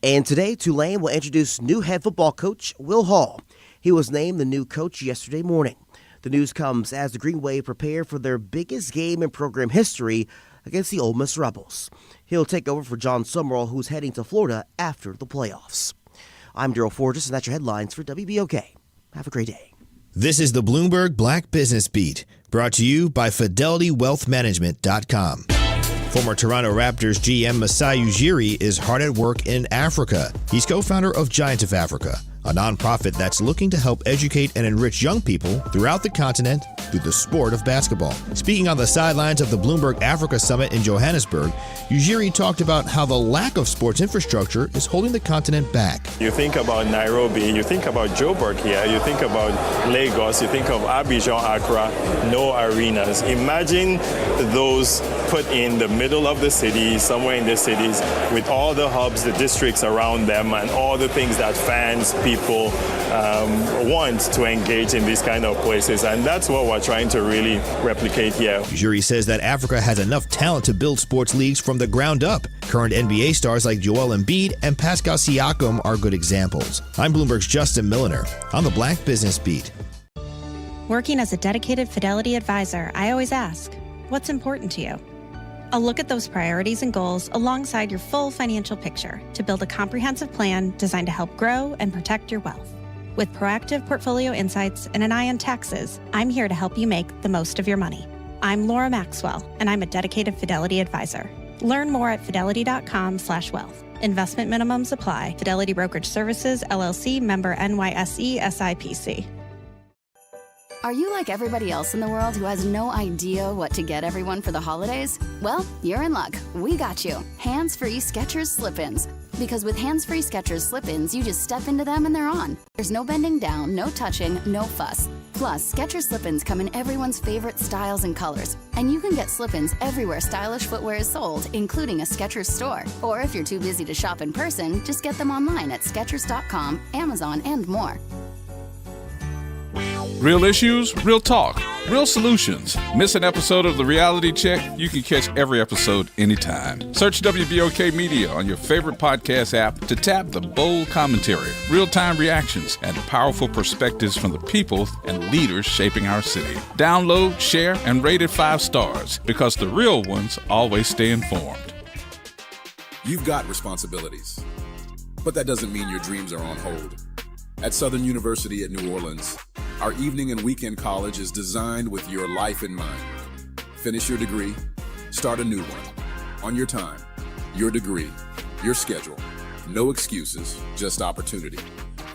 And today, Tulane will introduce new head football coach Will Hall. He was named the new coach yesterday morning. The news comes as the Green Wave prepare for their biggest game in program history against the Ole Miss Rebels. He'll take over for John Summerall, who's heading to Florida after the playoffs. I'm Daryl Forges, and that's your headlines for WBOK. Have a great day. This is the Bloomberg Black Business Beat, brought to you by FidelityWealthManagement.com. Former Toronto Raptors GM Masai Ujiri is hard at work in Africa. He's co-founder of Giants of Africa, a nonprofit that's looking to help educate and enrich young people throughout the continent through the sport of basketball. Speaking on the sidelines of the Bloomberg Africa Summit in Johannesburg, Ujiri talked about how the lack of sports infrastructure is holding the continent back. You think about Nairobi, you think about Joburg here, you think about Lagos, you think of Abidjan, Accra, no arenas. Imagine those put in the middle of the city, somewhere in the cities, with all the hubs, the districts around them, and all the things that fans, people want to engage in these kind of places. And that's what we're trying to really replicate here. Ujiri says that Africa has enough talent to build sports leagues from the ground up. Current NBA stars like Joel Embiid and Pascal Siakam are good examples. I'm Bloomberg's Justin Milliner on the Black Business Beat. Working as a dedicated Fidelity advisor, I always ask, what's important to you? I'll look at those priorities and goals alongside your full financial picture to build a comprehensive plan designed to help grow and protect your wealth. With proactive portfolio insights and an eye on taxes, I'm here to help you make the most of your money. I'm Laura Maxwell, and I'm a dedicated Fidelity advisor. Learn more at fidelity.com/wealth. Investment minimums apply. Fidelity Brokerage Services, LLC, member NYSE, SIPC. Are you like everybody else in the world who has no idea what to get everyone for the holidays? Well, you're in luck. We got you. Hands-free Skechers slip-ins. Because with hands-free Skechers slip-ins, you just step into them and they're on. There's no bending down, no touching, no fuss. Plus, Skechers slip-ins come in everyone's favorite styles and colors. And you can get slip-ins everywhere stylish footwear is sold, including a Skechers store. Or if you're too busy to shop in person, just get them online at Skechers.com, Amazon, and more. Real issues, real talk, real solutions. Miss an episode of The Reality Check? You can catch every episode anytime. Search WBOK Media on your favorite podcast app to tap the bold commentary, real-time reactions, and powerful perspectives from the people and leaders shaping our city. Download, share, and rate it 5 stars because the real ones always stay informed. You've got responsibilities, but that doesn't mean your dreams are on hold. At Southern University at New Orleans, our evening and weekend college is designed with your life in mind. Finish your degree, start a new one, on your time, your degree, your schedule. No excuses, just opportunity.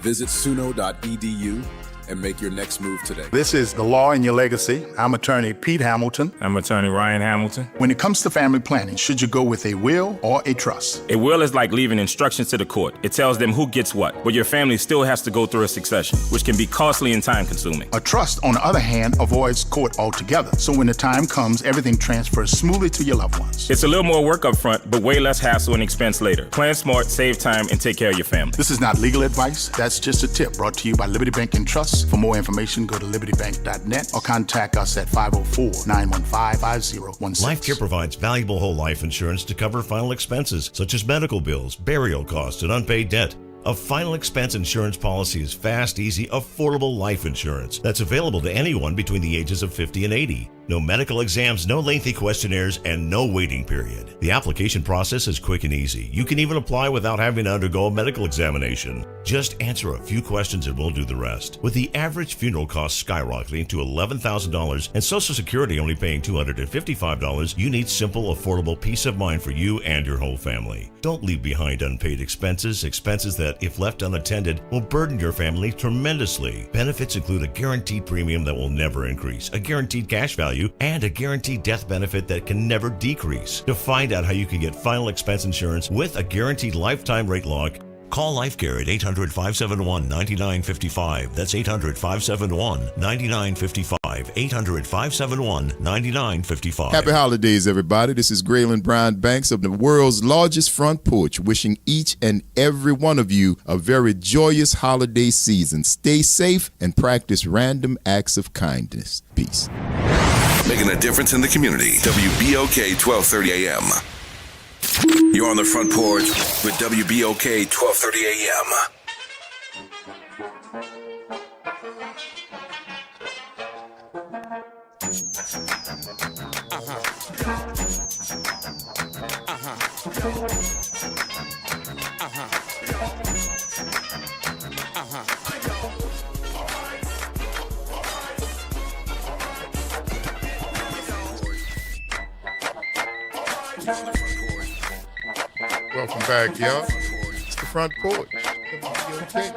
Visit suno.edu and make your next move today. This is The Law in Your Legacy. I'm attorney Pete Hamilton. I'm attorney Ryan Hamilton. When it comes to family planning, should you go with a will or a trust? A will is like leaving instructions to the court. It tells them who gets what, but your family still has to go through a succession, which can be costly and time-consuming. A trust, on the other hand, avoids court altogether. So when the time comes, everything transfers smoothly to your loved ones. It's a little more work up front, but way less hassle and expense later. Plan smart, save time, and take care of your family. This is not legal advice. That's just a tip brought to you by Liberty Bank and Trust, us. For more information, go to libertybank.net or contact us at 504-915-5016. Life Care provides valuable whole life insurance to cover final expenses such as medical bills, burial costs, and unpaid debt. A final expense insurance policy is fast, easy, affordable life insurance that's available to anyone between the ages of 50 and 80. No medical exams, no lengthy questionnaires, and no waiting period. The application process is quick and easy. You can even apply without having to undergo a medical examination. Just answer a few questions and we'll do the rest. With the average funeral cost skyrocketing to $11,000 and Social Security only paying $255, you need simple, affordable peace of mind for you and your whole family. Don't leave behind unpaid expenses that, if left unattended, will burden your family tremendously. Benefits include a guaranteed premium that will never increase, a guaranteed cash value, and a guaranteed death benefit that can never decrease. To find out how you can get final expense insurance with a guaranteed lifetime rate lock, call LifeCare at 800-571-9955. That's 800-571-9955. 800-571-9955. Happy holidays, everybody. This is Graylin Brian Banks of the world's largest Front Porch, wishing each and every one of you a very joyous holiday season. Stay safe and practice random acts of kindness. Peace. Making a difference in the community. WBOK 1230 AM. You're on the Front Porch with WBOK 1230 AM. Welcome back, y'all. It's the Front Porch. Okay.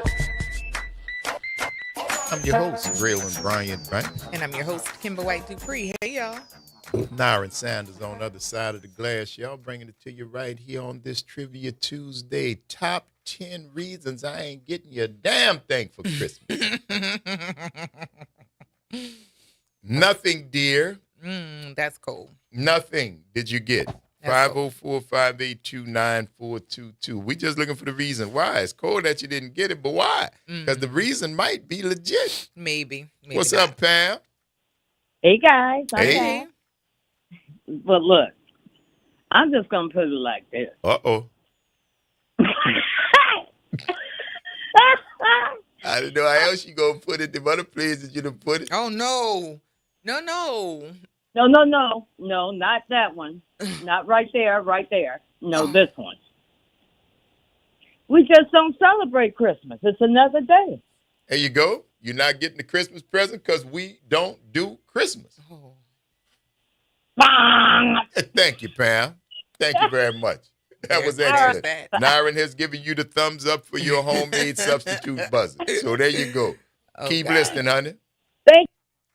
I'm your host, Graylin Brian Banks. And I'm your host, Kimber White Dupree. Hey, y'all. Nyron Sanders on the other side of the glass. Y'all bringing it to you right here on this Trivia Tuesday. Top 10 reasons I ain't getting you a damn thing for Christmas. Nothing, dear. That's cool. Nothing did you get. 504-582-9422. We just looking for the reason why. It's cool that you didn't get it, but why? Because the reason might be legit. Maybe What's not. up, Pam? Hey, guys. Hey. But look, I'm just going to put it like this. Uh-oh. I don't know how else you going to put it. The other places you done put it. Oh, no. No. No, not that one. Not right there. No, this one. We just don't celebrate Christmas. It's another day. There you go. You're not getting the Christmas present because we don't do Christmas. Oh. Thank you, Pam. Thank you very much. That was excellent. Nyron has given you the thumbs up for your homemade substitute buzzer. So there you go. Keep listening, honey. Thank you.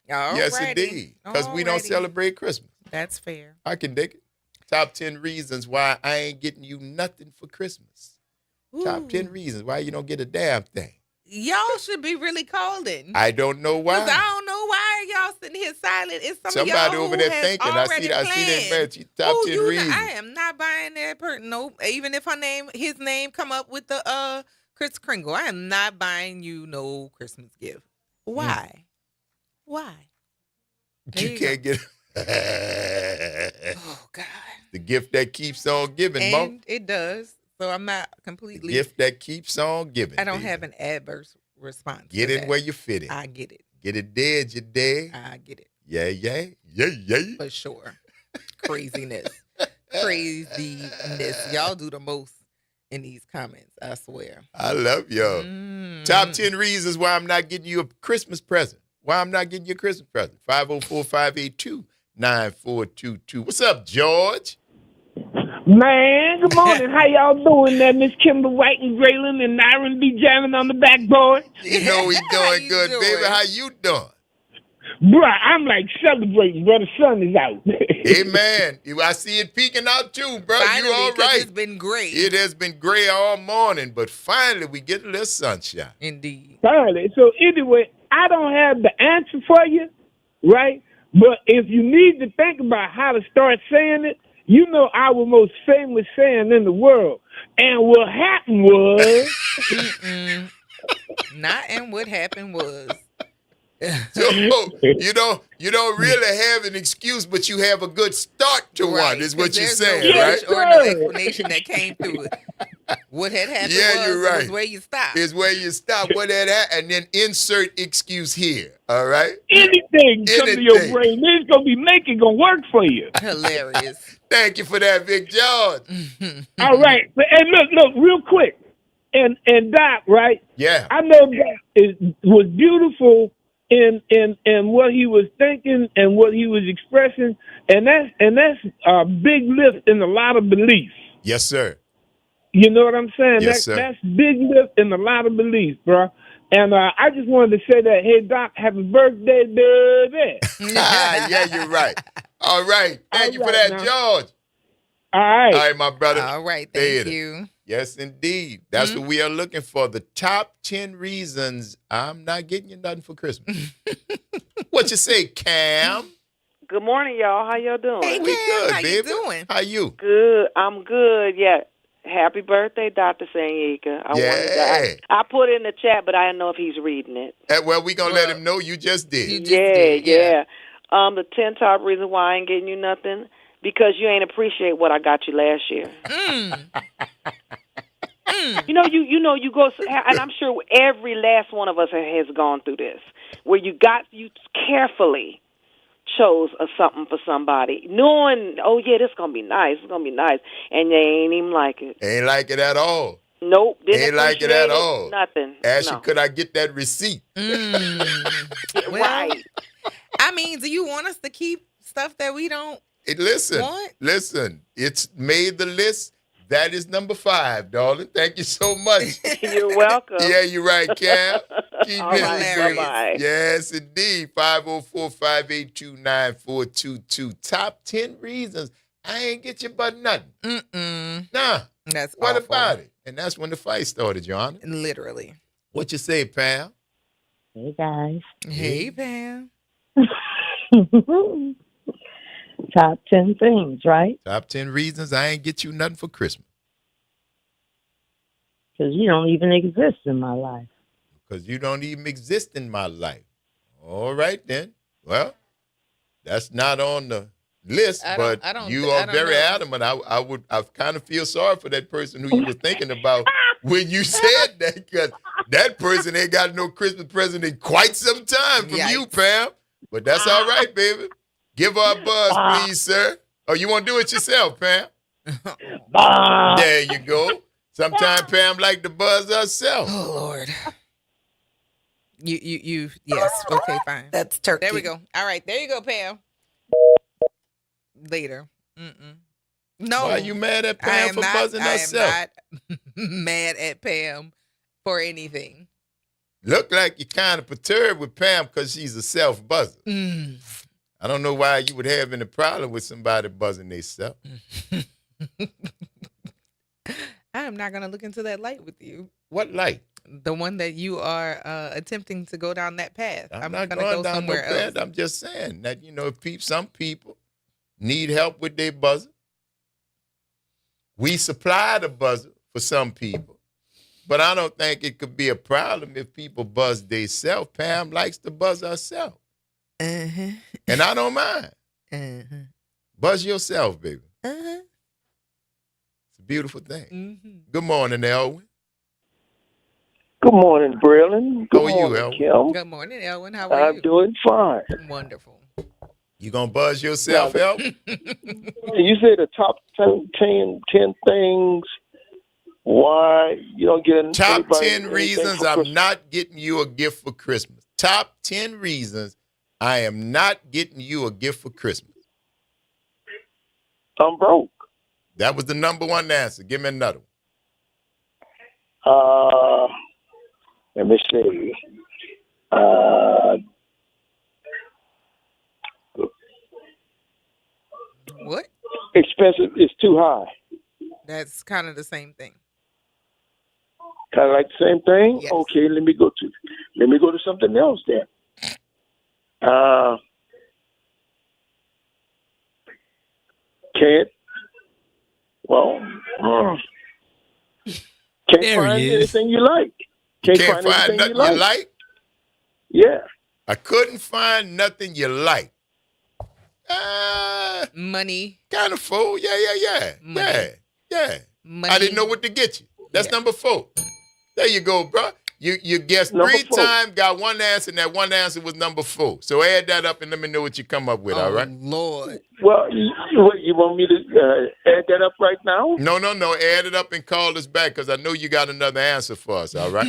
Yes, indeed. Because we don't celebrate Christmas. That's fair. I can dig it. Top 10 reasons why I ain't getting you nothing for Christmas. Ooh. Top 10 reasons why you don't get a damn thing. Y'all should be really calling. I don't know why. Because I don't know why y'all sitting here silent. It's Somebody of y'all over who there has thinking. already I see that match. Top 10 reasons. I am not buying that person. Nope. Even if his name come up with the Kris Kringle, I am not buying you no Christmas gift. Why? Why? You can't get oh God. The gift that keeps on giving, Mo. And it does. So I'm not completely. The gift that keeps on giving. I don't have an adverse response. Get it where you fit in. I get it. Get it dead, you dead. I get it. Yeah. For sure. Craziness. Y'all do the most in these comments, I swear. I love y'all. Top 10 reasons why I'm not getting you a Christmas present. Why I'm not getting you a Christmas present. 504-582-9422. What's up, George? Man, good morning. How y'all doing there, Miss Kimber White and Graylin and Nyron B. jamming on the backboard? You know we doing good, baby. How you doing? Bruh, I'm like celebrating, bro. The sun is out. Hey, man. I see it peeking out, too, bro. Finally, you all right. It's been great. It has been gray all morning, but finally we get a little sunshine. Indeed. Finally. So anyway, I don't have the answer for you, right? But if you need to think about how to start saying it, you know our most famous saying in the world. And what happened was... Not and what happened was... So you don't really have an excuse, but you have a good start to one, is what you're saying, right? Or no explanation that came through it. What had happened you're right. was where you stop. Is where you stop. What had happened, and then insert excuse here. All right. Anything come to your brain, it's gonna work for you. Hilarious. Thank you for that, Big George. All right, and look, real quick, and Doc, right? Yeah. I know Doc was beautiful in what he was thinking and what he was expressing, and that's a big lift in a lot of beliefs. Yes, sir. You know what I'm saying? Yes, sir. That's big lift in a lot of beliefs, bro. And I just wanted to say that, hey, Doc, happy birthday, baby. Yeah, you're right. All right. Thank you for that, George. All right. All right, my brother. All right. Thank you. Yes, indeed. That's what we are looking for. The top 10 reasons I'm not getting you nothing for Christmas. What you say, Cam? Good morning, y'all. How y'all doing? Hey, We good, how baby. you doing? How you? Good. I'm good. Yeah. Happy birthday, Dr. Sanyika. I put it in the chat, but I don't know if he's reading it. Well, we going to let him know you just did. Yeah. The 10 top reasons why I ain't getting you nothing, because you ain't appreciate what I got you last year. You go, and I'm sure every last one of us has gone through this, where you carefully chose something for somebody, knowing, oh yeah, this gonna be nice, and they ain't even like it. Ain't like it at all. Nope, ain't like it at all. Nothing. Ask you, could I get that receipt? Right. I mean, do you want us to keep stuff that we don't want? Listen, it's made the list. That is number 5, darling. Thank you so much. You're welcome. Yeah, you're right, Cam. Keep all it. right, bye-bye. Yes, indeed. 504-582-9422. Top 10 reasons I ain't get you but nothing. Nah. That's what awful. about it? And that's when the fight started, Your Honor. Literally. What you say, Pam? Hey, guys. Hey, Pam. Top 10 things, right? Top 10 reasons I ain't get you nothing for Christmas. Because you don't even exist in my life. Because you don't even exist in my life. All right, then. Well, that's not on the list, but you are very adamant. I kind of feel sorry for that person who you were thinking about when you said that, because that person ain't got no Christmas present in quite some time from you, Pam. But that's all right, baby. Give her a buzz, please, sir. Oh, you want to do it yourself, Pam? There you go. Sometimes Pam like to buzz herself. Oh, Lord. You yes. Okay, fine. That's turkey. There we go. All right, there you go, Pam. Later. No. Why are you mad at Pam for buzzing herself? I am not mad at Pam for anything. Look like you're kind of perturbed with Pam because she's a self-buzzer. I don't know why you would have any problem with somebody buzzing themselves. I am not going to look into that light with you. What light? The one that you are attempting to go down that path. I'm not going down somewhere else. I'm just saying that, some people need help with their buzzer. We supply the buzzer for some people. But I don't think it could be a problem if people buzz themselves. Pam likes to buzz herself. And I don't mind. Buzz yourself, baby. It's a beautiful thing. Good morning, Elwin. Good morning, Braylon. How are you, Elwin? Kim. Good morning, Elwin. How are you? I'm doing fine. Wonderful. You gonna buzz yourself, Elwin? You said the top 10 things why you don't get top 10 reasons I'm not getting you a gift for Christmas. Top 10 reasons I am not getting you a gift for Christmas. I'm broke. That was the number one answer. Give me another one. Let me see. What? Expensive is too high. That's kind of the same thing. Kind of like the same thing? Yes. Okay, let me go to something else then. Can't find anything you like. Can't find nothing you like? Yeah. I couldn't find nothing you like. Money. Kind of 4. Yeah. Money. Yeah. Money. I didn't know what to get you. That's number 4. There you go, bro. You guessed Number 3 4. times, got one answer, and that one answer was number 4. So add that up and let me know what you come up with, all right? Lord. Well, you want me to add that up right now? No. Add it up and call us back because I know you got another answer for us, all right?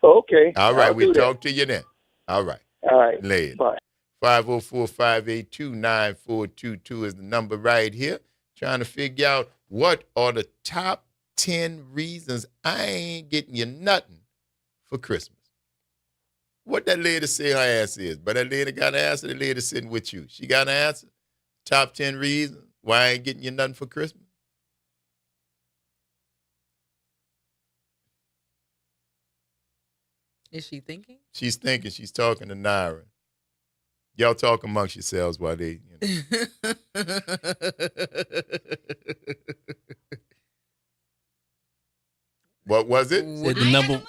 Okay. All right, I'll we'll do that. talk to you then. All right. All right. Later. Bye. 504-582-9422 is the number right here. Trying to figure out what are the top 10 reasons I ain't getting you nothing for Christmas. What that lady say her answer is. But that lady got an answer. The lady sitting with you. She got an answer. Top 10 reasons why I ain't getting you nothing for Christmas. Is she thinking? She's thinking. She's talking to Naira. Y'all talk amongst yourselves while they, What was it? Said the number.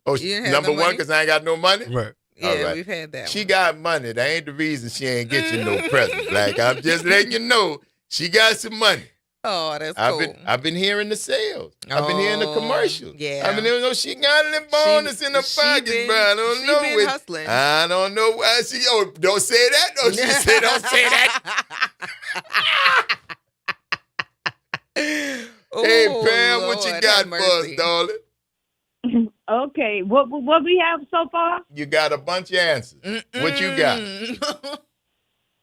Oh, You didn't have number no 1 money? because I ain't got no money? Right. Yeah, All right. we've had that. She got money. That ain't the reason she ain't get you no present. Like, I'm just letting you know she got some money. Oh, that's cool. I've been hearing the sales. I've been hearing the commercials. Yeah. I've been hearing, she got a little bonus in her pocket, bro. I don't know. She been hustling. I don't know why she, don't say that. Don't she say, don't say that. Hey, Pam, what you Lord, got have for us, mercy. darling? Okay, what we have so far? You got a bunch of answers. What you got?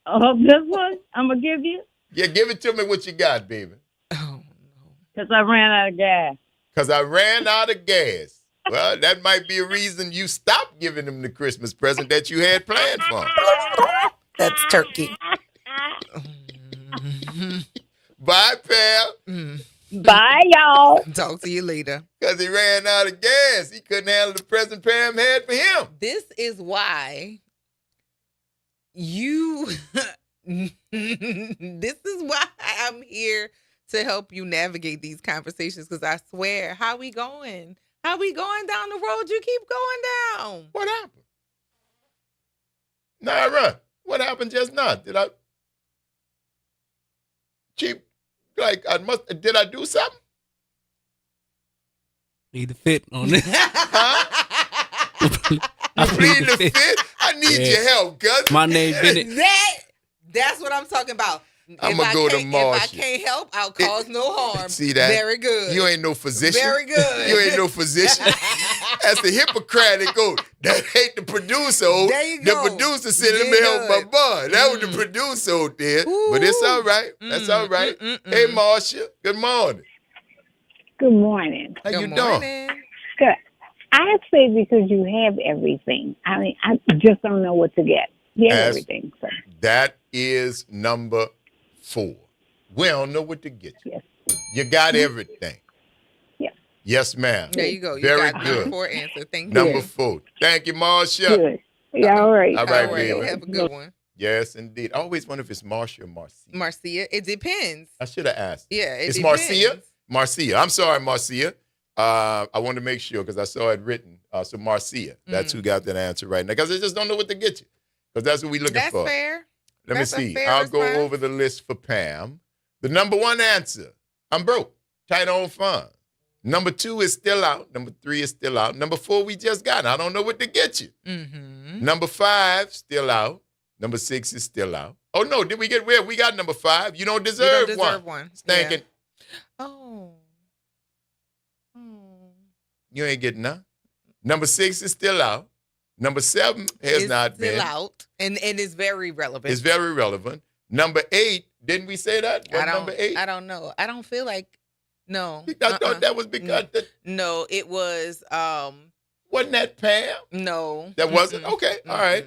Oh, this one I'm gonna give you Yeah, give it to me what you got, baby. because I ran out of gas. Because I ran out of gas. Well, that might be a reason you stopped giving them the Christmas present that you had planned for 'em. That's turkey. Bye, pal. Bye, y'all. Talk to you later. Because he ran out of gas. He couldn't handle the present Pam had for him. This is why you. This is why I'm here to help you navigate these conversations. Because I swear, how we going? How we going down the road? You keep going down. What happened? Naira, what happened just now? Did I did I do something? Need to fit on this. You plead the fifth? I need your help, cuz. My name Bennett. That's what I'm talking about. I'm going to go to If I Marshall. can't help, I'll cause no harm. See that? Very good. You ain't no physician. Very good. You ain't no physician. That's the Hippocratic oath. That ain't the producer oath. There you The go. producer said, let me help my boy. That was the producer oath there. But it's all right. That's all right. Hey, Marcia. Good morning. Good morning. How you doing? Good. I say because you have everything. I mean, I just don't know what to get. You have everything. So. That is number 4. We don't know what to get you. Yes. You got everything. Yes. Yes, ma'am. There you go. You Very got good. number 4 answer. Thank you. Number 4. Thank you, Marcia. Good. Yeah, all right. All right, All right. baby. Have a good one. Yes, indeed. I always wonder if it's Marcia or Marcia. Marcia, it depends. I should have asked. Yeah, It's depends. Marcia? Marcia. I'm sorry, Marcia. I want to make sure because I saw it written. So Marcia, that's who got that answer right now. Because I just don't know what to get you. Because that's what we're looking for. That's fair. Let That's a me see. fair I'll go response. over the list for Pam. The number 1 answer, I'm broke. Tight on funds. Number 2 is still out. Number 3 is still out. Number 4 we just got. I don't know what to get you. Number 5 still out. Number 6 is still out. Oh no, did we get where? We got number 5. You don't deserve, one. Stinking. Oh. You ain't getting none. Number 6 is still out. Number 7 has It's not been. still out, and it's very relevant. It's very relevant. Number 8, didn't we say that? What, number 8? I don't know. I don't feel like no. I thought that was because no, it was wasn't that Pam? No. That wasn't? Okay. All right.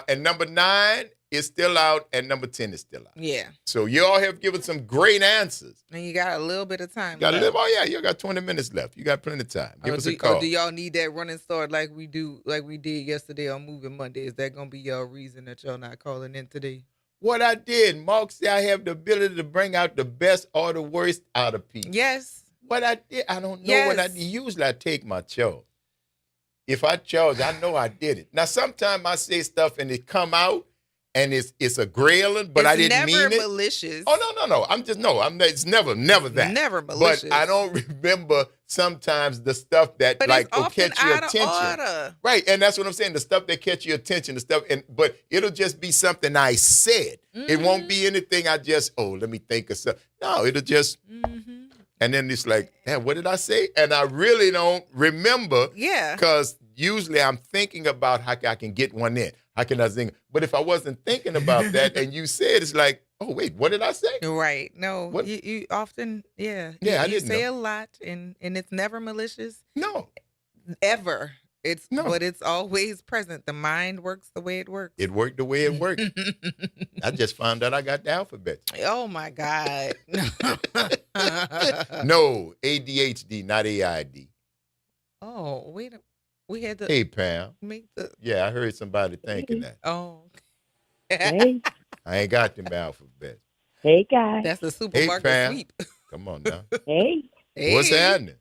And number 9 is still out, and number 10 is still out. Yeah. So you all have given some great answers. And you got a little bit of time. Got to left. live. Oh yeah, you got 20 minutes left. You got plenty of time. Give us a do call. y'all need that running start like we did yesterday on Moving Monday? Is that gonna be y'all reason that y'all not calling in today? What I did, Mark said I have the ability to bring out the best or the worst out of people. Yes. What I did, I don't know what I did. Usually I take my choice. If I chose, I know I did it. Now, sometimes I say stuff and it come out and it's a grailing, but I didn't mean it. Never malicious. Oh, no. It's never that. Never malicious. But I don't remember sometimes the stuff that but like will often catch your out of attention. order. Right. And that's what I'm saying. The stuff that catch your attention, but it'll just be something I said. It won't be anything I just, let me think of something. No, it'll just and then it's like, what did I say? And I really don't remember. Yeah. Because usually I'm thinking about how I can get one in. How can I think? But if I wasn't thinking about that and you said, it's like, oh, wait, what did I say? Right. No, you often, Yeah, you I didn't say know. a lot and it's never malicious. No. Ever. But it's always present. The mind works the way it works. It worked the way it worked. I just found out I got the alphabet. Oh, my God. No, ADHD, not AID. Oh, wait. We had to Hey, Pam. make the. Yeah, I heard somebody thinking that. Oh. Hey. I ain't got them alphabet. Hey, guys. That's the Hey, supermarket Pam. sweep. Come on now. Hey. What's happening?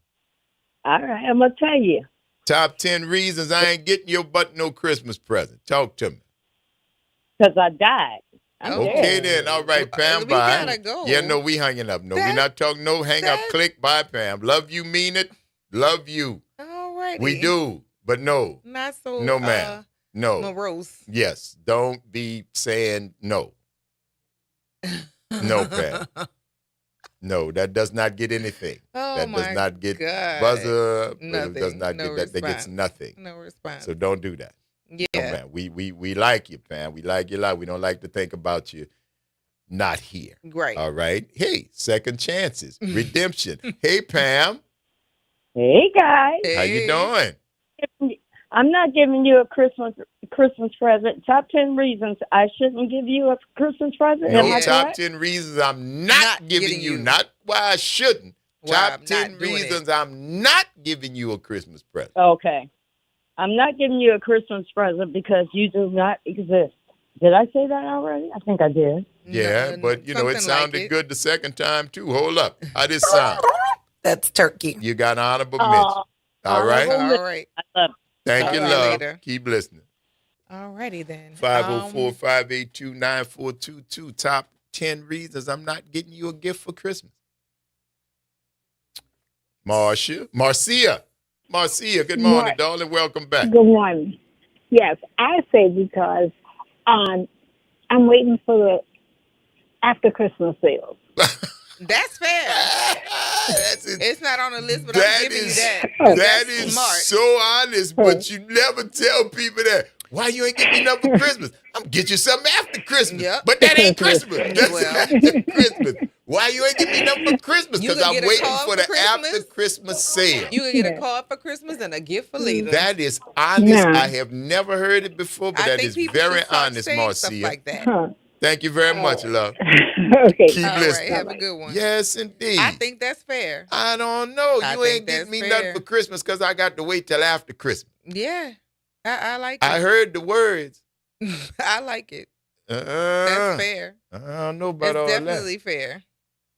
All right, I'm going to tell you. Top 10 reasons I ain't getting your butt no Christmas present. Talk to me. Because I died. I'm Okay, dead. then. All right, Pam, we bye. gotta go. Yeah, no, we hanging up. No, we not talking. No, hang up, click, bye, Pam. Love you, mean it. Love you. All right. We do, but no. Not so No, ma'am. No. morose. Yes, don't be saying no. No, Pam. No, that does not get anything. Oh, that does my not get God. buzzer. Nothing. It does not No get that. That gets response. nothing. No response. So don't do that. Yeah. No, man. We like you, Pam. We like you a lot. We don't like to think about you not here. Right. All right. Hey, second chances. Redemption. Hey, Pam. Hey, guys. How you doing? I'm not giving you a Christmas present. Top 10 reasons I shouldn't give you a Christmas present. Am No I top correct? 10 reasons I'm not giving you. Not why I shouldn't. Why Top I'm 10 not doing reasons I'm not giving you a Christmas present. Okay. I'm not giving you a Christmas present because you do not exist. Did I say that already? I think I did. Yeah, but you know, it something like sounded it. good the second time too. Hold up. How this sound? That's turkey. You got honorable mention. All right. All right. I love it. Thank you, All right, love. later. Keep listening. All righty then. 504-582-9422. Top 10 reasons I'm not getting you a gift for Christmas. Marcia. Good morning, Right. darling. Welcome back. Good morning. Yes, I say because I'm waiting for the after Christmas sales. That's fair. It's not on the list, but That I'm giving is- you that. That That's is smart. so honest, but you never tell people that. Why you ain't getting me nothing for Christmas? I'm gonna get you something after Christmas. Yep. But that ain't Christmas. That's Well. after Christmas. Why you ain't getting me nothing for Christmas? You Because could I'm get a waiting card for for the Christmas. after Christmas sale. You can get a card for Christmas and a gift for later. That is honest. Nah. I have never heard it before, but I that think is people very should start honest, saying Marcia. stuff like that. Huh. Thank you very much, love. Okay. Keep All right, listening. have a good one. Yes, indeed. I think that's fair. I don't know. I You think ain't getting that's me fair. nothing for Christmas because I got to wait till after Christmas. Yeah, I like it. I heard the words. I like it. That's That's fair. I don't know about It's all definitely fair. that.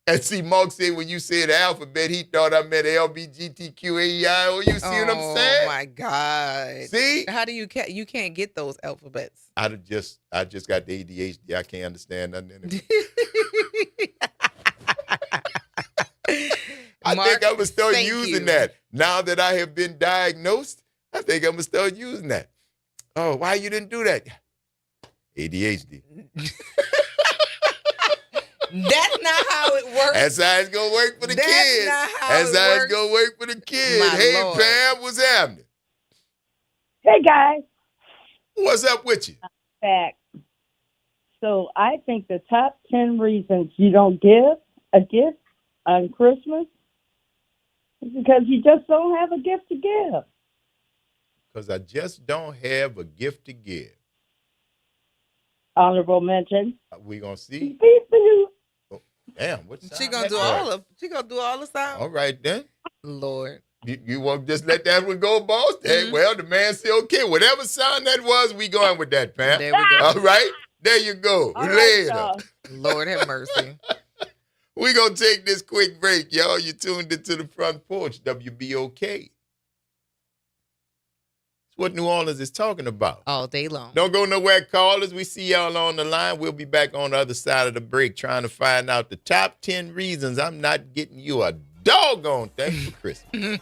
And see, Mark said when you said the alphabet, he thought I meant LBGTQAEI. You see what I'm saying? Oh my God! See? How do you you can't get those alphabets? I just got the ADHD. I can't understand nothing anymore. I Mark, think I'm gonna start thank using you. that now that I have been diagnosed. I think I'm gonna start using that. Oh, why you didn't do that? ADHD. That's not how it works. That's how it's gonna work for the That's kids. not how That's it how it's works. gonna work for the kids. My Hey, Lord. Pam, what's happening? Hey, guys. What's up with you? Back. So I think the top 10 reasons you don't give a gift on Christmas is because you just don't have a gift to give. Because I just don't have a gift to give. Honorable mention. We gonna see. Beep, boop. Damn, what She sound gonna that do was? all the sound. All right then. Lord. You won't just let that one go, boss? Hey, well, the man said, okay, whatever sound that was, we going with that, Pam. There we go. All right? There you go. All right, Later. y'all. Lord have mercy. We're going to take this quick break, y'all. You tuned into the Front Porch, WBOK. what New Orleans is talking about. All day long. Don't go nowhere, callers. We see y'all on the line. We'll be back on the other side of the break trying to find out the top 10 reasons I'm not getting you a doggone thing for Christmas.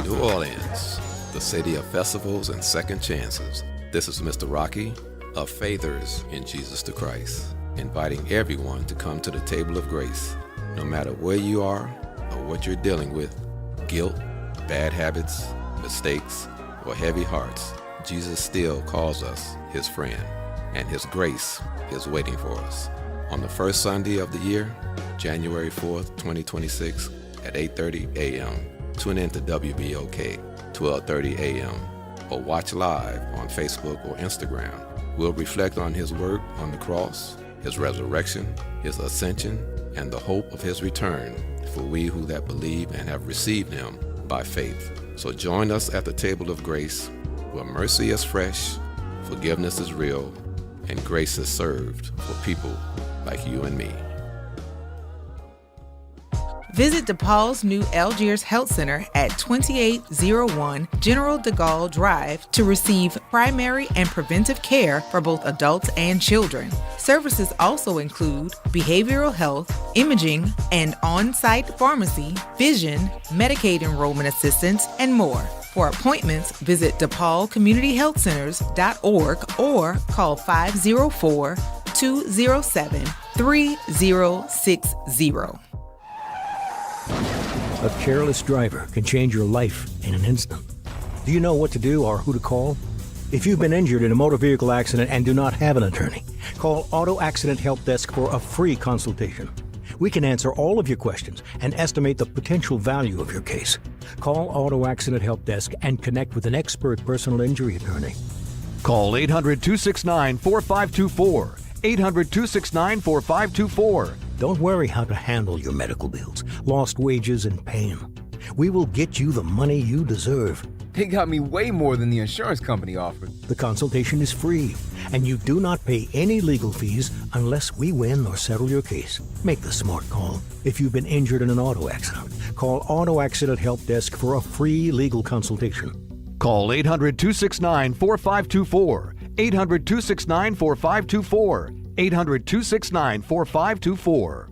New Orleans, the city of festivals and second chances. This is Mr. Rocky of Faithers in Jesus the Christ, inviting everyone to come to the table of grace. No matter where you are or what you're dealing with, guilt, bad habits, mistakes, or heavy hearts, Jesus still calls us his friend, and his grace is waiting for us. On the first Sunday of the year, January 4th, 2026, at 8:30 a.m., tune in to WBOK, 12:30 a.m., or watch live on Facebook or Instagram. We'll reflect on his work on the cross, his resurrection, his ascension, and the hope of his return for we who that believe and have received him by faith. So join us at the table of grace, where mercy is fresh, forgiveness is real, and grace is served for people like you and me. Visit DePaul's new Algiers Health Center at 2801 General de Gaulle Drive to receive primary and preventive care for both adults and children. Services also include behavioral health, imaging, and on-site pharmacy, vision, Medicaid enrollment assistance, and more. For appointments, visit DePaulCommunityHealthCenters.org or call 504-207-3060. A careless driver can change your life in an instant. Do you know what to do or who to call? If you've been injured in a motor vehicle accident and do not have an attorney, call Auto Accident Help Desk for a free consultation. We can answer all of your questions and estimate the potential value of your case. Call Auto Accident Help Desk and connect with an expert personal injury attorney. Call 800-269-4524. 800-269-4524. Don't worry how to handle your medical bills, lost wages, and pain. We will get you the money you deserve. They got me way more than the insurance company offered. The consultation is free, and you do not pay any legal fees unless we win or settle your case. Make the smart call. If you've been injured in an auto accident, call Auto Accident Help Desk for a free legal consultation. Call 800-269-4524. 800-269-4524. 800-269-4524.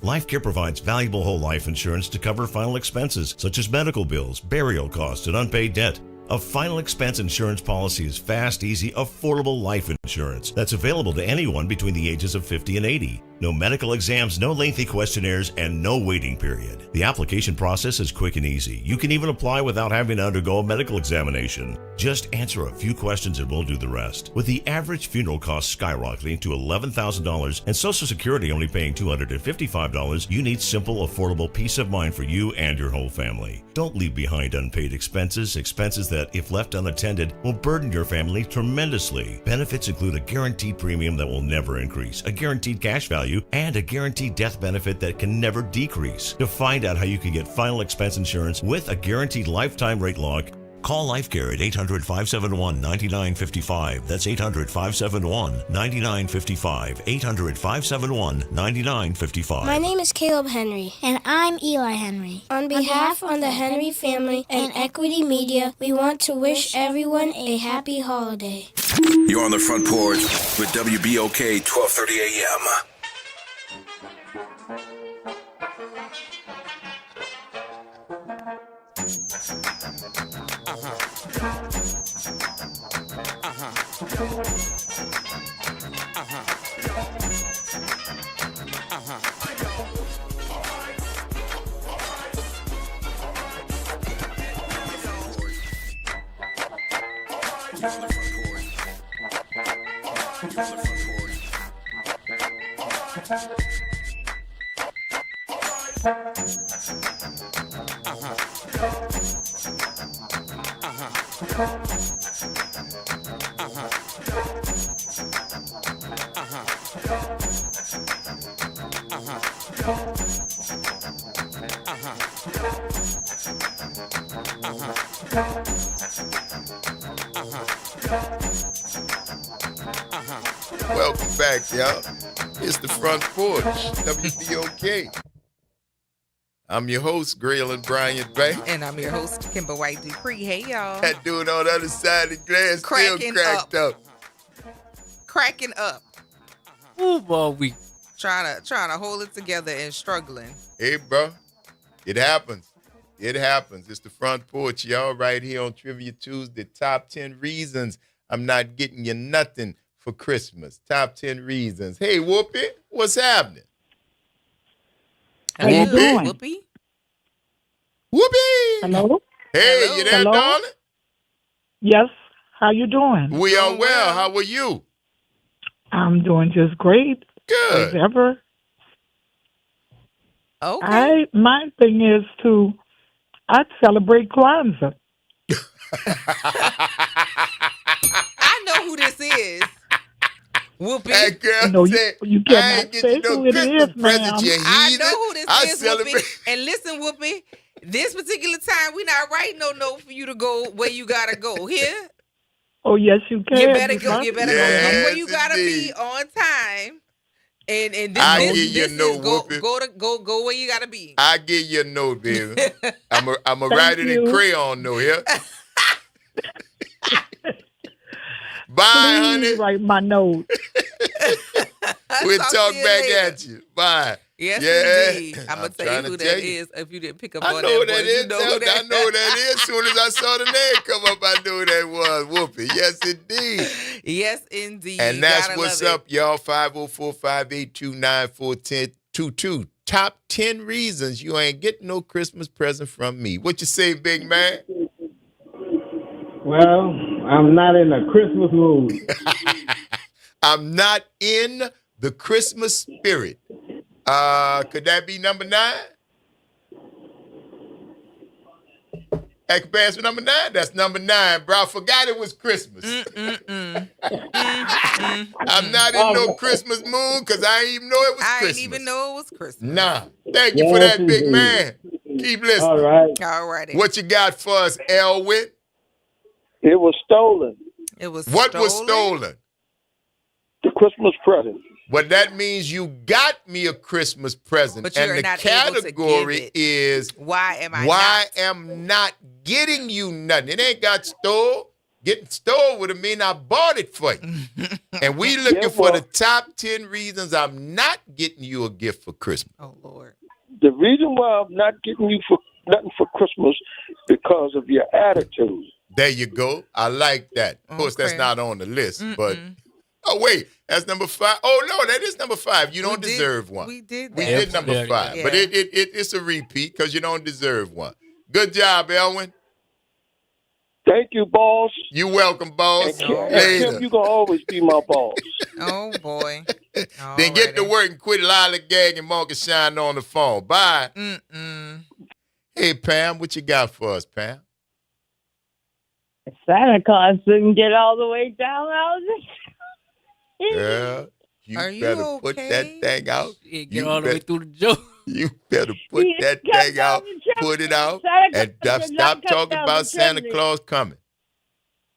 LifeCare provides valuable whole life insurance to cover final expenses such as medical bills, burial costs, and unpaid debt. A final expense insurance policy is fast, easy, affordable life insurance that's available to anyone between the ages of 50 and 80. No medical exams, no lengthy questionnaires, and no waiting period. The application process is quick and easy. You can even apply without having to undergo a medical examination. Just answer a few questions and we'll do the rest. With the average funeral cost skyrocketing to $11,000 and Social Security only paying $255, you need simple, affordable peace of mind for you and your whole family. Don't leave behind unpaid expenses that, if left unattended, will burden your family tremendously. Benefits include a guaranteed premium that will never increase, a guaranteed cash value, and a guaranteed death benefit that can never decrease. To find out how you can get final expense insurance with a guaranteed lifetime rate lock, call LifeCare at 800-571-9955. That's 800-571-9955. 800-571-9955. My name is Caleb Henry. And I'm Eli Henry. On behalf of the Henry family and Equity Media, we want to wish everyone a happy holiday. You're on the Front Porch with WBOK 1230 AM. Welcome back, y'all. It's the Front Porch, WBOK. I'm your host, Graylin Bryant Banks. And I'm your host, Kimber White Dupree. Hey, y'all. That dude on the other side of the glass still cracked up. Cracking up. Ooh, boy, we trying to hold it together and struggling. Hey, bro, it happens. It happens. It's the Front Porch, y'all, right here on Trivia Tuesday. Top 10 reasons I'm not getting you nothing for Christmas. Top 10 reasons. Hey, Whoopi, what's happening? How you doing? Whoopi? Whoopi! Hello? Hey, Hello? you there, Hello? darling? Yes. How you doing? We are well. How are you? I'm doing just great. Good. As ever. Okay. My thing is I'd celebrate Kwanzaa. I know who this is. Whoopi. That girl No, said, you I cannot ain't get say you no who it Christmas is, present, ma'am. you I heathen. know who this I is, celebrate. Whoopi. And listen, Whoopi, this particular time, we not writing no note for you to go where you got to go. Here? Oh, yes, you can. You better go. You better go Yes, where you got to indeed. be on time. And this, I this, give you this a note, is Whoopi. go where you got to be. I give you a note, baby. I'm a Thank write it in you. crayon, though, here. Bye, honey. Please write my note. We'll Talk talk to you back later. at you. Bye. Yes, Yeah. indeed. I'm going to trying tell you who to tell that you. is if you didn't pick up I on know who that that voice. is. You know who that I know who that is. As soon as I saw the name come up, I knew who that was. Whoopi. Yes, indeed. Yes, indeed. And You that's gotta what's love up, y'all. 504-582-9422. Top 10 reasons you ain't getting no Christmas present from me. What you say, big man? Well, I'm not in a Christmas mood. I'm not in the Christmas spirit. Could that be number 9? That could pass for number 9? That's number 9, bro. I forgot it was Christmas. I'm not in no Christmas mood because I didn't even know it was I Christmas. didn't even know it was Christmas. Nah. Thank you for that, big man. Keep listening. All right. All righty. What you got for us, Elwin? It was stolen. It was What was stolen? The Christmas present. Well, that means you got me a Christmas present. But you and are the not able to category give it. is Why am I not getting you nothing? It ain't got stole. Getting stole would have mean I bought it for you. And we looking for the top 10 reasons I'm not getting you a gift for Christmas. Oh, Lord. The reason why I'm not getting you for nothing for Christmas because of your attitude. There you go. I like that. Of course, that's not on the list, but oh wait, that's number 5. Oh no, that is number 5. You don't deserve one. We did We that. did number 5, Yeah. but it's a repeat because you don't deserve one. Good job, Elwin. Thank you, boss. You welcome, boss. And Later. Kim, you gonna always be my boss. Oh boy. Then get to work and quit lollygagging, monkey shine on the phone. Bye. Hey Pam, what you got for us, Pam? Santa Claus didn't get all the way down out. Girl, you better put that thing out. Get all the way through the joke. You better put that thing out, put it out, and stop talking about Santa Claus coming.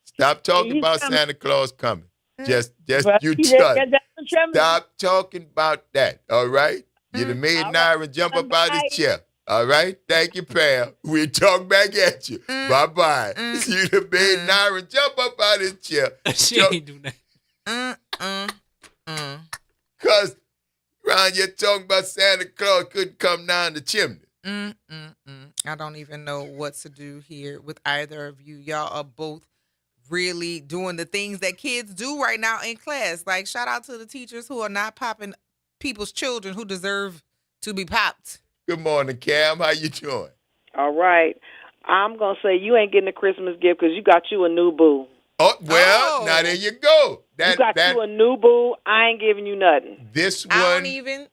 Stop talking about Santa Claus coming. Just you done. Stop talking about that, all right? You done made Nyron jump up out his chair. All right? Thank you, Pam. We'll talk back at you. Bye-bye. You done made Nyron jump up out his chair. She ain't do that. Because Ron, you're talking about Santa Claus couldn't come down the chimney. I don't even know what to do here with either of you. Y'all are both really doing the things that kids do right now in class. Like, shout out to the teachers who are not popping people's children who deserve to be popped. Good morning, Cam. How you doing? All right. I'm going to say you ain't getting a Christmas gift because you got you a new boo. Oh, well, now there you go. You got you a new boo. I ain't giving you nothing. This one. I don't even.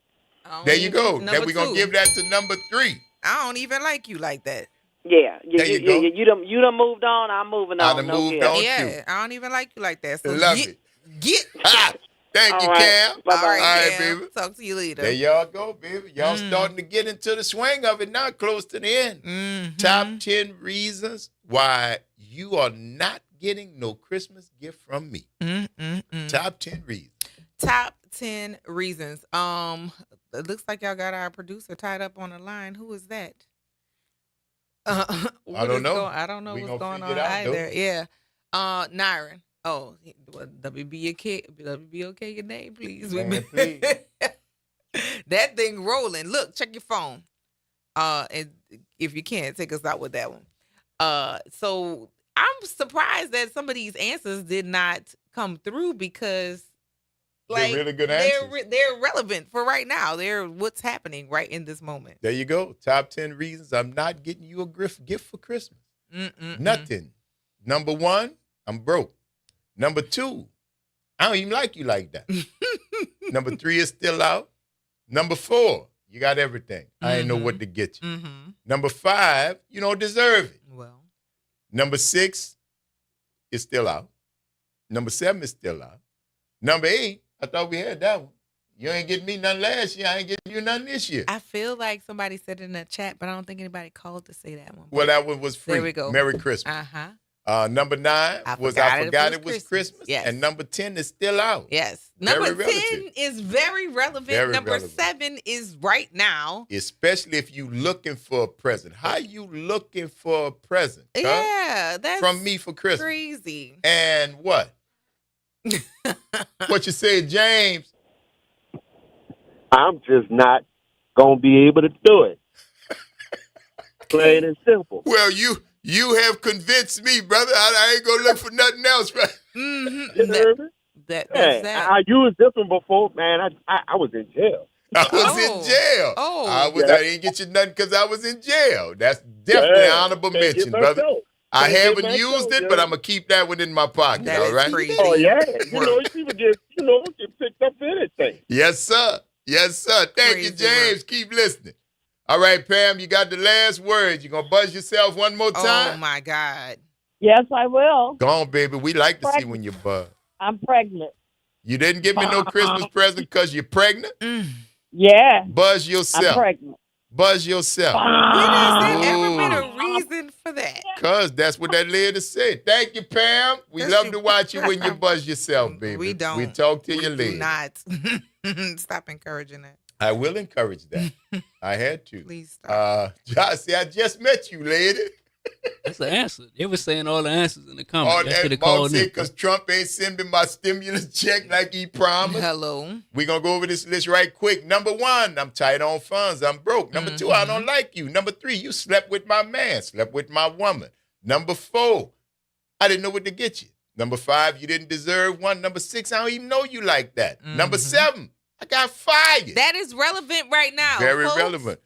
There you go. Number We're going to two. give that to number 3. I don't even like you like that. Yeah, There you go. You done moved on. I'm moving on. I done moved on Yeah, I don't even like you like that. So Love it. Thank you, All right. Cam. Bye-bye. All right, All right, Cam. baby. Talk to you later. There y'all go, baby. Y'all starting to get into the swing of it now, close to the end. Top 10 reasons why you are not getting no Christmas gift from me. Top 10 reasons. Top 10 reasons. It looks like y'all got our producer tied up on the line. Who is that? I don't know. I don't know We what's gonna going on figure it out, either. though. Yeah. Nyron. Oh, WBOK your name, please. Man, please. That thing rolling. Look, check your phone. And if you can, take us out with that one. So I'm surprised that some of these answers did not come through because They're really good answers. They're relevant for right now. They're what's happening right in this moment. There you go. Top 10 reasons I'm not getting you a gift for Christmas. Nothing. Number 1, I'm broke. Number 2, I don't even like you like that. Number 3 is still out. Number 4, you got everything. I ain't know what to get you. Number 5, you don't deserve it. Well. Number 6 is still out. Number 7 is still out. Number 8, I thought we had that one. You ain't getting me none last year. I ain't getting you none this year. I feel like somebody said it in the chat, but I don't think anybody called to say that one. Well, that one was free. There we go. Merry Christmas. Number 9 was I forgot it was Christmas. Yes. And number 10 is still out. Yes. Number Very 10 relative. is very relevant. Very Number relevant. 7 is right now. Especially if you looking for a present. How you looking for a present? Huh? Yeah, that's from me for Christmas. Crazy. And what? What you say, James? I'm just not going to be able to do it. Plain and simple. Well, you have convinced me, brother. I ain't going to look for nothing else, right? I used this one before, man. I was in jail. I was in jail. I didn't get you nothing because I was in jail. That's definitely an honorable mention, brother. I haven't used it, but I'm going to keep that one in my pocket, all right? Oh, yeah. People get picked up anything. Yes, sir. Yes, sir. Thank you, James. Keep listening. All right, Pam, you got the last word. You going to buzz yourself one more time? Oh, my God. Yes, I will. Go on, baby. We like to see when you buzz. I'm pregnant. You didn't give me no Christmas present because you're pregnant? Yeah. Buzz yourself. I'm pregnant. Buzz yourself. When has there ever been a reason for that? Because that's what that lady said. Thank you, Pam. We love to watch you when you buzz yourself, baby. We don't. We talk to you later. Do not. Stop encouraging that. I will encourage that. I had to. Please stop. See, I just met you, lady. That's the answer. They were saying all the answers in the comments. That's what they called in. Because Trump ain't sending my stimulus check like he promised. Hello. We're going to go over this list right quick. Number 1, I'm tight on funds. I'm broke. Number 2, I don't like you. Number 3, you slept with my man, slept with my woman. Number 4, I didn't know what to get you. Number 5, you didn't deserve one. Number 6, I don't even know you like that. Number 7, I got fired. That is relevant right now. Very folks. relevant.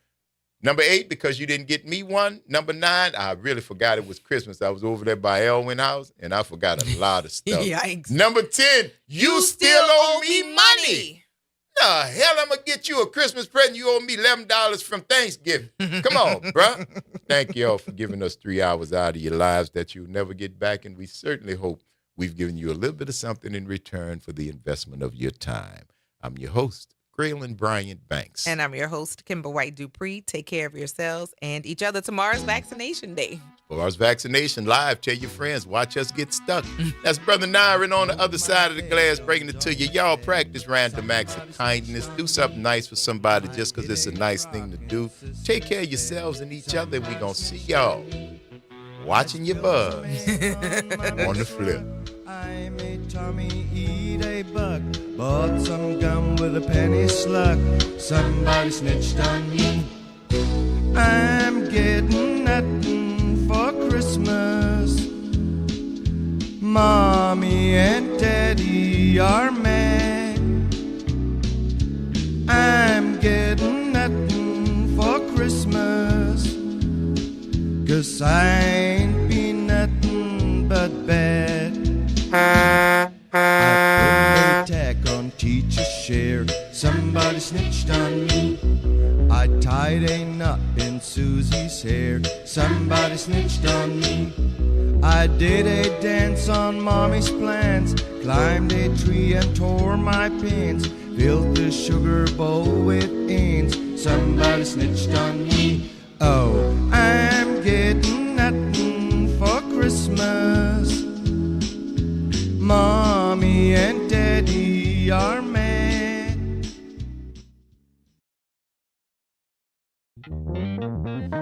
Number 8, because you didn't get me one. Number 9, I really forgot it was Christmas. I was over there by Elwyn House, and I forgot a lot of stuff. Yikes. Number 10, you still owe me money. The hell I'm going to get you a Christmas present? You owe me $11 from Thanksgiving. Come on, bruh. Thank y'all for giving us 3 hours out of your lives that you'll never get back, and we certainly hope we've given you a little bit of something in return for the investment of your time. I'm your host, Graylin Bryant Banks. And I'm your host, Kimber White Dupree. Take care of yourselves and each other. Tomorrow's Vaccination Day. Tomorrow's Vaccination Live. Tell your friends. Watch us get stuck. That's Brother Nyron on the other side of the glass bringing it to you. Y'all practice random acts of kindness. Do something nice for somebody just because it's a nice thing to do. Take care of yourselves and each other, and we're going to see y'all watching your buzz on the flip. I made Tommy eat a bug, bought some gum with a penny slug. Somebody snitched on me. I'm getting nothing for Christmas. Mommy and Daddy are mad. I'm getting nothing for Christmas, 'cause I ain't been nothing but bad. I put a tack on teacher's share. Somebody snitched on me. I tied a knot in Susie's hair. Somebody snitched on me. I did a dance on mommy's plans, climbed a tree and tore my pants, filled the sugar bowl with ends. Somebody snitched on me. Oh, I'm getting nothing for Christmas. Mommy and Daddy are